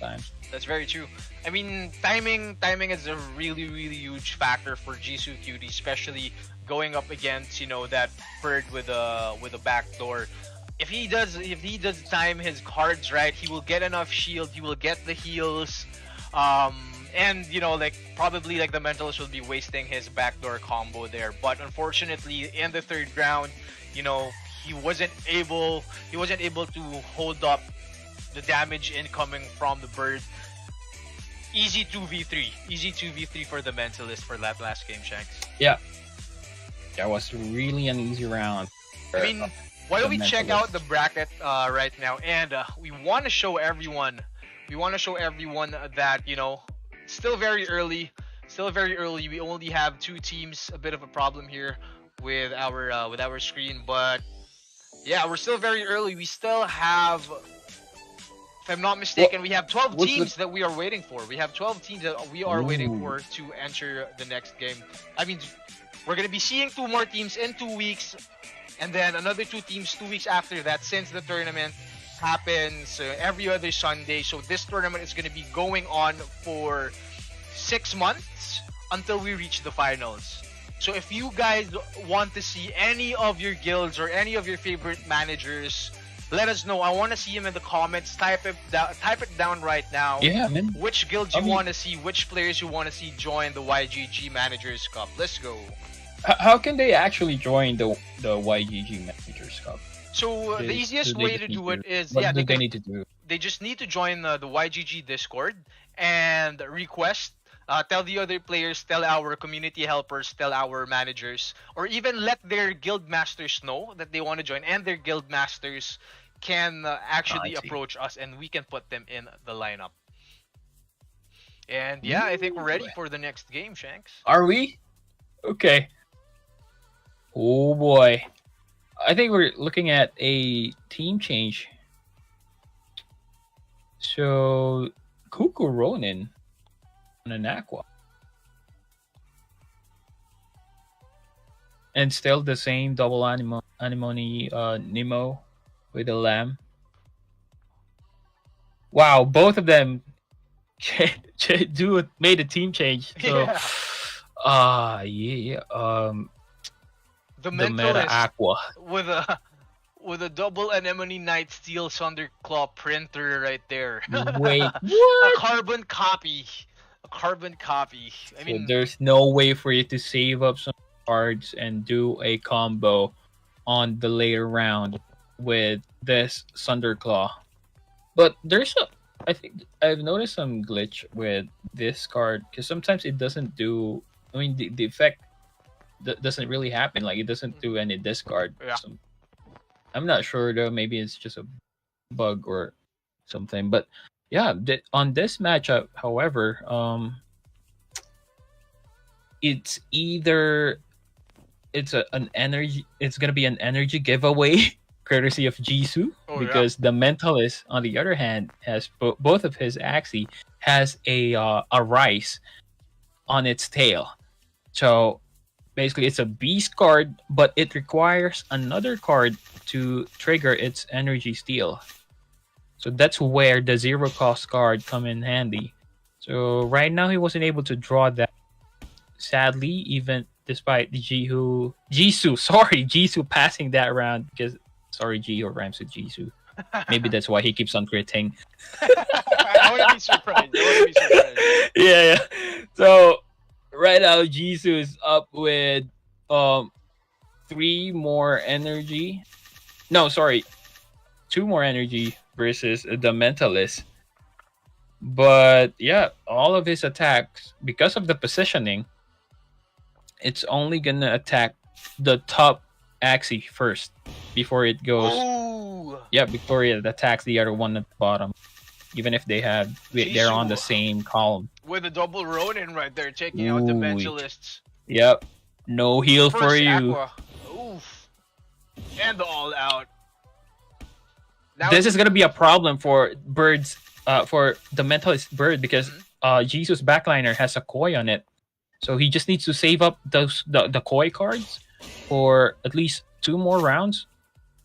That's very true. I mean, timing is a really huge factor for Jisoo Cutie, especially going up against that bird with a backdoor. If he does time his cards right, he will get enough shield. He will get the heals. And like probably like the Mentalist will be wasting his backdoor combo there. But unfortunately, in the 3rd round, he wasn't able to hold up the damage incoming from the bird. Easy 2v3 for the Mentalist for that last game, Shanks. Yeah, that was really an easy round. I mean, why don't we check out the bracket right now, and we want to show everyone that still very early. We only have 2 teams. A bit of a problem here with our screen, but yeah, we're still very early. We still have, if I'm not mistaken, we have 12 teams that we are waiting for. We have 12 teams that we are waiting for to enter the next game. I mean, we're gonna be seeing 2 more teams in 2 weeks, and then another 2 teams 2 weeks after that, since the tournament happens every other Sunday. So this tournament is gonna be going on for 6 months until we reach the finals. So if you guys want to see any of your guilds or any of your favorite managers, let us know. I want to see them in the comments. Type it down right now. Yeah, man. Which guilds you want to see, which players you want to see join the YGG Managers Cup. Let's go. How can they actually join the YGG Managers Cup? So the easiest way to do it is what do they need to do? They just need to join the YGG Discord and request. Tell the other players, tell our community helpers, tell our managers, or even let their guild masters know that they want to join, and their guild masters can actually approach us, and we can put them in the lineup. And yeah, I think we're ready for the next game, Shanks. Are we? Okay. Oh boy. I think we're looking at a team change. So, Kuku Ronin on an Aqua. And still the same double anemone Nemo with a lamb. Wow, both of them made a team change. So The Meta Aqua with a double anemone Night Steel Thunderclaw printer right there. Wait, what? A carbon copy. I mean, so there's no way for you to save up some cards and do a combo on the later round with this Thunderclaw. But I think I've noticed some glitch with this card, because sometimes it doesn't do. I mean, the effect doesn't really happen. Like, it doesn't do any discard. Yeah. I'm not sure though. Maybe it's just a bug or something. But yeah, on this matchup, however, it's either it's gonna be an energy giveaway courtesy of Jisoo, because the Mentalist, on the other hand, has both of his Axie has a rice on its tail. So basically, it's a beast card, but it requires another card to trigger its energy steal. So that's where the zero cost card come in handy. So right now he wasn't able to draw that. Sadly, even despite Jisoo passing that round because Jiho rhymes with Jisoo. Maybe that's why he keeps on critting. I wouldn't be surprised. Yeah. So right now Jisoo is up with 3 more energy. No, sorry. 2 more energy versus the Mentalist. But yeah, all of his attacks, because of the positioning, it's only gonna attack the top AxU first before it goes. Ooh. Yeah, before it attacks the other one at the bottom. Even if they're on the same column. With a double Ronin right there, taking out the Mentalists. Yep. No heal First for you. Aqua. Oof. And the all out. This is gonna be a problem for birds, for the Mentalist bird because Jesus backliner has a koi on it, so he just needs to save up the koi cards for at least 2 more rounds,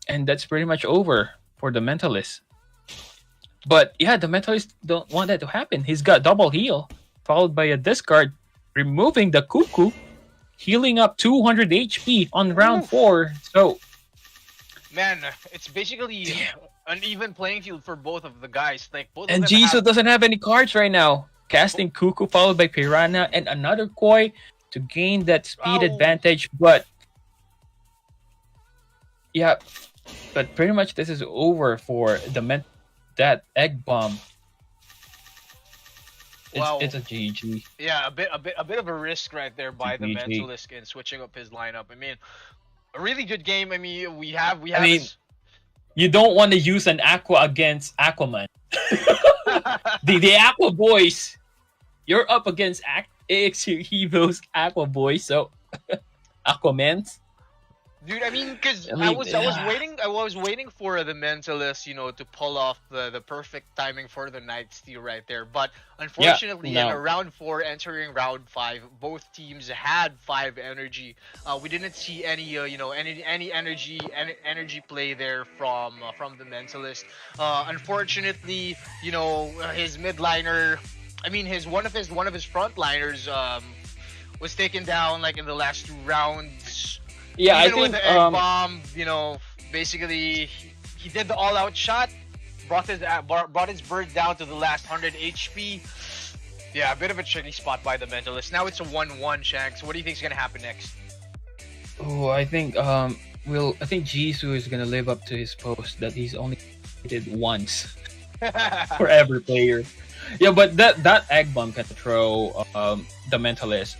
and that's pretty much over for the Mentalist. But yeah, the Mentalist don't want that to happen. He's got double heal, followed by a discard, removing the Cuckoo, healing up 200 HP on round 4. So, man, it's basically an even playing field for both of the guys. Like both. And of them Jisoo doesn't have any cards right now. Casting Cuckoo followed by Piranha and another Koi to gain that speed advantage. But yeah, but pretty much this is over for that egg bomb. It's a GG. Yeah, a bit of a risk right there by the Mentalist in switching up his lineup. I mean, a really good game. I mean, we have. I mean, you don't want to use an Aqua against Aquaman. the Aqua Boys, you're up against AxU.EVO's Aqua Boys, so Aquamans. Dude, I mean, because I was waiting for the Mentalist, to pull off the perfect timing for the Night Steal right there. But unfortunately, in round 4, entering round 5, both teams had 5 energy. We didn't see any, any energy play there from the Mentalist. Unfortunately, his midliner, I mean, one of his frontliners was taken down like in the last 2 rounds. Yeah, Even I think with the egg bomb, basically he did the all-out shot, brought his bird down to the last 100 HP. Yeah, a bit of a tricky spot by the Mentalist. Now it's a 1-1, Shanks. What do you think is gonna happen next? Oh, I think Jisoo is gonna live up to his post that he's only did once for every player. Yeah, but that egg bomb can throw the Mentalist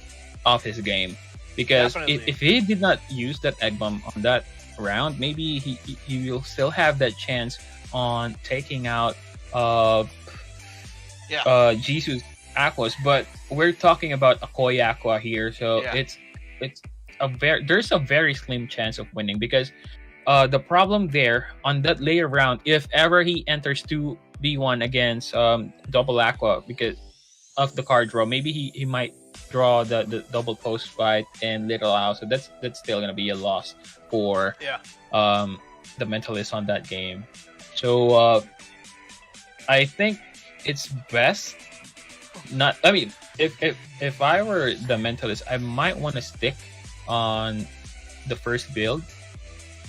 off his game. Because if he did not use that egg bomb on that round, maybe he will still have that chance on taking out Jisoo's Aquas. But we're talking about a Koi Aqua here, so there's a very slim chance of winning because the problem there on that later round, if ever he enters 2v1 against double Aqua because of the card draw, maybe he might draw the double post fight and little out, so that's still gonna be a loss for the Mentalist on that game. So I think it's best not. I mean, if I were the Mentalist, I might want to stick on the first build,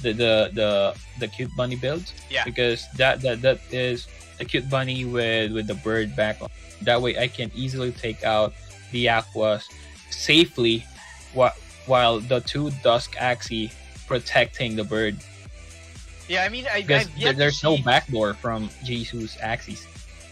the cute bunny build, because that is a cute bunny with the bird back on. That way I can easily take out the Aquas safely while the 2 Dusk AxU protecting the bird. Yeah, I mean, there's no backdoor from Jisoo's AxU.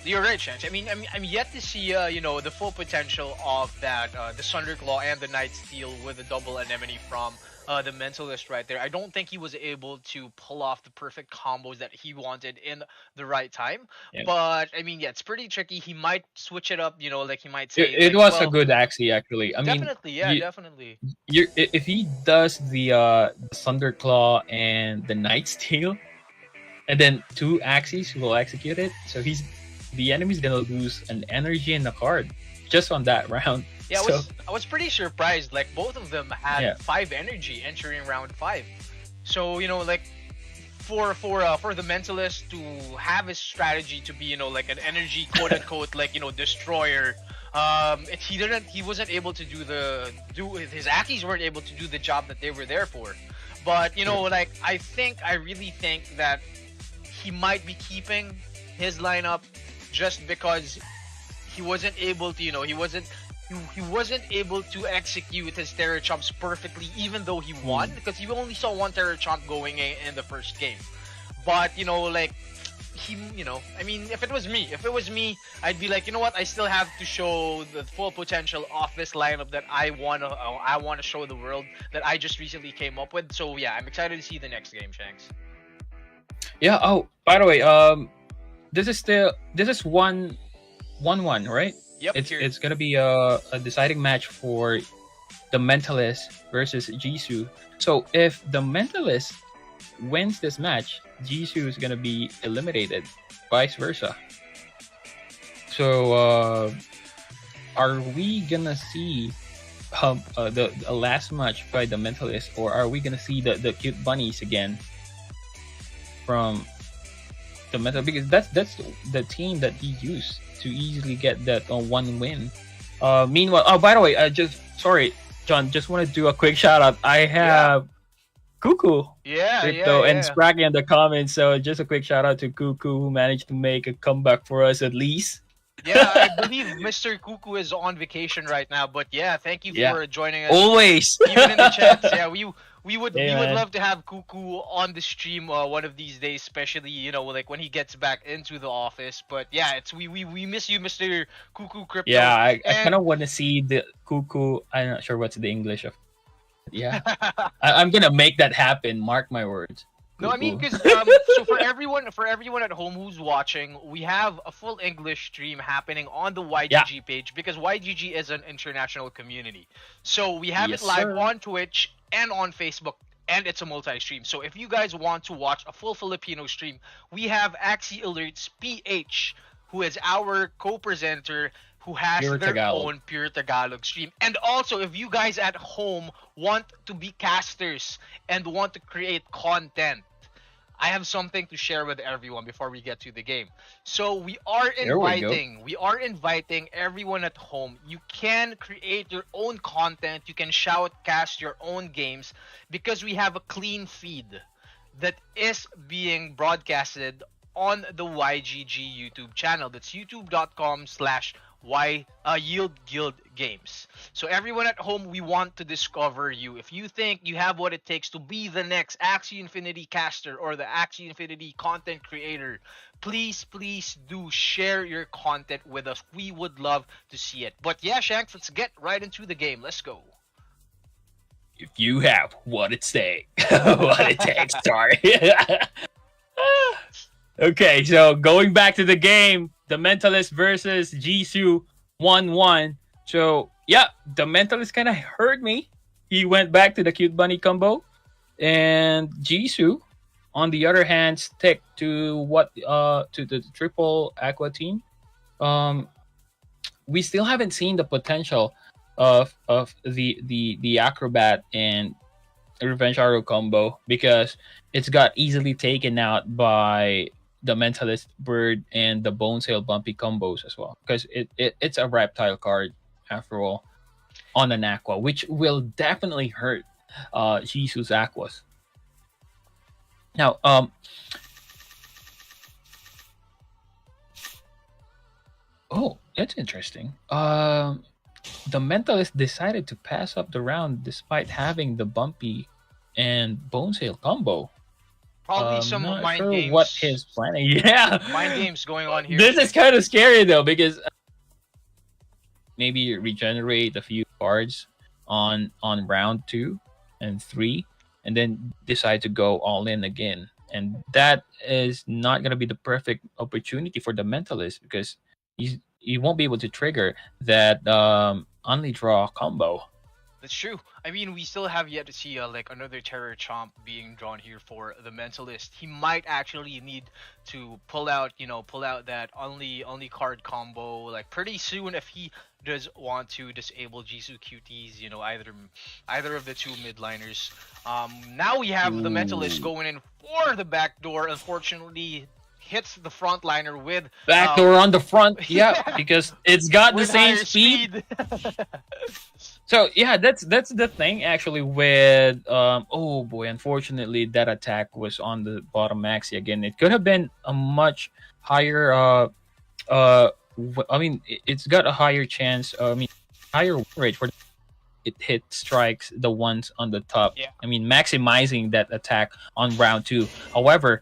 You're right, Shanks. I mean, I'm yet to see, the full potential of that, the Thunderclaw and the Night Steal with a double anemone from the Mentalist right there. I don't think he was able to pull off the perfect combos that he wanted in the right time. Yeah. But I mean, it's pretty tricky. He might switch it up, like he might say. It was a good AxU actually. I mean, definitely. If he does the Thunderclaw and the Night Steal, and then 2 AxUs will execute it, so the enemy's gonna lose an energy and a card just on that round. Yeah, I was pretty surprised. Like both of them had 5 energy entering round 5. So for the mentalist to have his strategy to be like an energy quote unquote destroyer. He wasn't able to do his Ackies weren't able to do the job that they were there for. But I really think that he might be keeping his lineup just because he wasn't able to he wasn't able to execute his Terror Chomps perfectly, even though he won, because you only saw one Terror Chomp going in the first game. But I mean, if it was me, I'd be like, you know what? I still have to show the full potential of this lineup that I wanna show the world that I just recently came up with. So yeah, I'm excited to see the next game, Shanks. Yeah. Oh, by the way, this is 1-1, right? Yep. It's gonna be a deciding match for the Mentalist versus Jisoo. So if the Mentalist wins this match, Jisoo is gonna be eliminated, vice versa. So are we gonna see the last match by the Mentalist, or are we gonna see the cute bunnies again from the Mental? Because that's the team that he used to easily get that one win. Meanwhile, oh, by the way, sorry, John, just want to do a quick shout out. I have Cuckoo, and Spraggy in the comments. So just a quick shout out to Cuckoo, who managed to make a comeback for us at least. Yeah, I believe Mr. Cuckoo is on vacation right now, but yeah, thank you for joining us. Always. Even in the chats, yeah, we would love to have Cuckoo on the stream one of these days, especially when he gets back into the office. But yeah, we miss you, Mr. Cuckoo Crypto. Yeah, I kind of want to see the Cuckoo. I'm not sure what's the English of. Yeah, I'm gonna make that happen. Mark my words. No, I mean, because so for everyone at home who's watching, we have a full English stream happening on the YGG page, because YGG is an international community. So we have it live on Twitch and on Facebook, and it's a multi-stream. So if you guys want to watch a full Filipino stream, we have AxU.EVO PH, who is our co-presenter, who has their own Pure Tagalog stream. And also, if you guys at home want to be casters and want to create content, I have something to share with everyone before we get to the game. So we are inviting everyone at home. You can create your own content. You can shoutcast your own games, because we have a clean feed that is being broadcasted on the YGG YouTube channel. That's youtube.com/Yield Guild Games. So everyone at home, we want to discover you. If you think you have what it takes to be the next AxU Infinity caster or the AxU Infinity content creator, please do share your content with us. We would love to see it. But yeah, Shanks, let's get right into the game. Let's go. If you have what it takes, sorry. Okay, so going back to the game, the Mentalist versus Jisoo 1-1. So yeah, the Mentalist kind of hurt me. He went back to the cute bunny combo, and Jisoo, on the other hand, stick to the triple Aqua team. We still haven't seen the potential of the Acrobat and Revenge Arrow combo, because it's got easily taken out by the Mentalist Bird and the Bone Sail Bumpy combos as well, because it's a reptile card after all on an Aqua, which will definitely hurt Jisoo's Aquas. Now, oh, that's interesting. The Mentalist decided to pass up the round despite having the Bumpy and Bone Sail combo. Probably some mind games. What he's planning? Yeah, mind games going on here. This is kind of scary though, because maybe regenerate a few cards on round 2 and 3, and then decide to go all in again. And that is not going to be the perfect opportunity for the Mentalist, because he won't be able to trigger that only draw combo. That's true. I mean, we still have yet to see like another terror chomp being drawn here for the mentalist. He might actually need to pull out, pull out that only card combo like pretty soon if he does want to disable Jisoo QTs. Either of the two midliners. Now we have the mentalist going in for the back door. Unfortunately, hits the frontliner with Backdoor on the front, yeah, because it's got the with same higher speed. So yeah, that's the thing actually with oh boy, unfortunately that attack was on the bottom maxi again. It could have been a much higher I mean it's got a higher chance, higher win rate for it hit strikes the ones on the top. Yeah. I mean maximizing that attack on round 2. However,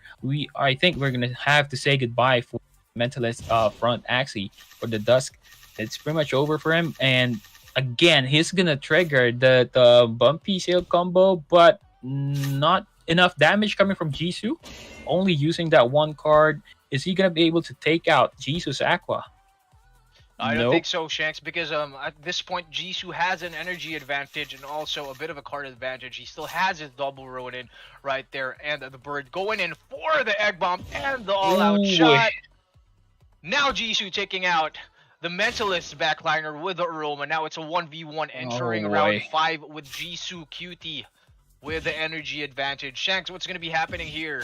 I think we're going to have to say goodbye for mentalist front axi for the Dusk. It's pretty much over for him, and again, he's gonna trigger the bumpy sail combo, but not enough damage coming from Jisoo. Only using that one card. Is he gonna be able to take out Jisoo's Aqua? I don't Nope. think so, Shanks, because at this point Jisoo has an energy advantage and also a bit of a card advantage. He still has his double Ronin right there, and the bird going in for the egg bomb and the all-out Ooh. shot. Now Jisoo taking out the mentalist backliner with the Aroma. Now it's a 1v1 entering Oh, round boy. 5 with Jisoo QT with the energy advantage. Shanks, what's gonna be happening here?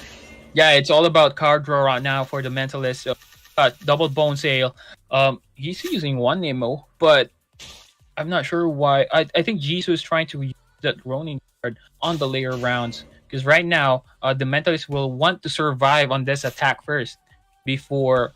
Yeah, it's all about card draw right now for the mentalist. So, double bone sail. He's using one Nemo, but I'm not sure why. I think Jisoo is trying to use that Ronin card on the later rounds because right now the mentalist will want to survive on this attack first before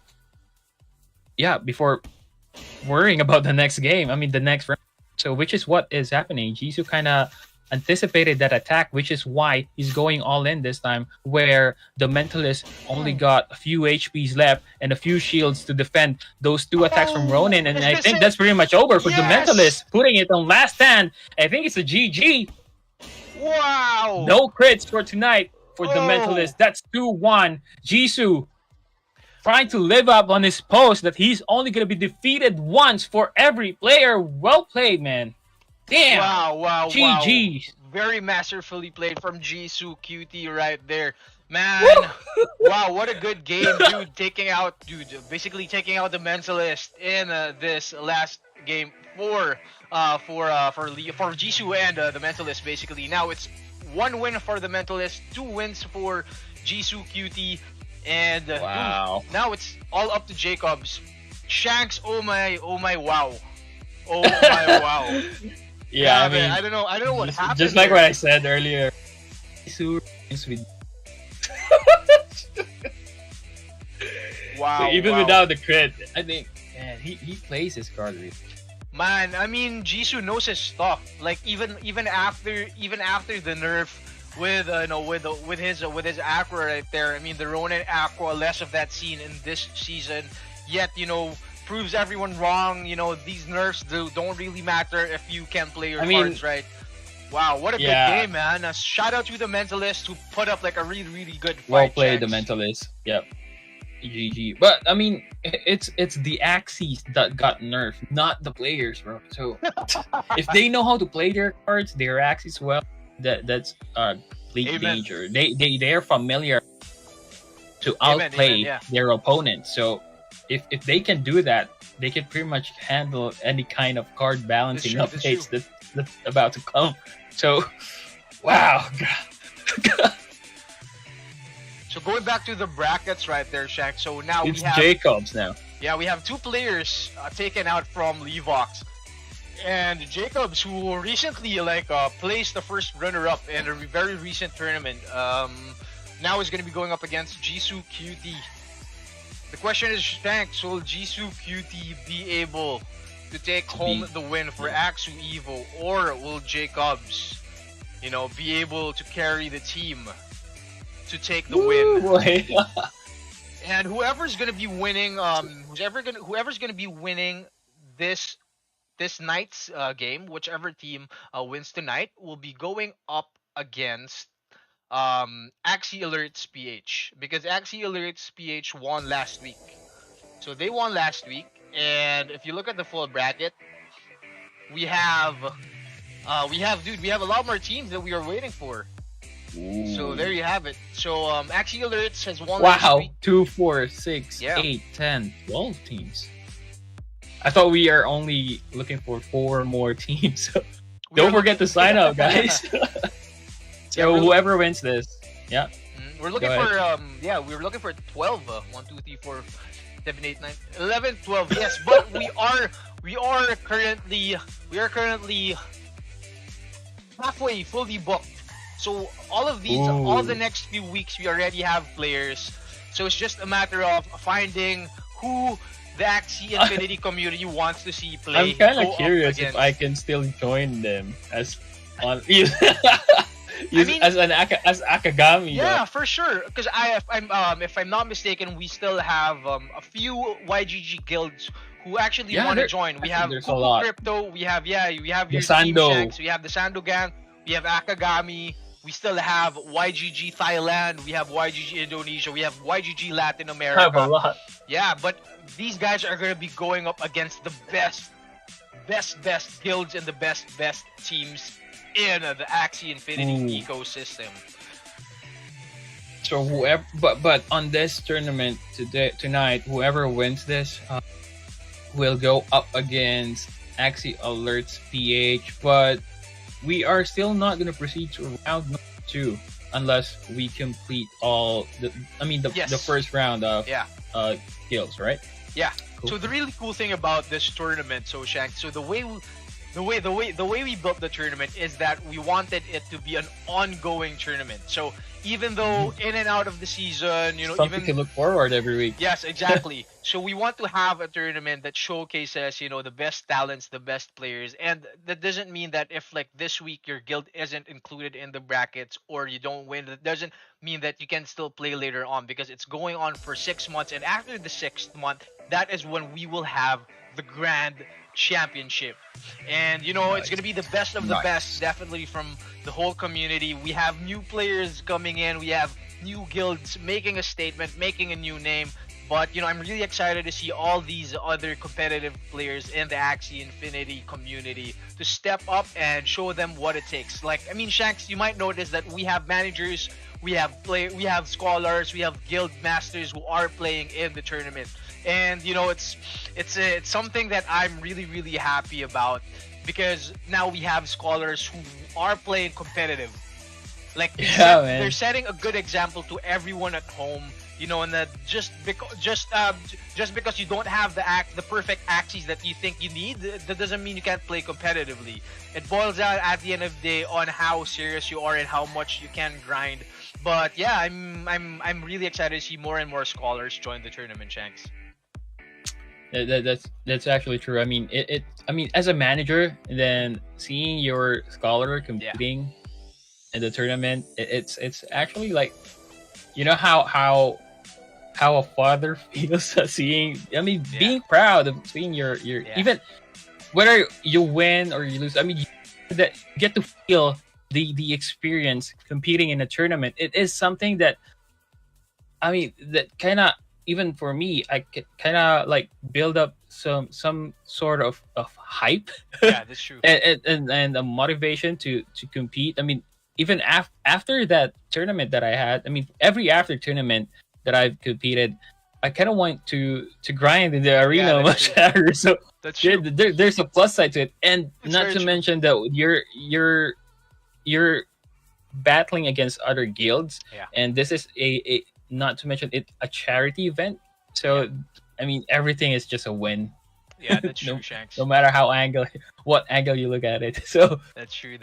worrying about the next game. I mean the next round. So which is what is happening. Jisoo kind of anticipated that attack, which is why he's going all in this time, where the mentalist only got a few HPs left and a few shields to defend those two attacks from Ronin, and is I this think it? that's pretty much over for the Yes! mentalist, putting it on last stand. I think it's a GG. Wow! No crits for tonight for the Oh. mentalist. That's 2-1. Jisoo trying to live up on his post that he's only going to be defeated once for every player. Well played, man. Damn. Wow. GG's. Very masterfully played from Jisoo QT right there. Man, wow, what a good game, dude. Basically taking out the mentalist in this last game for Jisoo and the mentalist basically. Now it's 1 win for the mentalist, 2 wins for Jisoo QT, and Wow. now it's all up to Jacobs. Shanks, oh my, wow. Oh my, wow. Yeah, I man, mean, I don't know what happened. just like there. what I said earlier. Jisoo remains with Wow. so even wow. without the crit, I think man, he plays his card really. Man, I mean, Jisoo knows his stuff. Like even after the nerf with his Aqua right there. I mean, the Ronin Aqua, less of that seen in this season. Yet proves everyone wrong. These nerfs don't really matter if you can play your cards right. Wow, what a good game, man! Shout out to the mentalist who put up like a really good fight. Well played, the Shanks. mentalist. Yep. GG. But I mean, it's the axes that got nerfed, not the players, bro. So if they know how to play their cards, their axes well, that's complete Amen. danger. They're familiar to Amen, outplay yeah. their opponent. So if they can do that, they can pretty much handle any kind of card balancing That's true, updates that's about to come. So wow. So going back to the brackets right there, Shank. So now It's we have Jacobs now. we have 2 players taken out from Lev0x. And Jacobs, who recently placed the first runner-up in a very recent tournament, now is going to be going up against Jisoo QT. The question is, Shanks, will Jisoo QT be able to take home the win for AxU.EVO, or will Jacobs, be able to carry the team to take the win? Boy. And whoever's gonna be winning, whoever's gonna be winning this night's game, whichever team wins tonight, will be going up against AxU.EVO PH, because AxU.EVO PH won last week. So they won last week, and if you look at the full bracket, we have We have a lot more teams that we are waiting for. So there you have it. So AxU Alerts has won this Wow, week. 2, 4, 6, Yeah. 8, 10, 12 teams. I thought we are only looking for 4 more teams. Don't forget to sign up, guys. So whoever wins this, yeah. We're looking Go for we're looking for 12. 1, 2, 3, 4, 7, 8, 9, 11, 12. Yes, but we are currently halfway fully booked. So all of these, all the next few weeks, we already have players. So it's just a matter of finding who the AxU Infinity community wants to see play. I'm kind go of up curious if against. I can still join them as on as Akagami. Yeah, for sure. Because if I'm not mistaken, we still have a few YGG guilds who actually want to join. We have there's a Kuku lot. Crypto. We have your team Sando. Shanks. We have the Sando gang. We have Akagami. We still have YGG Thailand. We have YGG Indonesia. We have YGG Latin I America. have a lot. Yeah, but these guys are gonna be going up against the best guilds and the best teams in the AxU Infinity ecosystem. So whoever, but on this tournament tonight, whoever wins this will go up against AxU Alerts PH. But we are still not gonna proceed to round number 2 unless we complete all the first round of guilds, right? Yeah. Cool. So the really cool thing about this tournament, so Shanks, so the way we built the tournament is that we wanted it to be an ongoing tournament. So even though in and out of the season, Something to look forward every week. Yes, exactly. So we want to have a tournament that showcases, the best talents, the best players. And that doesn't mean that if like this week your guild isn't included in the brackets or you don't win, that doesn't mean that you can still play later on, because it's going on for 6 months. And after the 6th month, that is when we will have the grand championship. And it's going to be the best of the best, definitely, from the whole community. We have new players coming in. We have new guilds making a statement, making a new name. But I'm really excited to see all these other competitive players in the AxU Infinity community to step up and show them what it takes. Shanks, you might notice that we have managers, we have scholars, we have guild masters who are playing in the tournament. And it's something that I'm really, really happy about, because now we have scholars who are playing competitive. They're setting a good example to everyone at home. And that just because you don't have the perfect axes that you think you need, that doesn't mean you can't play competitively. It boils down at the end of the day on how serious you are and how much you can grind. But yeah, I'm really excited to see more and more scholars join the tournament, Shanks. That's actually true. I mean, as a manager, then seeing your scholar competing in the tournament, it's actually like, how a father feels seeing. Being proud of seeing your even whether you win or you lose. You get to feel the experience competing in a tournament. It is something that that kind of, even for me, I kind of like build up some sort of hype. Yeah, that's true. and a motivation to compete. Even after that tournament that I had, every after tournament that I've competed, I kind of want to grind in the arena much harder. So that's true. There's a plus side to it, and That's not very to true. mention that you're battling against other guilds, and this is a not to mention it a charity event. So everything is just a win. Yeah, that's true, Shanks. No matter what angle you look at it. So That's true.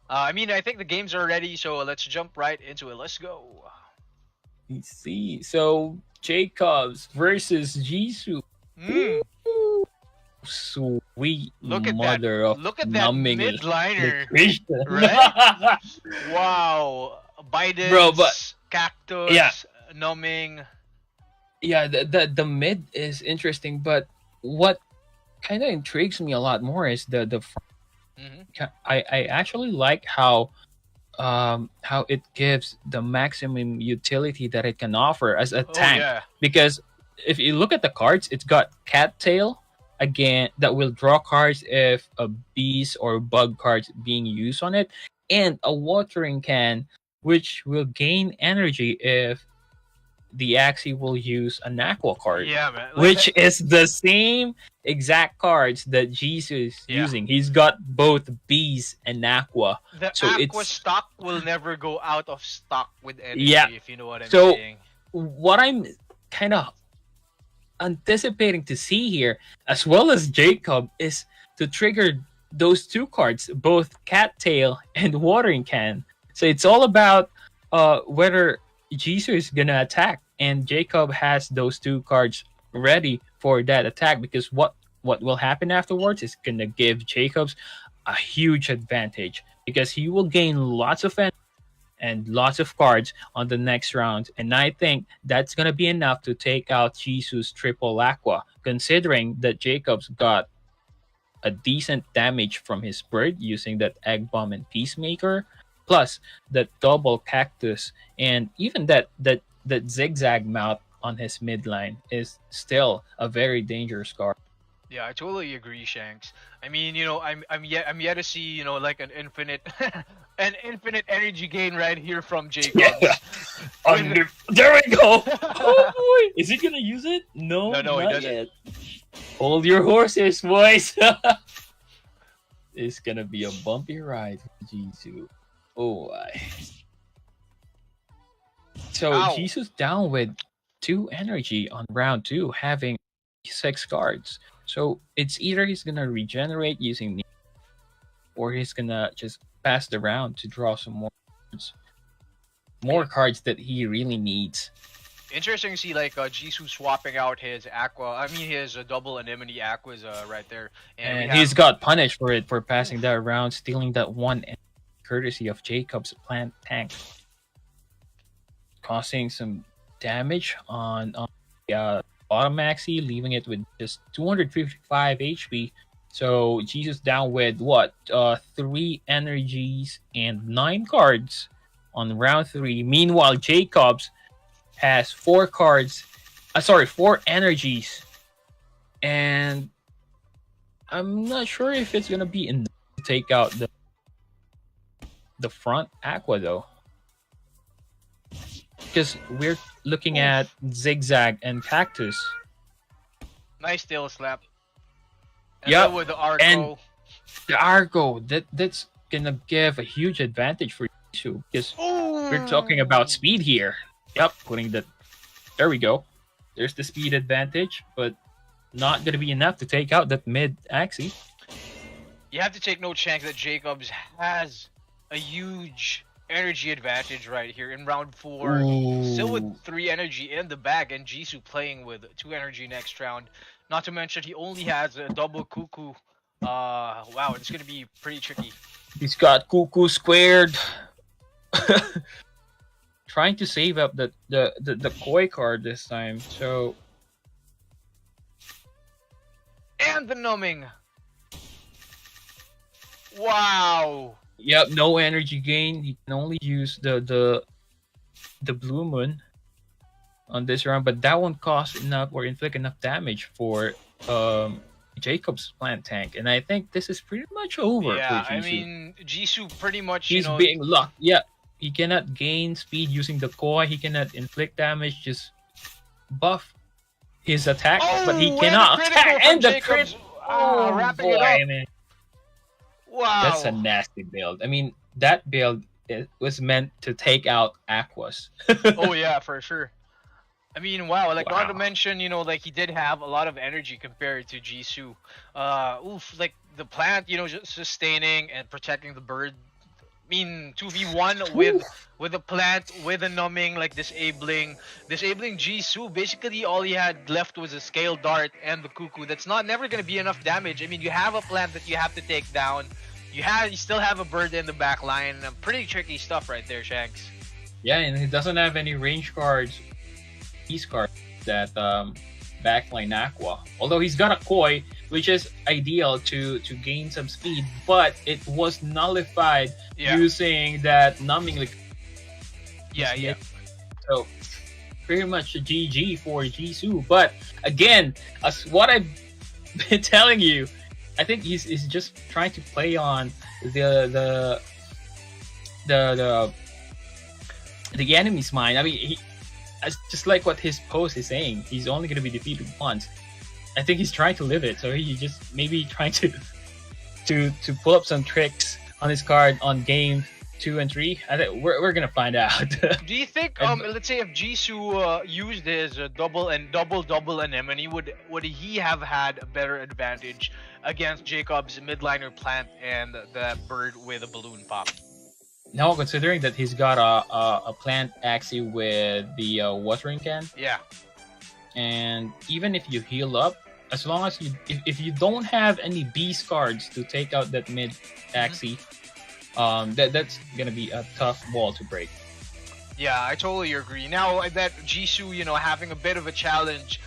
I think the games are ready, so let's jump right into it. Let's go. let's see. So Jacobs versus Jisoo. Sweet Look at mother that. of Look at that numbing mid-liner. Christian. Right? Wow. Biden, Bro, but- Cactus, numbing. Yeah, the mid is interesting, but what kind of intrigues me a lot more is the I actually like how it gives the maximum utility that it can offer as a tank. Yeah. Because if you look at the cards, it's got cattail. again that will draw cards if a beast or bug cards being used on it, and a watering can which will gain energy if the AxU will use an aqua card. Yeah, man. Which is the same exact cards that Jesus is using. He's got both bees and aqua. The so aqua stock will never go out of stock with energy, if you know what I'm so saying. What I'm kind of anticipating to see here, as well as Jacob, is to trigger those two cards, both Cattail and Watering Can. So it's all about whether Jesus is gonna attack, and Jacob has those two cards ready for that attack, because what will happen afterwards is gonna give Jacobs a huge advantage, because he will gain lots of energy and lots of cards on the next round, and I think that's gonna be enough to take out Jesus triple aqua, considering that Jacobs got a decent damage from his bird using that egg bomb and peacemaker, plus that double cactus, and even that zigzag mouth on his midline is still a very dangerous card. Yeah, I totally agree, Shanks. I mean, you know, I'm yet to see, you know, like an infinite energy gain right here from Jacob. Yeah. There we go. Oh boy, is he gonna use it? No, no, he not doesn't. yet. Hold your horses, boys. It's gonna be a bumpy ride for Jisoo. Oh my. So Jesus down with 2 energy on round 2, having 6 cards. So it's either he's gonna regenerate using the, or he's gonna just pass the round to draw some more cards that he really needs. Interesting to see like Jisoo swapping out his aqua. I mean, his double anemone aquas right there, and he's got punished for it, for passing that around, stealing that one courtesy of Jacob's plant tank, causing some damage on the bottom maxi, leaving it with just 255 HP. So Jesus down with what, 3 energies and 9 cards on round 3. Meanwhile, Jacobs has 4 cards, 4 energies, and I'm not sure if it's gonna be enough to take out the front aqua though, because we're looking at zigzag and cactus. Nice tail slap. Yeah, with the Argo. and the Argo, that's gonna give a huge advantage for you, because we're talking about speed here. Yep, putting that. There we go. There's the speed advantage, but not gonna be enough to take out that mid axi. You have to take note, Shanks, that Jacobs has a huge energy advantage right here in round 4. Still with 3 energy in the bag, and Jisoo playing with 2 energy next round. Not to mention he only has a double cuckoo. Wow, it's gonna be pretty tricky. He's got cuckoo squared. Trying to save up the koi card this time. So, and the numbing. Wow. Yep, no energy gain. He can only use the blue moon on this round, but that won't cost enough or inflict enough damage for Jacob's plant tank, and I think this is pretty much over. Yeah, for Jisoo. I mean, Jisoo pretty much, he's being locked. Yeah, he cannot gain speed using the koi. He cannot inflict damage. Just buff his attack, but he cannot attack. And the crit. Wrapping it up. Man. Wow. That's a nasty build. I mean, that build, it was meant to take out aquas. Oh yeah, for sure. I mean, wow, like not to mention, you know, like he did have a lot of energy compared to Jisoo. Like the plant, you know, just sustaining and protecting the bird. I mean, 2v1 with the plant, with the numbing, like disabling Jisoo. Basically, all he had left was a scale dart and the cuckoo. That's never gonna be enough damage. I mean, you have a plant that you have to take down. You still have a bird in the back line. Pretty tricky stuff right there, Shanks. Yeah, and he doesn't have any range cards. These cards that backline aqua. Although he's got a koi, which is ideal to gain some speed, but it was nullified using that numbing. Yeah. So pretty much a GG for Jisoo. But again, as what I been telling you. I think he's just trying to play on the enemy's mind. I mean, just like what his post is saying, he's only going to be defeated once. I think he's trying to live it, so he just maybe trying to pull up some tricks on his card on game 2 and 3. I think we're gonna find out. Do you think let's say if Jisoo used his double anemone, would he have had a better advantage against Jacob's midliner plant and the bird with a balloon pop? No, considering that he's got a plant AxU with the watering can. Yeah. And even if you heal up, as long as if you don't have any beast cards to take out that mid AxU, that's gonna be a tough wall to break. Yeah, I totally agree. Now I bet Jisoo, having a bit of a challenge,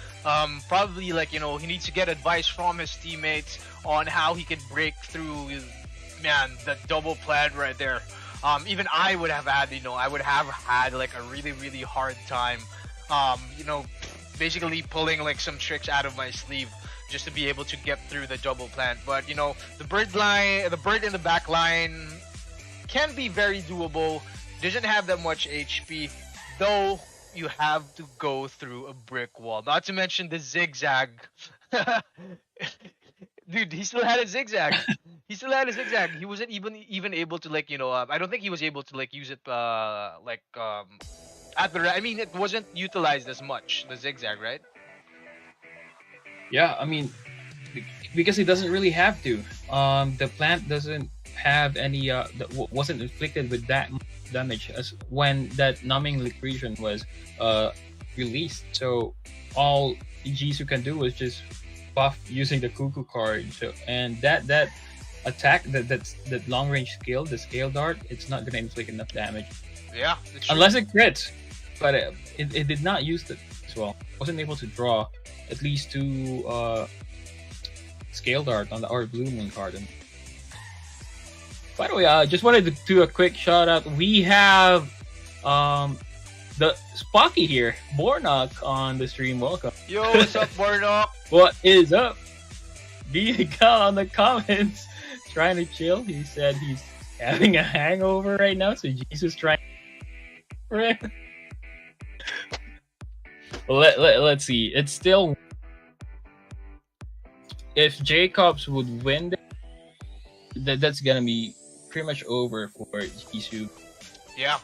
probably like he needs to get advice from his teammates on how he can break through. Man, that double plant right there. Even I would have had, like a really hard time, basically pulling like some tricks out of my sleeve just to be able to get through the double plant. But the bird in the back line can be very doable. Doesn't have that much HP, though. You have to go through a brick wall. Not to mention the zigzag. Dude, he still had a zigzag. He wasn't even able to I don't think he was able to use it I mean, it wasn't utilized as much, the zigzag, right? Yeah, I mean, because it doesn't really have to. The plant doesn't have any wasn't inflicted with that much damage as when that numbing liquidation was released. So all Jisoo can do is just buff using the Cuckoo card. So and that attack that long range skill, the scale dart, it's not gonna inflict enough damage. Yeah, unless it crits. But it did not use it as well. Wasn't able to draw at least 2 scale dart on the Blue Moon card. And by the way, I just wanted to do a quick shout out. We have the Spocky here, Bornok, on the stream. Welcome. Yo, what's up, Bornok? What is up? Got on the comments trying to chill. He said he's having a hangover right now, so Jesus trying. Let's see. It's still, if Jacobs would win, that's gonna be pretty much over for Jisoo. Yeah.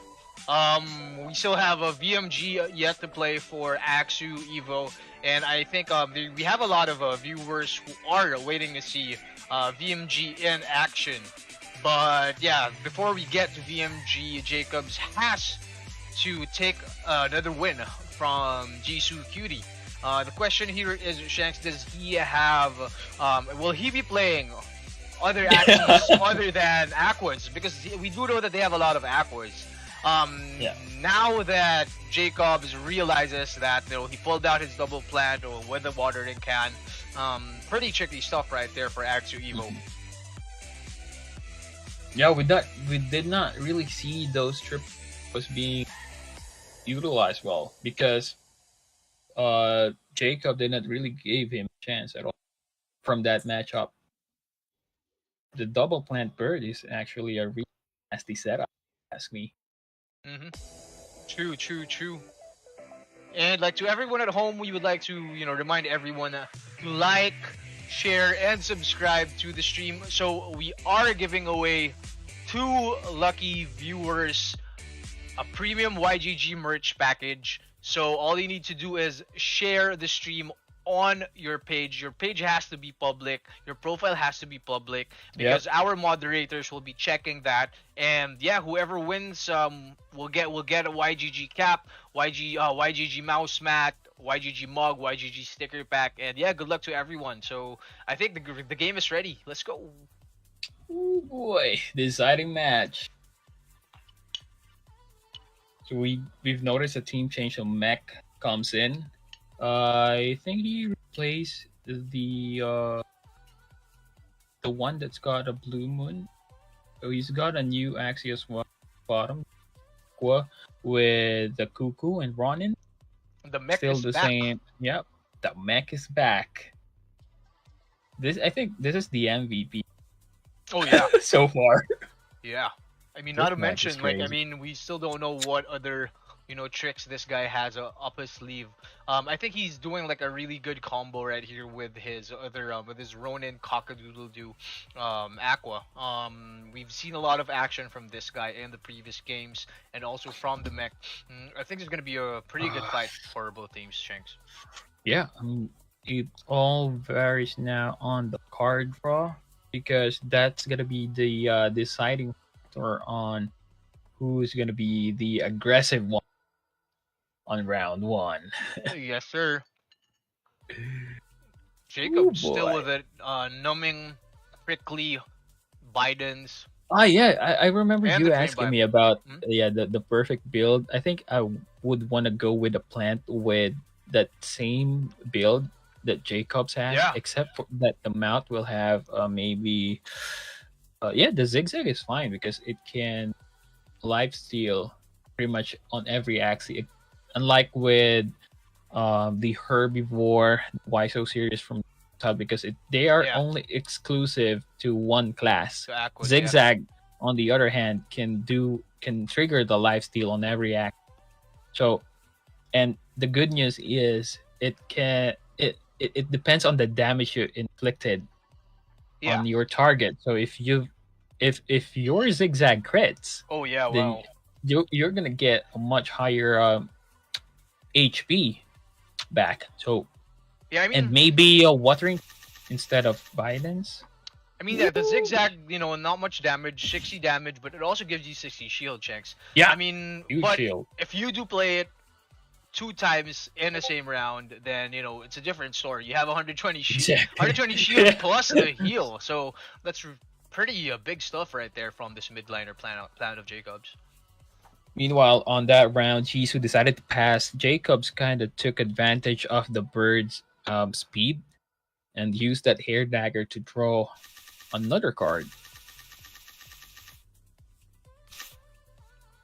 We still have a VMG yet to play for AxU.EVO, and I think we have a lot of viewers who are waiting to see VMG in action. But yeah, before we get to VMG, Jacobs has to take another win from Jisoo Cutie. The question here is, Shanks, does he have, will he be playing other actions other than Aquas? Because we do know that they have a lot of Aquas. Now that Jacobs realizes that he pulled out his double plant or with the watering can, pretty tricky stuff right there for AxU.EVO. Yeah, we did not really see those triples being utilized well because Jacob did not really give him a chance at all from that matchup. The double plant bird is actually a really nasty setup, ask me. True. And to everyone at home, we would like to remind everyone to like, share, and subscribe to the stream. So we are giving away 2 lucky viewers a premium YGG merch package. So all you need to do is share the stream on your page. Your page has to be public. Your profile has to be public because our moderators will be checking that. And yeah, whoever wins will get a YGG cap, YGG mouse mat, YGG mug, YGG sticker pack, and yeah, good luck to everyone. So I think the game is ready. Let's go. Oh boy, deciding match. So we've noticed a team change, so Mech comes in. I think he replaced the one that's got a blue moon. So he's got a new Axios one bottom with the Cuckoo and Ronin. The Mech still is the back. same. Yep, the Mech is back. I think this is the MVP Oh yeah, so far. yeah. I mean, This not to match is mention, like, I crazy. mean, we still don't know what other, tricks this guy has up his sleeve. I think he's doing like a really good combo right here with his other, with his Ronin Cockadoodle-Doo, Aqua. We've seen a lot of action from this guy in the previous games, and also from the mech. I think it's gonna be a pretty good fight for both teams, Shanks. Yeah, I mean, it all varies now on the card draw because that's gonna be the deciding factor on who's gonna be the aggressive one on round one. Yes, sir. Oh Jacob still boy. with it, numbing, prickly, Biden's, Yeah, I remember and you the train asking vibe. me about Hmm? the perfect build. I think I would want to go with a plant with that same build that Jacobs has, Yeah. except for that the mount will have maybe the zigzag is fine because it can life steal pretty much on every axis. Unlike with the herbivore YSO series from Tub because they are Yeah. only exclusive to one class. To Aquas, yeah. Zigzag, on the other hand, can trigger the life steal on every act. So, and the good news is it depends on the damage you inflicted Yeah. on your target. So if your zigzag crits, Oh yeah, then wow. you're gonna get a much higher HP back. So Yeah, I and mean, maybe a watering instead of Biden's. yeah, the zigzag, not much damage, 60 damage, but it also gives you 60 shield checks. Yeah, I mean, huge but shield. if you do play it 2 times in the same round, then it's a different story. You have 120 shield, Exactly. 120 shield plus the heal, so that's pretty big stuff right there from this midliner plan of Jacobs. Meanwhile, on that round, Jisoo decided to pass. Jacobs kind of took advantage of the bird's speed and used that hair dagger to draw another card.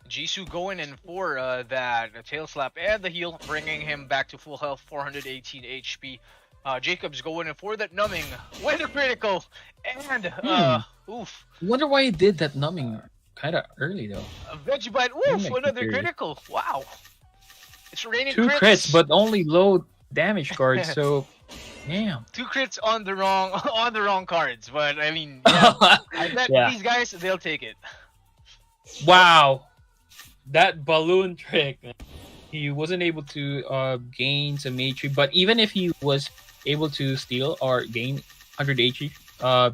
Jisoo going in for that tail slap and the heal, bringing him back to full health, 418 HP. Jacobs going in for that numbing with a critical, and oof, Wonder why he did that numbing kind of early though. a veggie bite, I'm oof, like another curious. critical. Wow, it's raining 2 crits, but only low damage cards. So, damn. 2 crits on the wrong cards. But I mean, yeah, I bet Yeah. these guys they'll take it. Wow, that balloon trick. Man. He wasn't able to gain some HP, but even if he was able to steal or gain 100 HP,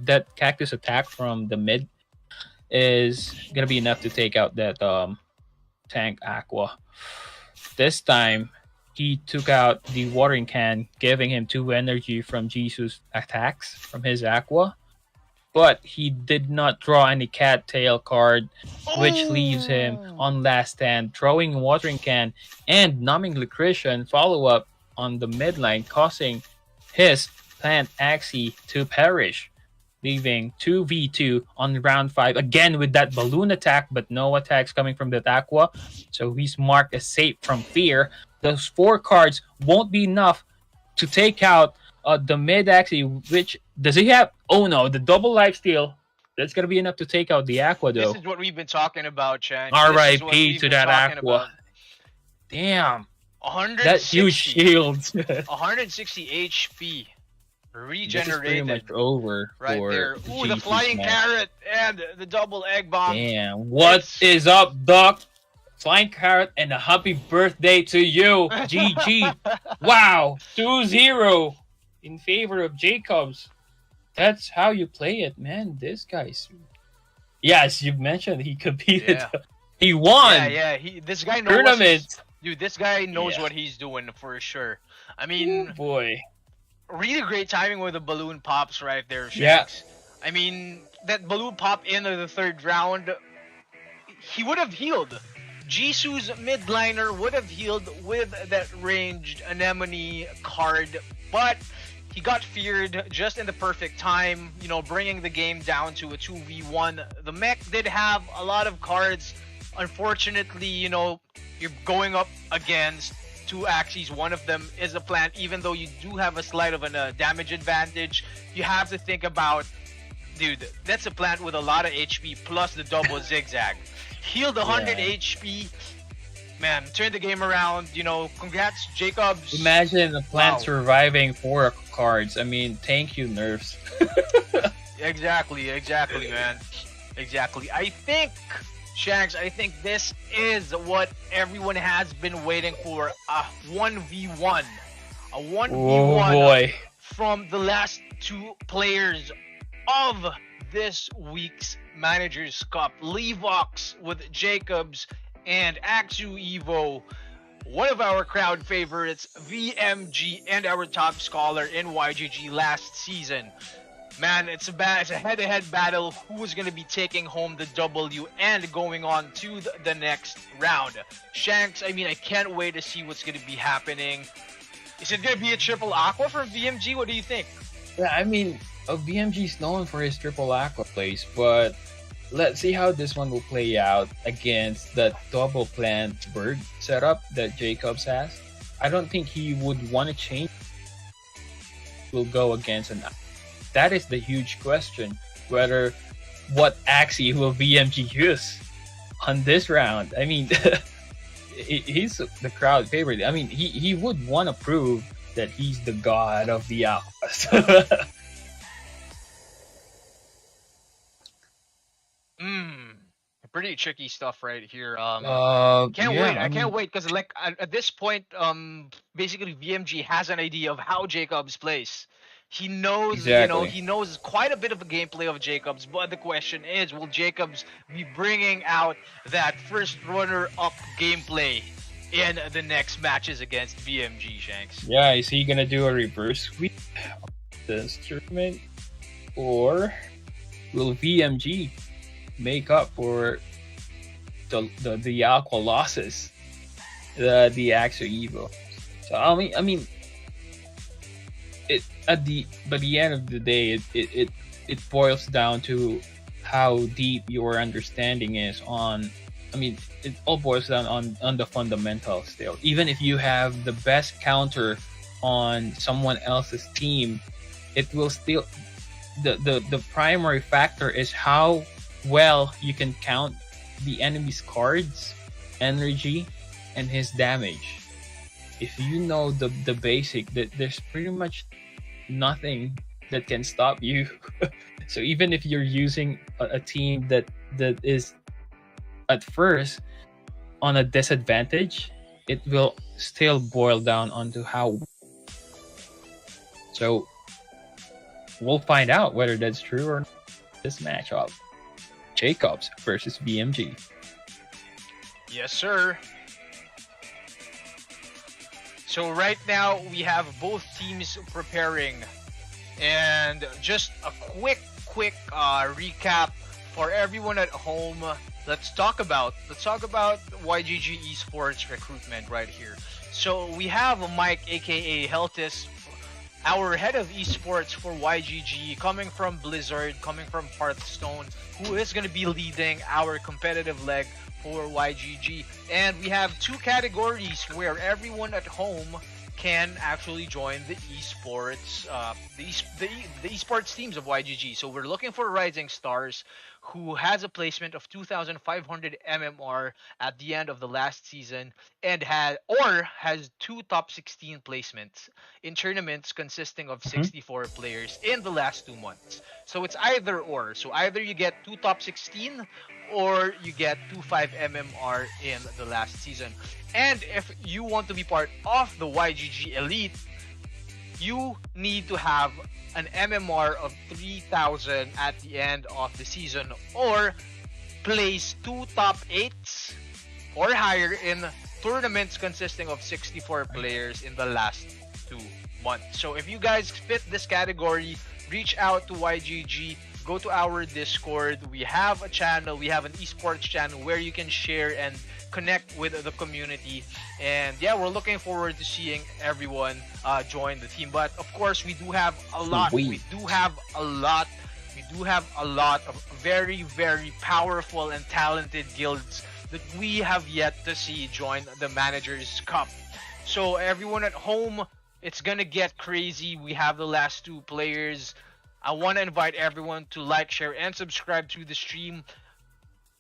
that cactus attack from the mid is gonna be enough to take out that tank Aqua. This time, he took out the watering can, giving him 2 energy from Jisoo's attacks from his Aqua. But he did not draw any cattail card, which leaves him on last stand, throwing watering can and numbing Lucretian follow up on the midline, causing his plant Axie to perish, leaving 2v2 on round 5 again with that balloon attack, but no attacks coming from that Aqua. So he's marked as safe from fear. Those 4 cards won't be enough to take out the mid Axie, which does he have? Oh no, the double life steal. That's gonna be enough to take out the Aqua though. This is what we've been talking about, Chan. R.I.P. to that Aqua. Damn, 160, that huge shield. 160 HP This is pretty regenerated much over right for there. Ooh, the G2's flying match. carrot and the double egg bomb. Damn, what It's- is up, Doc? Flying carrot and a happy birthday to you, GG. Wow, 2-0 in favor of Jacobs. That's how you play it, man. This guy's. Yes, you mentioned he competed. Yeah. He won Yeah. This guy knows what he's- tournament. Dude, this guy knows Yeah. what he's doing for sure. I Oh, mean, boy. really great timing with the balloon pops right there, Yeah. Shanks. I mean, that balloon pop into the 3rd round, he would have healed. Jisoo's midliner would have healed with that ranged anemone card, but he got feared just in the perfect time, bringing the game down to a 2v1. The mech did have a lot of cards. Unfortunately, you're going up against two axes. One of them is a plant. Even though you do have a slight of a damage advantage, you have to think about, dude, that's a plant with a lot of HP plus the double zigzag. Healed 100 HP. Man, turn the game around. You know, congrats, Jacobs. Imagine a plant Wow. surviving 4 cards. I mean, thank you, nerfs. Exactly, man. Exactly. I think, Shanks, I think this is what everyone has been waiting for. A 1v1. A 1v1 Oh boy. from the last 2 players of this week's Managers Cup. Lev0x with Jacobs and AxU.EVO. One of our crowd favorites, VMG, and our top scholar in YGG last season. Man, it's a head-to-head battle. Who is going to be taking home the W and going on to the next round? Shanks, I mean, I can't wait to see what's going to be happening. Is it going to be a triple aqua for VMG? What do you think? Yeah, I mean, VMG is known for his triple aqua plays, but let's see how this one will play out against the double plant bird setup that Jacobs has. I don't think he would want to change. Will go against an. That is the huge question. Whether what axis will VMG use on this round? I mean, he's the crowd favorite. I mean, he would want to prove that he's the god of the aquas. Pretty tricky stuff right here. Can't Wait. I can't wait because like at this point, basically VMG has an idea of how Jacobs plays. He knows, Exactly. he knows quite a bit of the gameplay of Jacobs. But the question is, will Jacobs be bringing out that first runner-up gameplay in the next matches against VMG, Shanks? Yeah, is he gonna do a reverse sweep of this tournament, or will VMG make up for the aqua losses, the AxU.EVO? So I mean, by the end of the day, it boils down to how deep your understanding is on. I mean, it all boils down on the fundamentals still. Even if you have the best counter on someone else's team, it will still the primary factor is how well you can count the enemy's cards, energy, and his damage. If you know the basic, that there's pretty much nothing that can stop you. So even if you're using a team that is at first on a disadvantage, it will still boil down onto how. So we'll find out whether that's true or not. This matchup, Jacobs versus VMG. Yes, sir. So right now we have both teams preparing, and just a quick recap for everyone at home. Let's talk about YGG eSports recruitment right here. So we have Mike, aka Heltis, our head of esports for YGG, coming from Blizzard, coming from Hearthstone, who is going to be leading our competitive leg for YGG. And we have 2 categories where everyone at home can actually join the esports, the esports teams of YGG. So we're looking for Rising Stars, who has a placement of 2,500 MMR at the end of the last season, and has 2 top 16 placements in tournaments consisting of 64 players in the last 2 months. So it's either or. So either you get 2 top 16 or you get 2.5 MMR in the last season. And if you want to be part of the YGG Elite, you need to have an MMR of 3,000 at the end of the season, or place 2 top 8s or higher in tournaments consisting of 64 players in the last 2 months. So if you guys fit this category, reach out to YGG, go to our Discord. We have a channel, we have an esports channel where you can share and connect with the community. And yeah, we're looking forward to seeing everyone join the team. But of course, we do have a lot. We do have a lot of very, very powerful and talented guilds that we have yet to see join the Managers Cup. So everyone at home, it's gonna get crazy. We have the last two players. I want to invite everyone to like, share, and subscribe to the stream.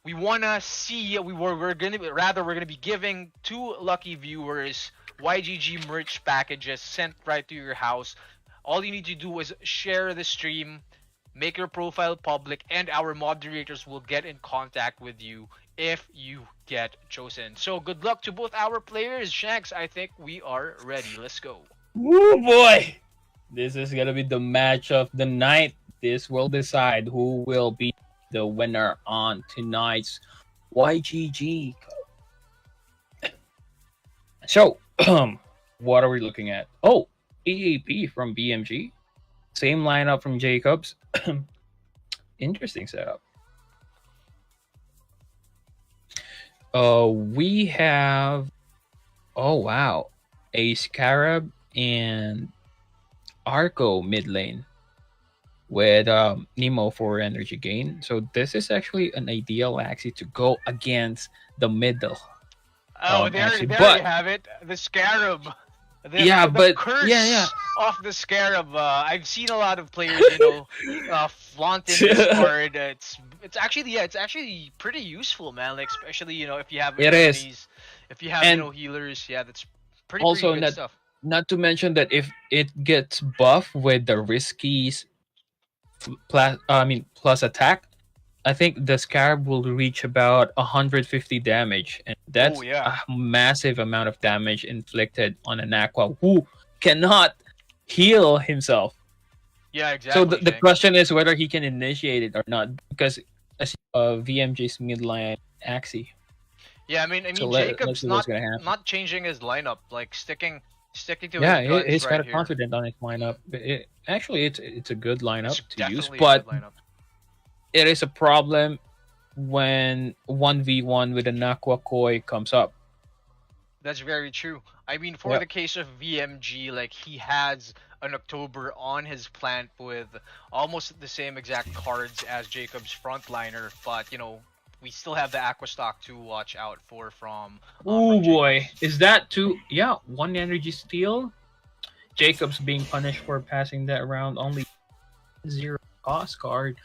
We wanna see. We're gonna be giving 2 lucky viewers YGG merch packages sent right to your house. All you need to do is share the stream, make your profile public, and our moderators will get in contact with you if you get chosen. So good luck to both our players. Shanks, I think we are ready. Let's go. Woo boy! This is gonna be the match of the night. This will decide who will be the winner on tonight's YGG Cup. So, what are we looking at? Oh, EAP from BMG. Same lineup from Jacobs. Interesting setup. We have, oh wow, a Scarab and Arco mid lane with Nemo for energy gain. So this is actually an ideal AxU to go against the middle. Oh, there AxU. you have it. The Scarab. The curse of the Scarab. I've seen a lot of players, flaunting this card. It's actually pretty useful, man. Like especially if you have abilities, if you have healers, that's pretty good stuff. Not to mention that if it gets buffed with the Riskies plus attack, I think the Scarab will reach about 150 damage, and that's a massive amount of damage inflicted on an Aqua who cannot heal himself. Yeah, exactly. So the question is whether he can initiate it or not, because as VMG's midline AxU. Yeah, I mean Jacob's not changing his lineup, like sticking to his guns. He's kind of here. Confident on his lineup. It's a good lineup to use, but it is a problem when 1v1 with an Aqua Koi comes up. That's very true. I mean, for the case of VMG, like he has an October on his plant with almost the same exact cards as Jacob's frontliner, but we still have the Aqua stock to watch out for from. Oh boy, is that too? Yeah, 1 energy steal. Jacob's being punished for passing that around, only 0 cost card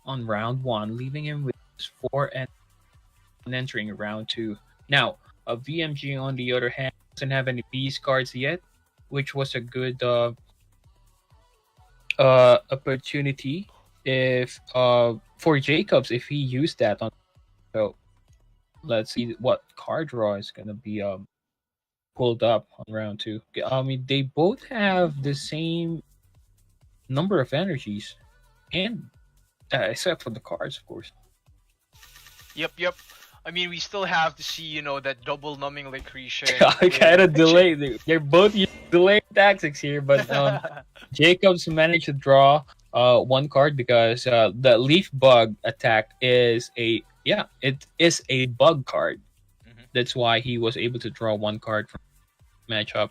on round 1, leaving him with 4 and entering round 2. Now, VMG on the other hand doesn't have any beast cards yet, which was a good opportunity if for Jacobs if he used that on. So let's see what card draw is gonna be pulled up on round 2. I mean, they both have the same number of energies, and except for the cards, of course. Yep. I mean, we still have to see, that double numbing Lucretia. Kind of delayed. They're both delayed tactics here, but Jacobs managed to draw 1 card because the Leaf Bug attack is it is a bug card. That's why he was able to draw 1 card from matchup.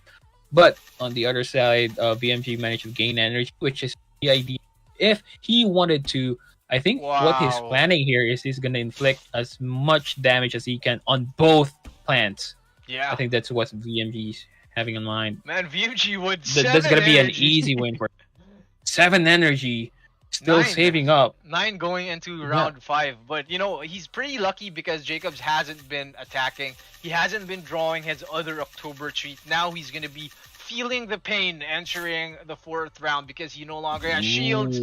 But on the other side, VMG managed to gain energy, which is the idea. If he wanted to, I think what he's planning here is he's going to inflict as much damage as he can on both plants. Yeah. I think that's what VMG's having in mind. Man, VMG would That's going to be an easy win for him. 7 energy. Still saving up. 9 going into round 5. But, he's pretty lucky because Jacobs hasn't been attacking. He hasn't been drawing his other October treat. Now he's going to be feeling the pain entering the 4th round because he no longer has shields.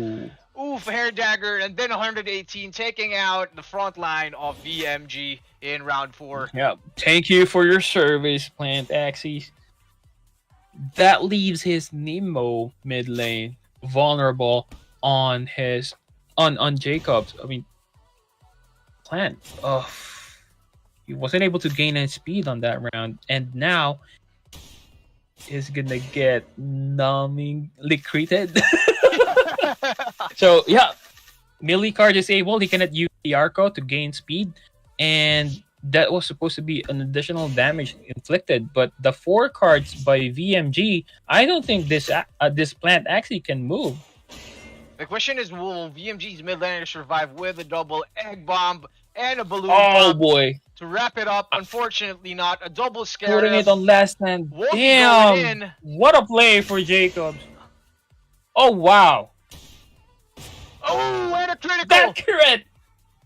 Oof, hair dagger, and then 118 taking out the front line of VMG in round 4. Yeah, thank you for your service, Plant Axis. That leaves his Nemo mid lane vulnerable on Jacobs. I mean, Plant. He wasn't able to gain any speed on that round, and now is gonna get numbing liquidated. So yeah, melee card disabled. He cannot use the Arco to gain speed, and that was supposed to be an additional damage inflicted. But the 4 cards by VMG, I don't think this plant actually can move. The question is, will VMG's mid laner survive with a double egg bomb and a balloon Oh bomb boy! to wrap it up. Unfortunately, not a double scare. Putting it on last stand. Won't be going in. Damn! What a play for Jacobs. Oh, wow. Oh, and a critical. That crit!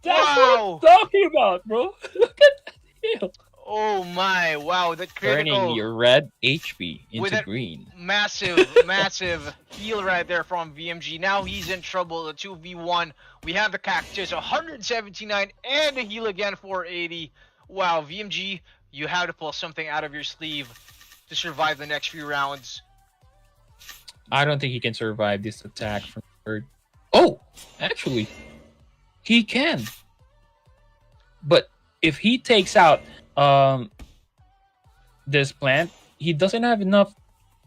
That's what I'm talking about, bro. Look at that heal. Oh my, wow, that critical. Turning your red HP with into that green. Massive, massive heal right there from VMG. Now he's in trouble, a 2v1. We have the Cactus, 179, and a heal again, 480. Wow, VMG, you have to pull something out of your sleeve to survive the next few rounds. I don't think he can survive this attack from third. Oh, actually, he can. But if he takes out this plant, he doesn't have enough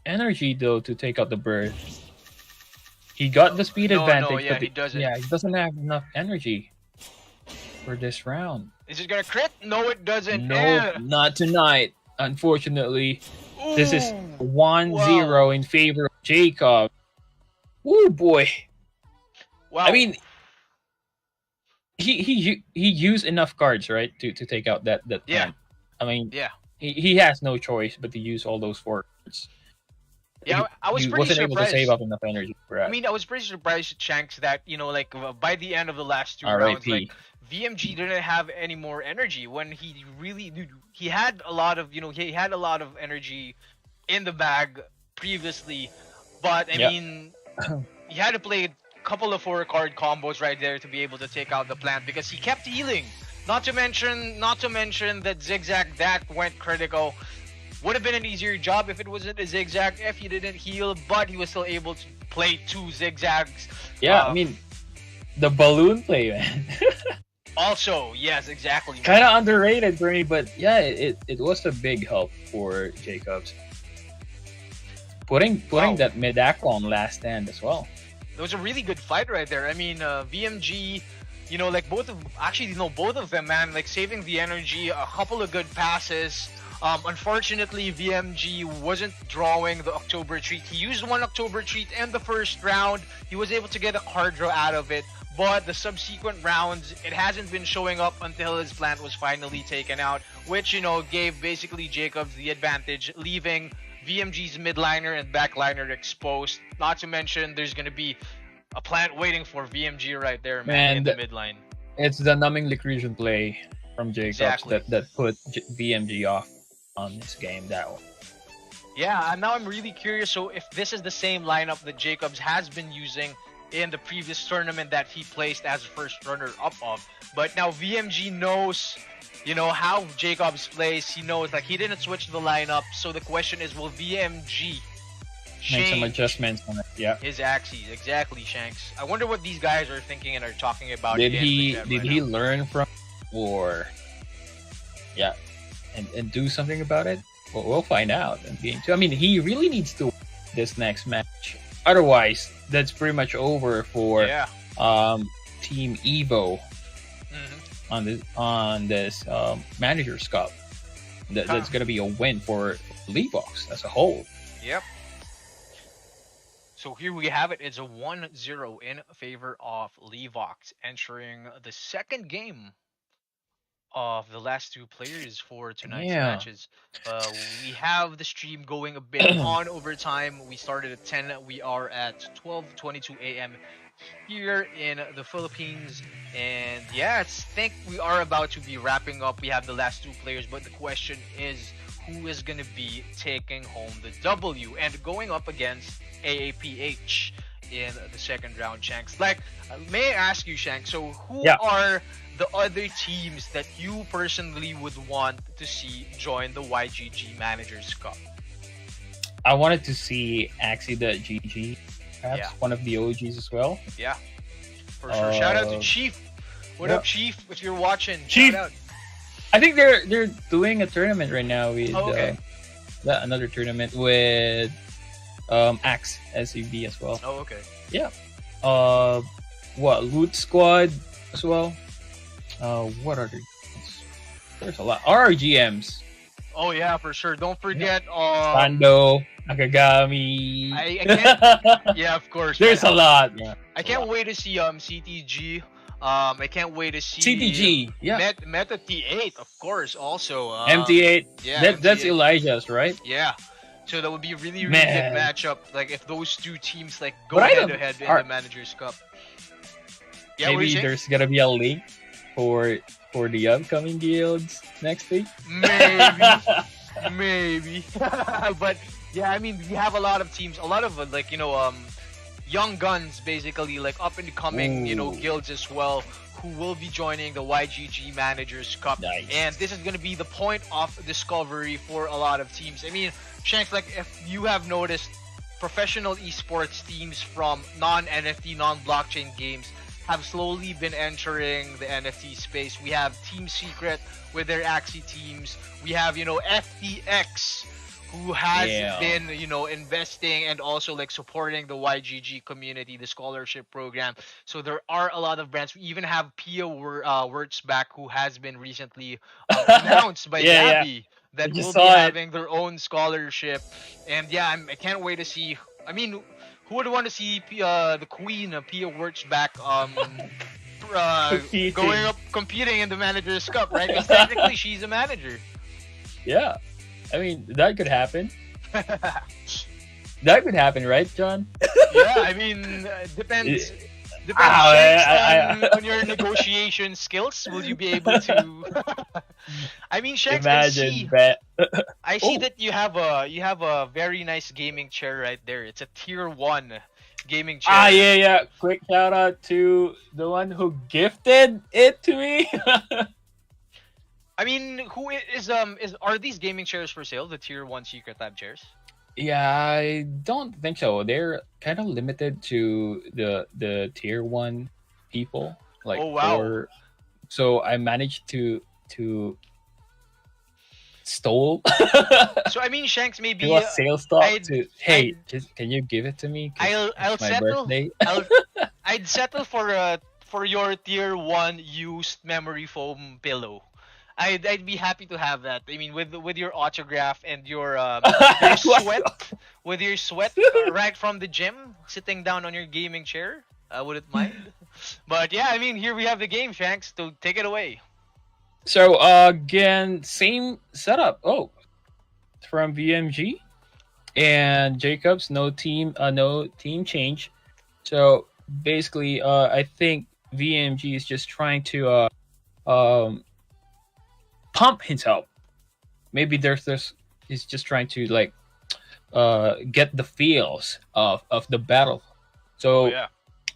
energy though to take out the bird. He got the speed advantage, yeah, but he doesn't. Yeah, he doesn't have enough energy for this round. Is it gonna crit? No, it doesn't. No, not tonight. Unfortunately, Ooh, this is 1-0 in favor of Jacob. Oh boy! Wow. I mean, he used enough cards, right, to take out that yeah. plant. I mean, Yeah. He has no choice but to use all those 4 cards. Yeah, I was he pretty wasn't able to surprised. save up enough energy for that. I mean, I was pretty surprised, Shanks, that like by the end of the last 2 rounds, like VMG didn't have any more energy when he really he had a lot of he had a lot of energy in the bag previously, but I mean, he had to play a couple of 4-card combos right there to be able to take out the plant because he kept healing. Not to mention that zigzag that went critical. Would have been an easier job if it wasn't a zigzag, if he didn't heal, but he was still able to play 2 zigzags. Yeah, I mean, the balloon play, man. Also, yes, exactly. Kind of underrated for me, but yeah, it was a big help for Jacobs. Putting that mid-aqua on last stand as well. It was a really good fight right there. I mean, VMG, like both of them, man, like saving the energy, a couple of good passes. Unfortunately, VMG wasn't drawing the October treat. He used 1 October treat in the first round. He was able to get a card draw out of it, but the subsequent rounds, it hasn't been showing up until his plant was finally taken out, which, gave basically Jacobs the advantage, leaving VMG's midliner and backliner exposed. Not to mention, there's going to be a plant waiting for VMG right there, man, in the midline. It's the numbing liquidation play from Jacobs that put VMG off on this game, that one. Yeah, and now I'm really curious. So if this is the same lineup that Jacobs has been using in the previous tournament that he placed as first runner-up of, but now VMG knows, how Jacobs plays. He knows, like, he didn't switch the lineup. So the question is, will VMG make some adjustments on it? Yeah, his axes, exactly, Shanks. I wonder what these guys are thinking and are talking about. Did he learn from, or and do something about it? Well, we'll find out in game 2. I mean, he really needs to win this next match. Otherwise, that's pretty much over for Team EVO on this Managers Cup. That's going to be a win for Lev0x as a whole. Yep. So here we have it. It's a 1-0 in favor of Lev0x, entering the second game of the last 2 players for tonight's matches. We have the stream going a bit on overtime. We started at 10. We are at 12:22 a.m. here in the Philippines. And I think we are about to be wrapping up. We have the last 2 players, but the question is, who is going to be taking home the W and going up against AAPH in the second round, Shanks? Like, may I ask you, Shanks, so who are the other teams that you personally would want to see join the YGG Managers Cup? I wanted to see AxU.EVO, perhaps one of the OGs as well. Yeah, for sure. Shout out to Chief. What up, Chief? If you're watching, Chief. Shout out. I think they're doing a tournament right now with another tournament with AxU.EVO as well. Oh, okay. Yeah. Loot Squad as well. What other? There's a lot. RRGMs. Oh yeah, for sure. Don't forget Sando, Akagami. I can't. Yeah, of course. There's a lot. Yeah. I can't wait to see CTG I can't wait to see CTG, yeah. Meta T8, of course. Also, MT8. yeah, That's MT8. Elijah's, right? Yeah. So that would be a really, really good Man. matchup. Like if those two teams like go But I head don't- to head in are- the Managers Cup. Yeah, what were you Maybe saying? there's gonna be a link for the upcoming guilds next week. Maybe. But yeah, I mean, we have a lot of teams, a lot of like young guns, basically, like up and coming, Ooh. guilds as well, who will be joining the YGG Managers Cup. Nice. And this is gonna be the point of discovery for a lot of teams. I mean, Shanks, like if you have noticed, professional esports teams from non-NFT, non-blockchain games have slowly been entering the NFT space. We have Team Secret with their AxU teams. We have, FTX, who has Yeah. been, investing and also like supporting the YGG community, the scholarship program. So there are a lot of brands. We even have Pia Wurtzbach, who has been recently announced by Yeah, Gabby that I just will be saw it. having their own scholarship. And yeah, I can't wait to see. I mean, who would want to see the queen, Pia Wurtzbach, Competing. going up competing in the Managers Cup, right? Because technically she's a manager. Yeah, I mean that could happen. That could happen, right, John? Yeah, I mean, depends. Depends I- on your negotiation skills. Will you be able to? I mean, Shanks, Imagine that. I see Oh. that you have a very nice gaming chair right there. It's a tier 1 gaming chair. Yeah. Quick shout out to the one who gifted it to me. I mean, who is are these gaming chairs for sale? The tier 1 secret tab chairs? Yeah, I don't think so. They're kind of limited to the tier 1 people. Like, Oh, wow. So I managed to stole So I mean, Shanks, maybe do a sales talk I'd- to hey, I'd- just can you give it to me? 'Cause I'll it's my settle. birthday. I'd settle for your tier 1 used memory foam pillow. I'd be happy to have that. I mean, with your autograph and your sweat, with your sweat right from the gym, sitting down on your gaming chair, I wouldn't mind. But yeah, I mean, here we have the game, Shanks. So take it away. So again, same setup. Oh, from VMG and Jacobs, no team change. So basically, I think VMG is just trying to pump himself. Maybe he's just trying to like get the feels of the battle. So Oh, yeah.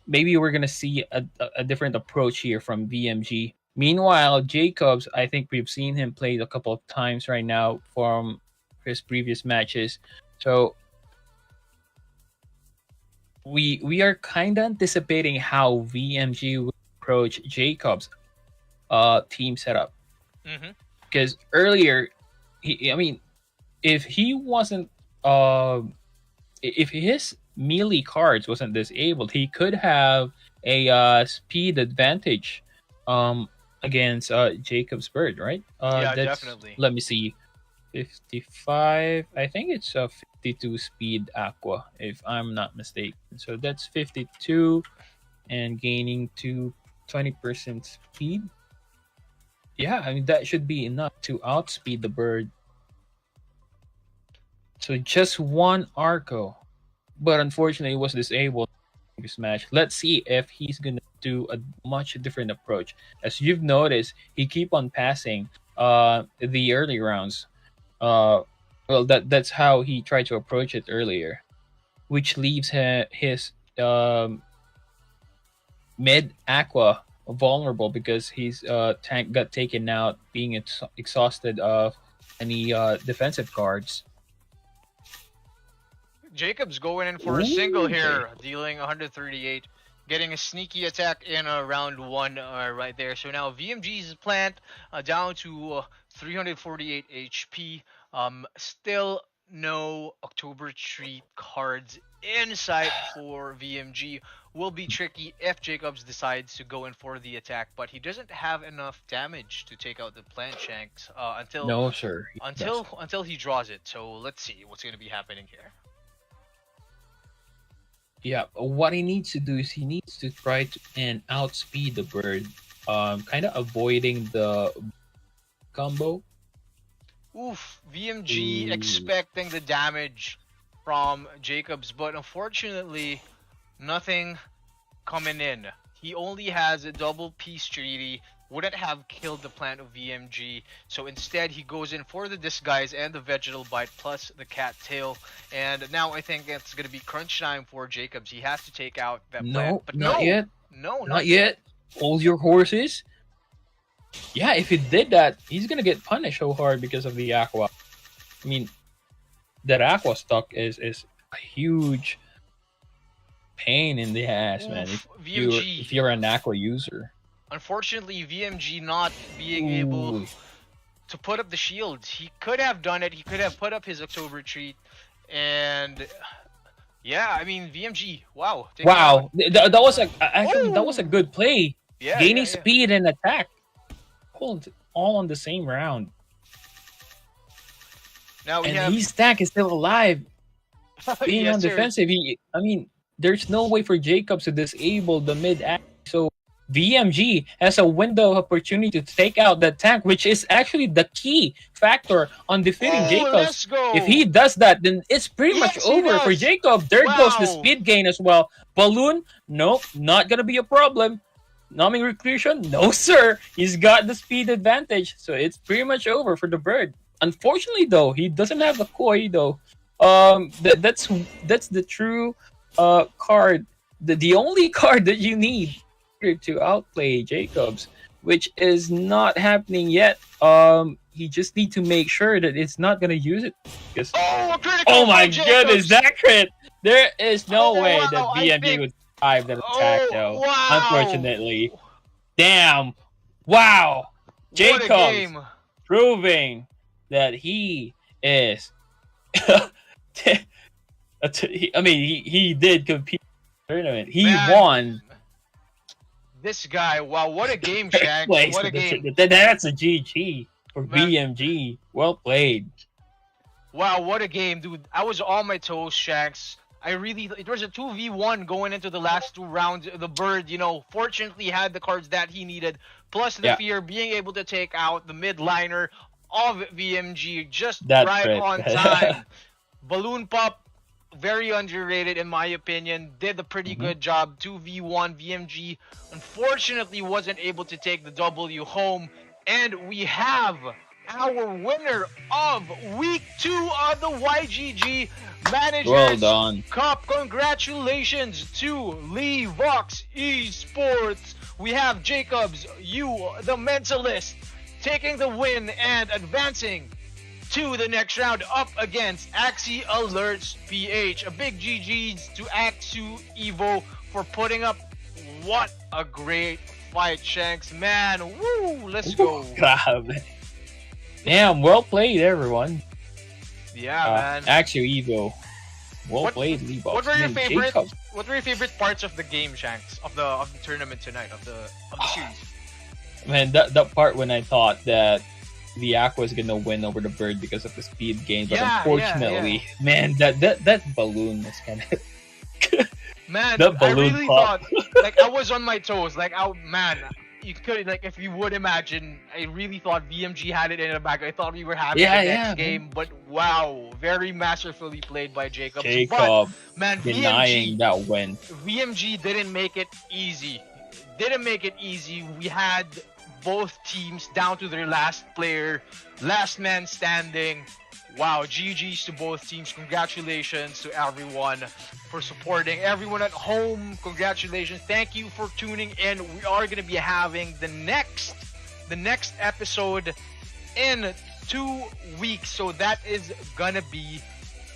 maybe we're gonna see a different approach here from VMG. Meanwhile, Jacobs, I think we've seen him play a couple of times right now from his previous matches. So we are kind of anticipating how VMG will approach Jacobs' team setup. Mm-hmm. Because earlier, if he wasn't, if his melee cards wasn't disabled, he could have a speed advantage against Jacob's Bird, right? Yeah, That's- definitely. Let me see. 55, I think it's a 52 speed Aqua, if I'm not mistaken. So that's 52 and gaining to 20% speed. Yeah, I mean, that should be enough to outspeed the bird. So just one Arco, but unfortunately, it was disabled in this match. Let's see if he's gonna do a much different approach. As you've noticed, he keep on passing the early rounds. Well, that's how he tried to approach it earlier, which leaves his mid Aqua vulnerable because his tank got taken out, being exhausted of any defensive cards. Jacob's going in for a single Ooh, here, dealing 138, getting a sneaky attack in round 1 right there. So now VMG's plant down to 348 HP. Still no October Treat cards in sight for VMG. Will be tricky if Jacobs decides to go in for the attack, but he doesn't have enough damage to take out the plant, Shanks, until No, sir. until he draws it. So let's see what's going to be happening here. Yeah, what he needs to do is he needs to try to and outspeed the bird, kind of avoiding the combo. Oof, VMG Ooh. expecting the damage from Jacobs, but unfortunately, nothing coming in. He only has a double peace treaty, wouldn't have killed the plant of VMG, so instead he goes in for the disguise and the vegetal bite plus the cat tail. And now I think it's gonna be crunch time for Jacobs. He has to take out that plant, No, but not no, yet. no, Not not yet. yet. Hold your horses. Yeah, if he did that, he's gonna get punished so hard because of the aqua. I mean, that aqua stock is a huge pain in the ass, man. Oof, If you're an aqua user. Unfortunately, VMG not being able Ooh. to put up the shields. He could have done it. He could have put up his October retreat, and yeah, I mean VMG. Wow. taking out- Wow, that was actually that was a Ooh. good play. Yeah, Gaining yeah, yeah. speed and attack, all on the same round. Now we And have his stack is still alive. Being yes, on sir. defensive, I mean, there's no way for Jacobs to disable the mid act. So VMG has a window of opportunity to take out that tank, which is actually the key factor on defeating Oh, Jacobs. let's go. If he does that, then it's pretty much Yes, he over for does. Jacob. There goes the Wow. speed gain as well. Balloon, nope, not gonna be a problem. Numbing reclusion, no sir. He's got the speed advantage, so it's pretty much over for the bird. Unfortunately, though, he doesn't have the koi though. That's the true card, the only card that you need to outplay Jacobs, which is not happening yet. He just need to make sure that it's not gonna use it. Because Oh, a critical oh my by Jacobs. goodness, that crit! There is no Oh, way wow, that I BMG think- would survive that attack, Oh, though. wow. Unfortunately, damn! Wow, What a Jacobs game. proving that he is. I mean, he did compete in the tournament. He Man. won. This guy, wow, what a game, First Shanks. place. What a game. That's a GG for Man. BMG. Well played. Wow, what a game, dude. I was on my toes, Shanks. It was a 2v1 going into the last two rounds. The bird, fortunately had the cards that he needed, plus the Yeah. fear, being able to take out the mid liner of VMG just That right crit. on time. Balloon Pop, very underrated in my opinion. Did a pretty Mm-hmm. good job. 2v1 VMG unfortunately wasn't able to take the W home. And we have our winner of week 2 of the YGG Managers Well done. Cup. Congratulations to Lev0x eSports. We have Jacobs, you the mentalist, taking the win and advancing to the next round up against AxU.EVO PH. A big GG's to AxU.EVO for putting up what a great fight, Shanks. Man, woo, let's go. Grabe. Damn, well played, everyone. Yeah, man. AxU.EVO. Well What- played, Lev0x. What were your Man, favorite? Jacobs. What were your favorite parts of the game, Shanks? Of the tournament tonight, of the series? Man, that part when I thought that the Aqua was gonna win over the bird because of the speed gain, but Yeah, unfortunately, man, that balloon was kind of Man, That I balloon really pop. thought, like, I was on my toes. Like, man, you could, like, if you would imagine, I really thought VMG had it in the bag. I thought we were having Yeah, the next yeah, game, but wow, very masterfully played by Jacob. Jacob But, man, denying that win. VMG didn't make it easy. Didn't make it easy. We had both teams down to their last player, last man standing. Wow, GG's to both teams. Congratulations to everyone for supporting. Everyone at home, congratulations. Thank you for tuning in. We are going to be having the next episode in 2 weeks. So that is going to be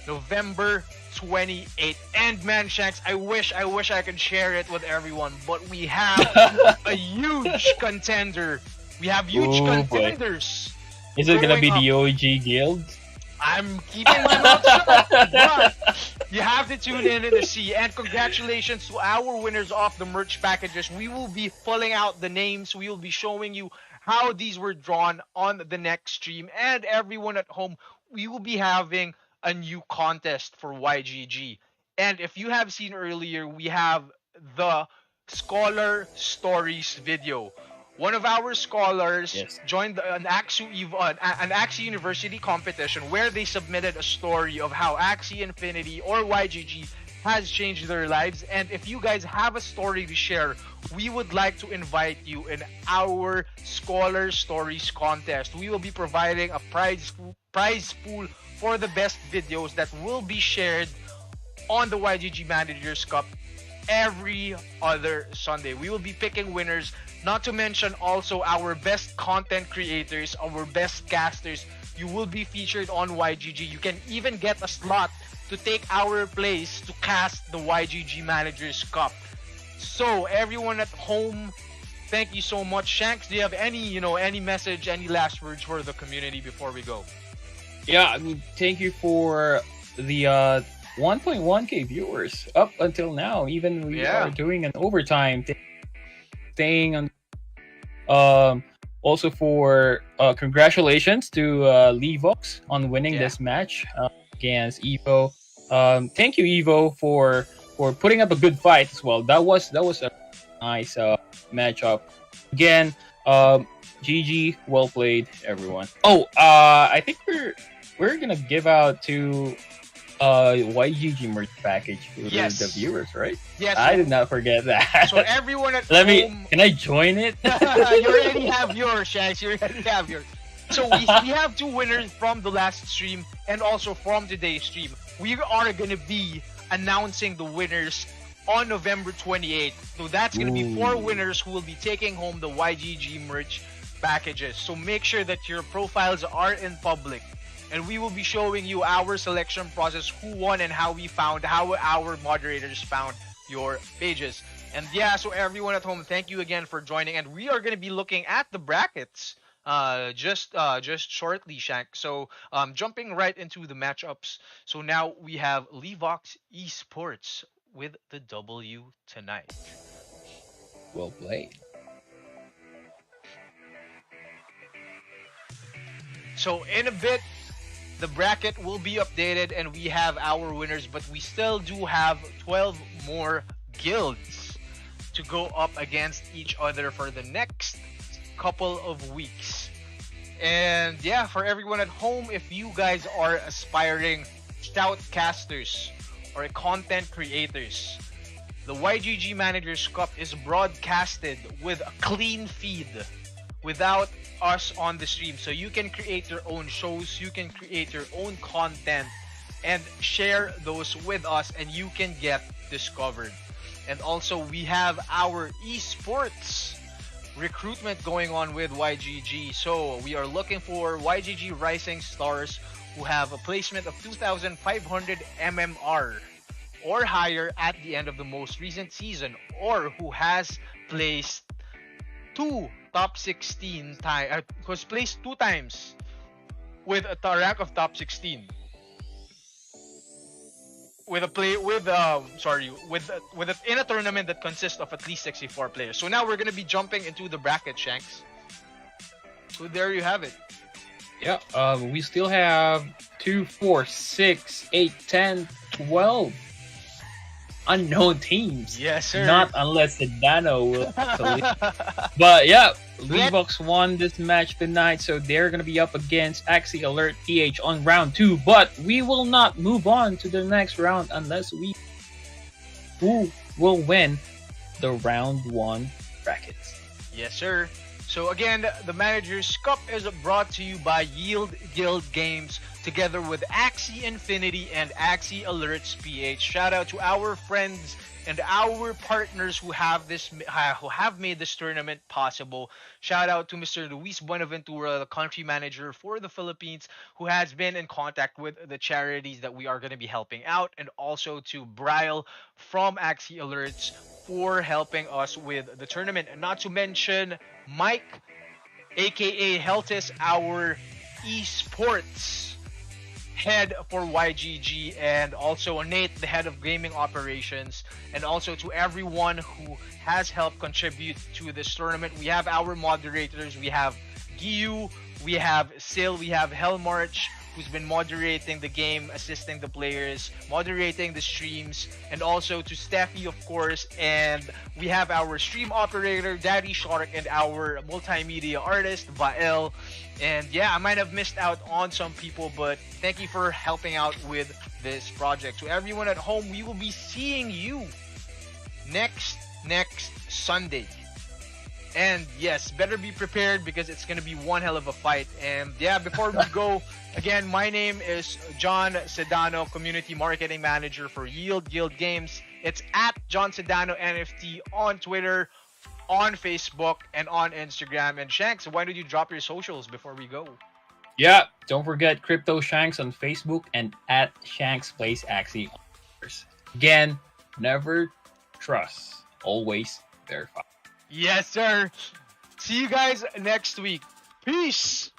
November 28th. And man, Shanks, I wish I could share it with everyone, but we have a huge contender. We have huge Oh, boy. contenders. Is it gonna Going be up. the OG guild? I'm keeping my mouth shut, but you have to tune in to see. And congratulations to our winners of the merch packages. We will be pulling out the names. We will be showing you how these were drawn on the next stream. And everyone at home, we will be having a new contest for YGG. And if you have seen earlier, we have the Scholar Stories video. One of our scholars Yes. joined an AxU.EVO, an AxU University competition where they submitted a story of how AxU Infinity or YGG has changed their lives. And if you guys have a story to share, we would like to invite you in our Scholar Stories contest. We will be providing a prize pool for the best videos that will be shared on the YGG Managers Cup every other Sunday. We will be picking winners, not to mention also our best content creators, our best casters. You will be featured on YGG. You can even get a slot to take our place to cast the YGG Managers Cup. So everyone at home, thank you so much. Shanks, do you have any message, any last words for the community before we go? Yeah, I mean, thank you for the 1.1k viewers up until now. Even we are doing an overtime staying on. Also for congratulations to Lev0x on winning this match against EVO. Thank you, EVO, for putting up a good fight as well. That was a nice matchup. Again, GG, well played, everyone. Oh, I think we're gonna give out to YGG merch package for the viewers, right? Yes. I did not forget that. So everyone at home, can I join it? You already have yours, Shanks. You already have yours. So we have two winners from the last stream and also from today's stream. We are gonna be announcing the winners on November 28th. So that's gonna be 4 winners who will be taking home the YGG merch packages. So make sure that your profiles are in public. And we will be showing you our selection process, who won and how our moderators found your pages. And yeah, so everyone at home, thank you again for joining. And we are going to be looking at the brackets just shortly, Shank. So jumping right into the matchups. So now we have Lev0x eSports with the W tonight. Well played. So in a bit, the bracket will be updated and we have our winners, but we still do have 12 more guilds to go up against each other for the next couple of weeks. And yeah, for everyone at home, if you guys are aspiring Shoutcasters or content creators, the YGG Managers Cup is broadcasted with a clean feed without us on the stream, so you can create your own shows, you can create your own content and share those with us, and you can get discovered. And also we have our eSports recruitment going on with YGG. So we are looking for YGG rising stars who have a placement of 2,500 MMR or higher at the end of the most recent season, or who has placed top 16 times, was placed 2 times with a rank of top 16 in a tournament that consists of at least 64 players. So now we're gonna be jumping into the bracket, Shanks. So there you have it. Yeah, we still have 2, 4, 6, 8, 10, 12 unknown teams. Yes, sir. Not unless the Dano will. But yeah, Lev0x won this match tonight, so they're gonna be up against AxU PH on round 2. But we will not move on to the next round unless who will win the round 1 brackets. Yes, sir. So again, the Managers Cup is brought to you by Yield Guild Games, together with AxU Infinity and AxU PH. Shout out to our friends and our partners who have made this tournament possible. Shout out to Mr. Luis Buenaventura, the country manager for the Philippines, who has been in contact with the charities that we are going to be helping out, and also to Bryle from AxU for helping us with the tournament. And not to mention Mike, aka Heltis, our eSports head for YGG, and also Nate, the head of gaming operations, and also to everyone who has helped contribute to this tournament. We have our moderators, we have Giyu, We have Sil, we have Hellmarch, who's been moderating the game, assisting the players, moderating the streams, and also to Steffi, of course. And we have our stream operator, Daddy Shark, and our multimedia artist, Vael. And yeah, I might have missed out on some people, but thank you for helping out with this project. To everyone at home, we will be seeing you next Sunday. And yes, better be prepared because it's going to be one hell of a fight. And yeah, before we go, again, my name is John Sedano, Community Marketing Manager for Yield Guild Games. It's at John Sedano NFT on Twitter, on Facebook, and on Instagram. And Shanks, why don't you drop your socials before we go? Yeah, don't forget Crypto Shanks on Facebook and at Shanks Plays AxU. Again, never trust, always verify. Yes, sir. See you guys next week. Peace.